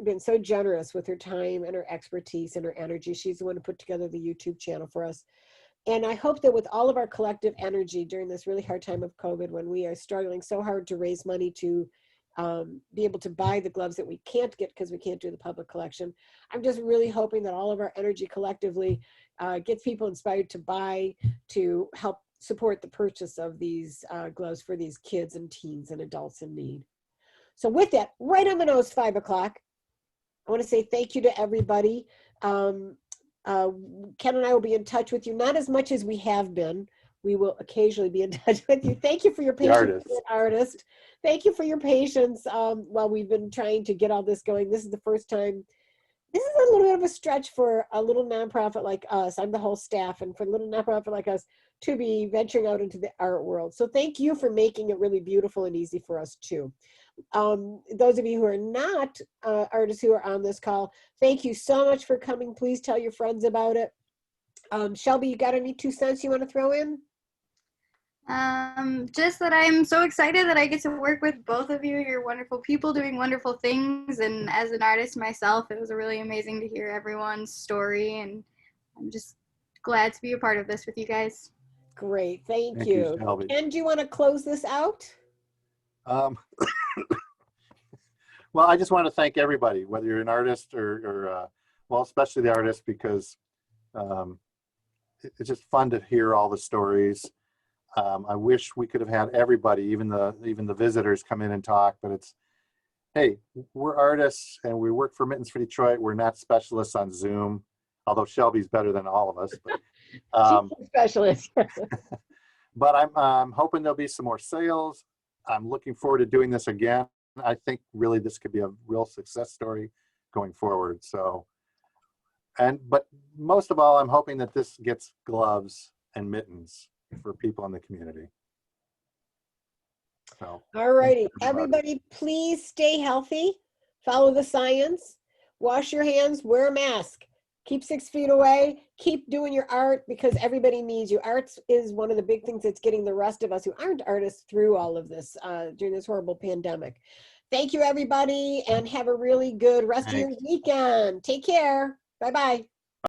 Speaker 1: been so generous with her time and her expertise and her energy. She's the one who put together the YouTube channel for us. And I hope that with all of our collective energy during this really hard time of COVID, when we are struggling so hard to raise money to be able to buy the gloves that we can't get because we can't do the public collection, I'm just really hoping that all of our energy collectively gets people inspired to buy, to help support the purchase of these gloves for these kids and teens and adults in need. So with that, right on the nose, 5 o'clock, I want to say thank you to everybody. Ken and I will be in touch with you, not as much as we have been. We will occasionally be in touch with you. Thank you for your patience, artist. Thank you for your patience while we've been trying to get all this going. This is the first time. This is a little bit of a stretch for a little nonprofit like us. I'm the whole staff, and for a little nonprofit like us to be venturing out into the art world. So thank you for making it really beautiful and easy for us too. Those of you who are not artists who are on this call, thank you so much for coming. Please tell your friends about it. Shelby, you got any 2 cents you want to throw in?
Speaker 17: Just that I'm so excited that I get to work with both of you. You're wonderful people doing wonderful things. And as an artist myself, it was really amazing to hear everyone's story. And I'm just glad to be a part of this with you guys.
Speaker 1: Great, thank you.
Speaker 2: Shelby.
Speaker 1: Ken, do you want to close this out?
Speaker 2: Well, I just want to thank everybody, whether you're an artist or well, especially the artist, because it's just fun to hear all the stories. I wish we could have had everybody, even the visitors, come in and talk, but it's, hey, we're artists and we work for Mittens for Detroit. We're not specialists on Zoom, although Shelby's better than all of us. But,
Speaker 1: she's a specialist.
Speaker 2: but I'm hoping there'll be some more sales. I'm looking forward to doing this again. I think really this could be a real success story going forward. So, but most of all, I'm hoping that this gets gloves and mittens for people in the community. So,
Speaker 1: all righty, everybody, please stay healthy, follow the science, wash your hands, wear a mask, keep 6 feet away, keep doing your art, because everybody needs you. Art is one of the big things that's getting the rest of us who aren't artists through all of this during this horrible pandemic. Thank you, everybody, and have a really good rest of your weekend. Take care. Bye-bye.